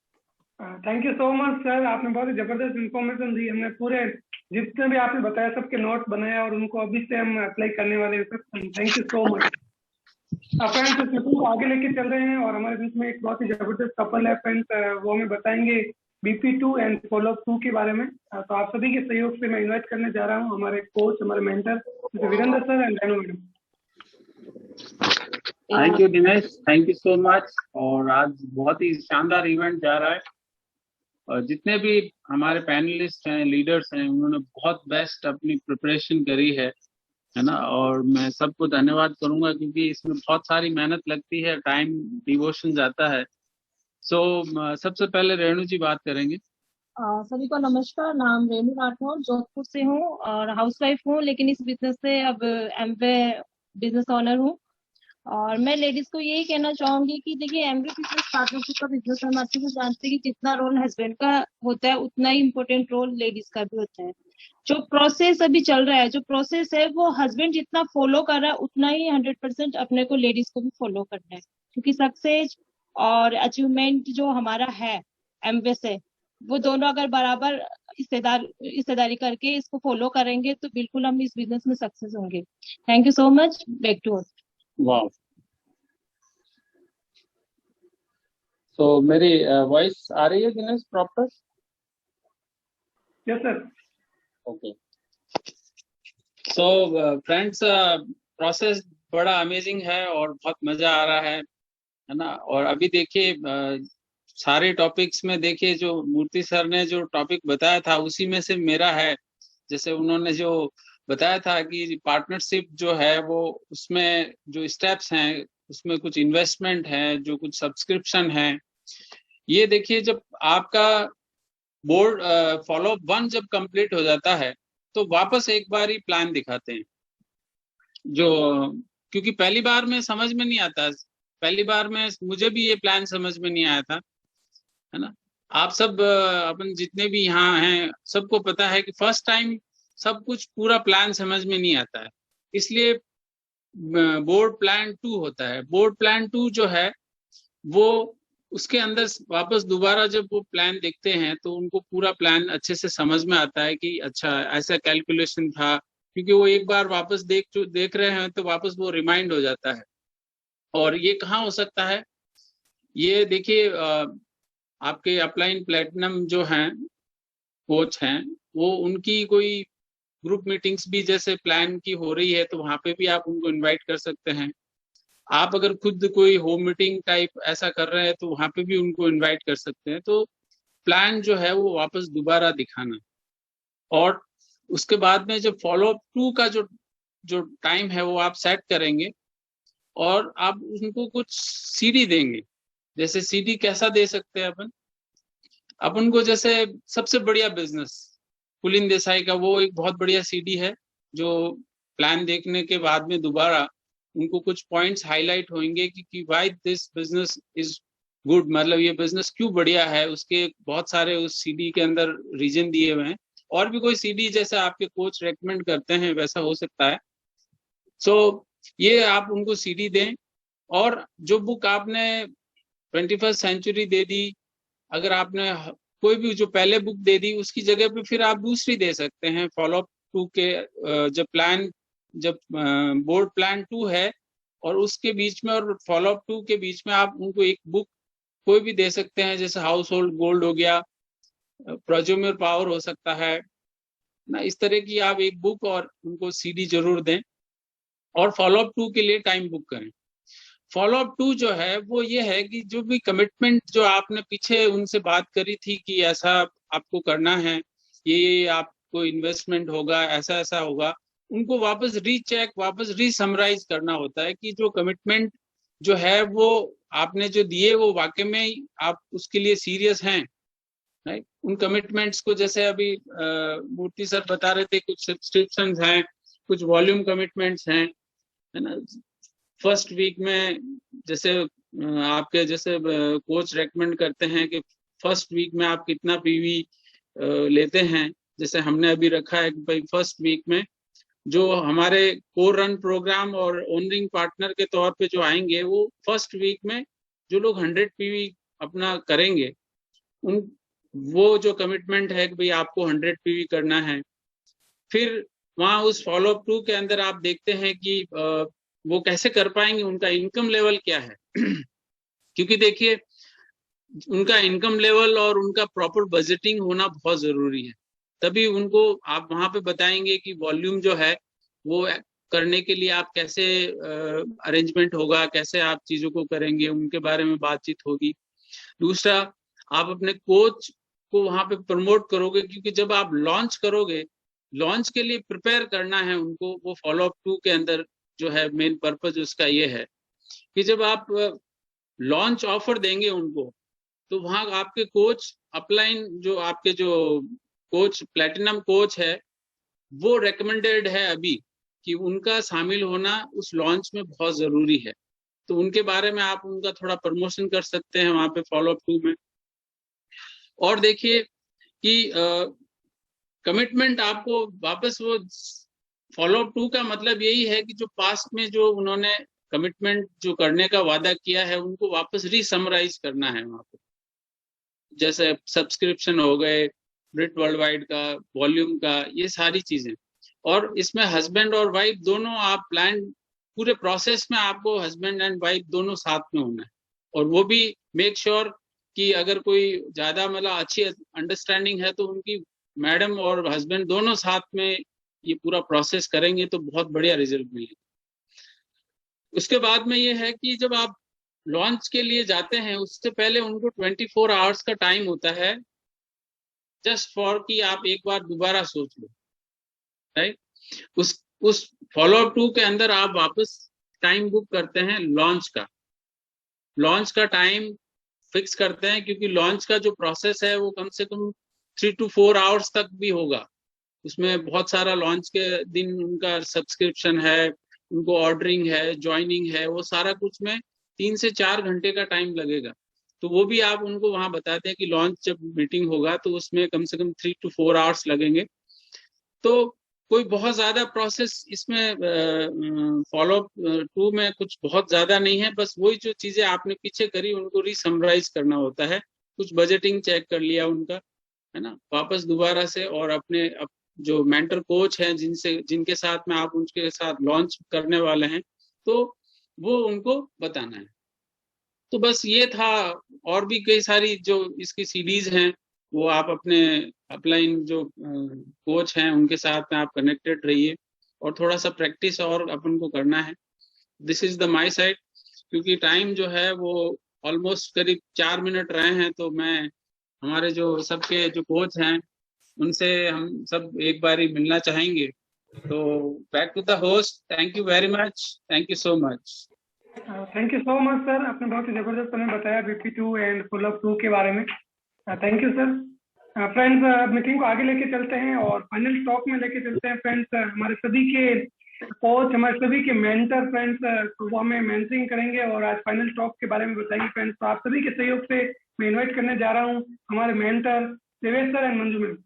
Thank you so much sir, आपने बहुत ही जबरदस्त इन्फॉर्मेशन दी। हमने पूरे जितने भी आपने बताया सबके नोट बनाया और उनको अभी से हम अप्लाई करने वाले हैं sir. Thank you so much. Friends, इस मीटिंग को आगे लेके चल रहे हैं और हमारे बीच में एक बहुत ही जबरदस्त कपल है फ्रेंड्स, वो हमें बताएंगे BP2 एंड फॉलोअप 2 के बारे में। तो आप सभी के सहयोग से मैं इन्वाइट करने जा रहा हूँ हमारे कोच, हमारे mentor Virendra sir and Renu madam. Thank you Dinesh, thank you so much. और आज बहुत ही शानदार इवेंट जा रहा है और जितने भी हमारे पैनलिस्ट हैं, लीडर्स हैं, उन्होंने बहुत बेस्ट अपनी प्रिपरेशन करी है ना। और मैं सबको धन्यवाद करूंगा क्योंकि इसमें बहुत सारी मेहनत लगती है, टाइम डिवोशन जाता है। सबसे पहले रेणु जी बात करेंगे। सभी को नमस्कार। नाम रेणु राठौर, जोधपुर से हूँ और हाउसवाइफ हूँ, लेकिन इस बिजनेस से अब एमवे बिजनेस ओनर हूँ। और मैं लेडीज को यही कहना चाहूंगी कि देखिए, एमवे बिजनेस पार्टनरशिप का बिजनेस हम अच्छे से जानते हैं कि जितना रोल हस्बैंड का होता है उतना ही इम्पोर्टेंट रोल लेडीज का भी होता है। जो प्रोसेस अभी चल रहा है, जो प्रोसेस है वो हस्बैंड जितना फॉलो कर रहा है उतना ही 100% अपने को लेडीज को भी फॉलो करना है। क्योंकि सक्सेस और अचीवमेंट जो हमारा है एमवे से, वो दोनों अगर बराबर हिस्सेदारी करके इसको फॉलो करेंगे तो बिल्कुल हम इस बिजनेस में सक्सेस होंगे। Thank you so much. Back to host. वाह। तो मेरी वॉइस आ रही है Dinesh proper? Yes sir. Okay. So friends, process बड़ा अमेजिंग है और बहुत मजा आ रहा है ना। और अभी देखिए, सारे टॉपिक्स में देखिए जो मूर्ति सर ने जो टॉपिक बताया था उसी में से मेरा है। जैसे उन्होंने जो बताया था कि पार्टनरशिप जो है वो उसमें जो स्टेप्स हैं उसमें कुछ इन्वेस्टमेंट है, जो कुछ सब्सक्रिप्शन है। ये देखिए, जब आपका बोर्ड फॉलोअप 1 जब कंप्लीट हो जाता है तो वापस एक बार ही प्लान दिखाते हैं, जो क्योंकि पहली बार में समझ में नहीं आता। पहली बार में मुझे भी ये प्लान समझ में नहीं आया था, है ना। आप सब अपन जितने भी यहाँ हैं सबको पता है कि फर्स्ट टाइम सब कुछ पूरा प्लान समझ में नहीं आता है, इसलिए बोर्ड प्लान 2 होता है। बोर्ड प्लान 2 जो है वो उसके अंदर वापस दोबारा जब वो प्लान देखते हैं तो उनको पूरा प्लान अच्छे से समझ में आता है कि अच्छा ऐसा कैलकुलेशन था, क्योंकि वो एक बार वापस देख रहे हैं तो वापस वो रिमाइंड हो जाता है। और ये कहाँ हो सकता है? ये देखिए, आपके अपलाइन प्लेटिनम जो हैं कोच हैं, वो उनकी कोई ग्रुप मीटिंग्स भी जैसे प्लान की हो रही है तो वहां पे भी आप उनको इनवाइट कर सकते हैं। आप अगर खुद कोई होम मीटिंग टाइप ऐसा कर रहे हैं तो वहां पे भी उनको इनवाइट कर सकते हैं। तो प्लान जो है वो वापस दोबारा दिखाना, और उसके बाद में जब फॉलोअप 2 का जो टाइम है वो आप सेट करेंगे और आप उनको कुछ सीडी देंगे। जैसे सीडी कैसा दे सकते हैं अपन को, जैसे सबसे बढ़िया बिजनेस पुलिन देसाई का वो एक बहुत बढ़िया सीडी है जो प्लान देखने के बाद में दोबारा उनको कुछ पॉइंट्स हाईलाइट होंगे कि why this business is good, मतलब ये बिजनेस क्यों बढ़िया है। उसके बहुत सारे उस सीडी के अंदर रीजन दिए हुए हैं, और भी कोई सीडी जैसा आपके कोच रेकमेंड करते हैं वैसा हो सकता है। सो ये आप उनको सीडी दें, और जो बुक आपने 21st सेंचुरी दे दी, अगर आपने कोई भी जो पहले बुक दे दी उसकी जगह पे फिर आप दूसरी दे सकते हैं। फॉलो अप 2 के जब बोर्ड प्लान 2 है और उसके बीच में और फॉलो अप 2 के बीच में आप उनको एक बुक कोई भी दे सकते हैं, जैसे हाउस होल्ड गोल्ड हो गया, प्रोज्यूमर पावर हो सकता है ना, इस तरह की आप एक बुक और उनको सीडी जरूर दें। और फॉलो अप 2 के लिए टाइम बुक करें। फॉलो अप 2 जो है वो ये है कि जो भी कमिटमेंट जो आपने पीछे उनसे बात करी थी कि ऐसा आपको करना है, ये आपको इन्वेस्टमेंट होगा, ऐसा ऐसा होगा, उनको वापस रीचेक, वापस रीसमराइज करना होता है कि जो कमिटमेंट जो है वो आपने जो दिए वो वाकई में आप उसके लिए सीरियस हैं, राइट। उन कमिटमेंट्स को जैसे अभी मूर्ति सर बता रहे थे, कुछ सब्सक्रिप्शंस हैं, कुछ वॉल्यूम कमिटमेंट्स हैं, है ना। फर्स्ट वीक में जैसे आपके जैसे कोच रेकमेंड करते हैं कि फर्स्ट वीक में आप कितना पीवी लेते हैं, जैसे हमने अभी रखा है कि भाई फर्स्ट वीक में जो हमारे कोर रन प्रोग्राम और ओनरिंग पार्टनर के तौर पे जो आएंगे, वो फर्स्ट वीक में जो लोग 100 पीवी अपना करेंगे, उन वो जो कमिटमेंट है कि भाई आपको 100 पीवी करना है। फिर वहां उस फॉलो अप 2 के अंदर आप देखते हैं कि वो कैसे कर पाएंगे, उनका इनकम लेवल क्या है क्योंकि देखिए उनका इनकम लेवल और उनका प्रॉपर बजटिंग होना बहुत जरूरी है, तभी उनको आप वहां पे बताएंगे कि वॉल्यूम जो है वो करने के लिए आप कैसे अरेंजमेंट होगा, कैसे आप चीजों को करेंगे, उनके बारे में बातचीत होगी। दूसरा, आप अपने कोच को वहां पे प्रमोट करोगे, क्योंकि जब आप लॉन्च करोगे, लॉन्च के लिए प्रिपेयर करना है उनको। वो फॉलो अप 2 के अंदर जो है मेन पर्पज उसका ये है कि जब आप लॉन्च ऑफर देंगे उनको, तो वहां आपके कोच अपलाइन जो आपके जो कोच प्लेटिनम कोच है वो रेकमेंडेड है अभी कि उनका शामिल होना उस लॉन्च में बहुत जरूरी है, तो उनके बारे में आप उनका थोड़ा प्रमोशन कर सकते हैं वहां पे फॉलो अप 2 में। और देखिए कि कमिटमेंट आपको वापस वो फॉलो अप 2 का मतलब यही है कि जो पास्ट में जो उन्होंने कमिटमेंट जो करने का वादा किया है उनको वापस रीसमराइज करना है वहां पे, जैसे सब्सक्रिप्शन हो गए, ब्रिट वर्ल्ड वाइड का, वॉल्यूम का, ये सारी चीजें। और इसमें हस्बैंड और वाइफ दोनों आप प्लान, पूरे प्रोसेस में आपको हस्बैंड एंड वाइफ दोनों साथ में होना है। और वो भी मेक श्योर कि अगर कोई ज्यादा मतलब अच्छी अंडरस्टैंडिंग है तो उनकी मैडम और हस्बैंड दोनों साथ में ये पूरा प्रोसेस करेंगे तो बहुत बढ़िया रिजल्ट मिलेगा। उसके बाद में ये है कि जब आप लॉन्च के लिए जाते हैं उससे पहले उनको 24 आवर्स का टाइम होता है, जस्ट फॉर कि आप एक बार दोबारा सोच लो, राइट। उस फॉलो अप 2 के अंदर आप वापस टाइम बुक करते हैं लॉन्च का, लॉन्च का टाइम फिक्स करते हैं, क्योंकि लॉन्च का जो प्रोसेस है वो कम से कम 3 to 4 आवर्स तक भी होगा। उसमें बहुत सारा लॉन्च के दिन उनका सब्सक्रिप्शन है, उनको ऑर्डरिंग है, ज्वाइनिंग है, वो सारा कुछ में 3 से 4 घंटे का टाइम लगेगा। तो वो भी आप उनको वहां बताते हैं कि लॉन्च जब मीटिंग होगा तो उसमें कम से कम 3 to 4 आवर्स लगेंगे। तो कोई बहुत ज्यादा प्रोसेस इसमें फॉलो अप 2 में कुछ बहुत ज्यादा नहीं है, बस वही जो चीजें आपने पीछे करी उनको रीसमराइज करना होता है, कुछ बजटिंग चेक कर लिया उनका, है ना, वापस दोबारा से, और अपने जो मेंटर कोच हैं जिनके साथ में आप उनके साथ लॉन्च करने वाले हैं, तो वो उनको बताना है। तो बस ये था। और भी कई सारी जो इसकी सीरीज हैं वो आप अपने अपलाइन जो कोच हैं उनके साथ में आप कनेक्टेड रहिए, और थोड़ा सा प्रैक्टिस और अपन को करना है। This is the my side, क्योंकि टाइम जो है वो ऑलमोस्ट करीब 4 मिनट रहे हैं, तो मैं हमारे जो सबके जो कोच हैं उनसे हम सब एक बार ही मिलना चाहेंगे। तो back to the host, thank you very much, thank you so much. Thank you so much sir, आपने बहुत ही जबरदस्त हमें बताया BP2 एंड फॉलो अप 2 के बारे में। Thank you sir. Friends, meeting को आगे लेके चलते हैं और फाइनल टॉक में लेके चलते हैं। फ्रेंड्स, हमारे सभी के कोच हमारे सभी के मेंटर फ्रेंड्स, तो वो हमें मेंटरिंग करेंगे और आज फाइनल टॉप के बारे में बताएंगे फ्रेंड्स। तो आप सभी के सहयोग से मैं इनवाइट करने जा रहा हूँ हमारे mentor Devesh sir and Manju ma'am.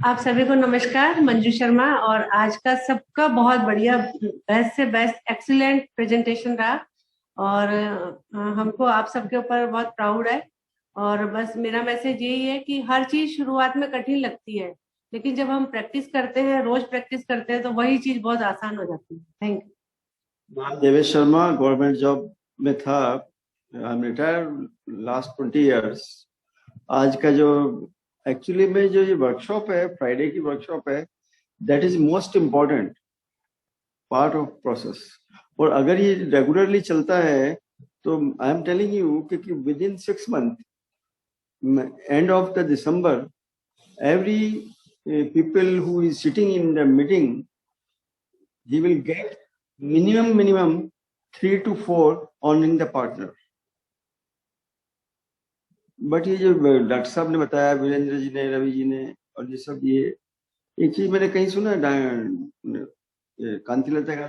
आप सभी को नमस्कार, मंजू शर्मा। और आज का सबका बहुत बढ़िया, बेस्ट से बेस्ट एक्सीलेंट प्रेजेंटेशन रहा और हमको आप सबके ऊपर बहुत प्राउड है। और बस मेरा मैसेज यही है कि हर चीज शुरुआत में कठिन लगती है, लेकिन जब हम प्रैक्टिस करते हैं, रोज प्रैक्टिस करते हैं, तो वही चीज बहुत आसान हो जाती है। Thank you. नाम देवेश शर्मा, गवर्नमेंट जॉब में था, I am retired last 20 years. आज का जो एक्चुअली में जो ये वर्कशॉप है, फ्राइडे की वर्कशॉप है, that is most important part of process. और अगर ये रेगुलरली चलता है तो आई एम टेलिंग यू कि with in 6 month, end of the December, every people who is sitting in the meeting, he will get minimum 3 to 4 honoring the partner. But ये जो doctor साहब ने बताया, वीरेंद्र जी ने, रवि जी ने, और ये सब, ये एक चीज मैंने कहीं सुना, कांतिलता का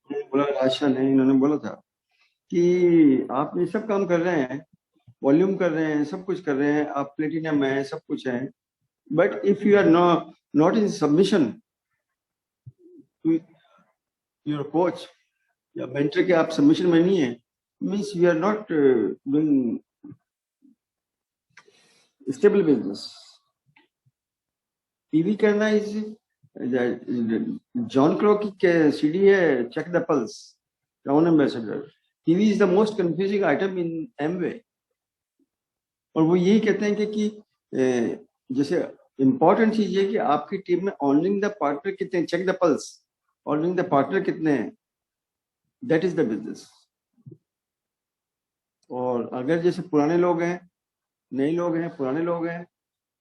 बोला, राशा ने, इन्होंने बोला था कि आप ये सब काम कर रहे हैं, वॉल्यूम कर रहे हैं, सब कुछ कर रहे हैं, आप प्लेटिनम है, सब कुछ है, but if you are not in submission to your coach या mentor के आप submission में नहीं है, means you are not doing stable business. TV करना is John Crow की CD है, check the pulse, Crown Ambassador. TV is the most confusing item in Amway. और वो यही कहते हैं कि जैसे इंपॉर्टेंट चीज है कि आपकी टीम में ऑनरिंग द पार्टनर कितने, check the pulse, honouring the partner कितने हैं, दैट इज द बिजनेस। और अगर जैसे पुराने लोग हैं, नए लोग हैं, पुराने लोग हैं,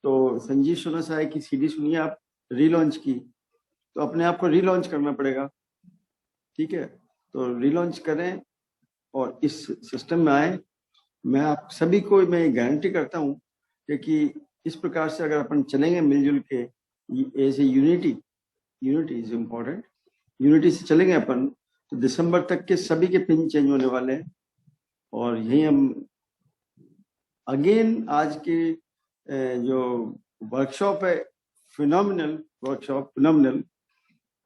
तो संजीव सोना साहब की सीडी सुनिए आप, रीलॉन्च की, तो अपने आप को रीलॉन्च करना पड़ेगा, ठीक है? तो रीलॉन्च करें और इस सिस्टम में आए। मैं आप सभी को मैं गारंटी करता हूँ कि इस प्रकार से अगर अपन चलेंगे मिलजुल के, as a unity is important, unity से चलेंगे अपन, तो दिसंबर तक के सभी के पिन चेंज होने वाले हैं। और यही हम अगेन आज के जो वर्कशॉप है, फिनोमिनल वर्कशॉप, फिनोमिनल।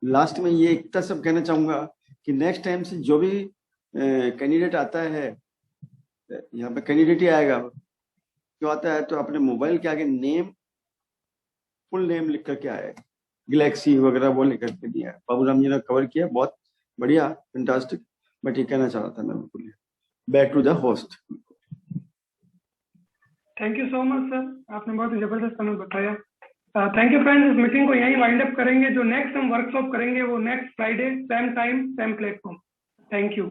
लास्ट में ये इतना सब कहना चाहूंगा कि नेक्स्ट टाइम से जो भी कैंडिडेट आता है, यहाँ पे कैंडिडेट ही आएगा, क्यों आता है, तो अपने मोबाइल के आगे नेम, फुल नेम लिख करके आए, गैलेक्सी वगैरह वो लिख करके दिया। बाबूराम जी ने कवर किया, बहुत बढ़िया, फैंटास्टिक। बट ये कहना चाह रहा था मैं, बिल्कुल। Back to the host. Thank you so much sir, आपने बहुत ही जबरदस्त हमें बताया। थैंक यू फ्रेंड्स, इस मीटिंग को यहीं वाइंड अप करेंगे। जो नेक्स्ट हम वर्कशॉप करेंगे वो next Friday, same time, same platform. Thank you.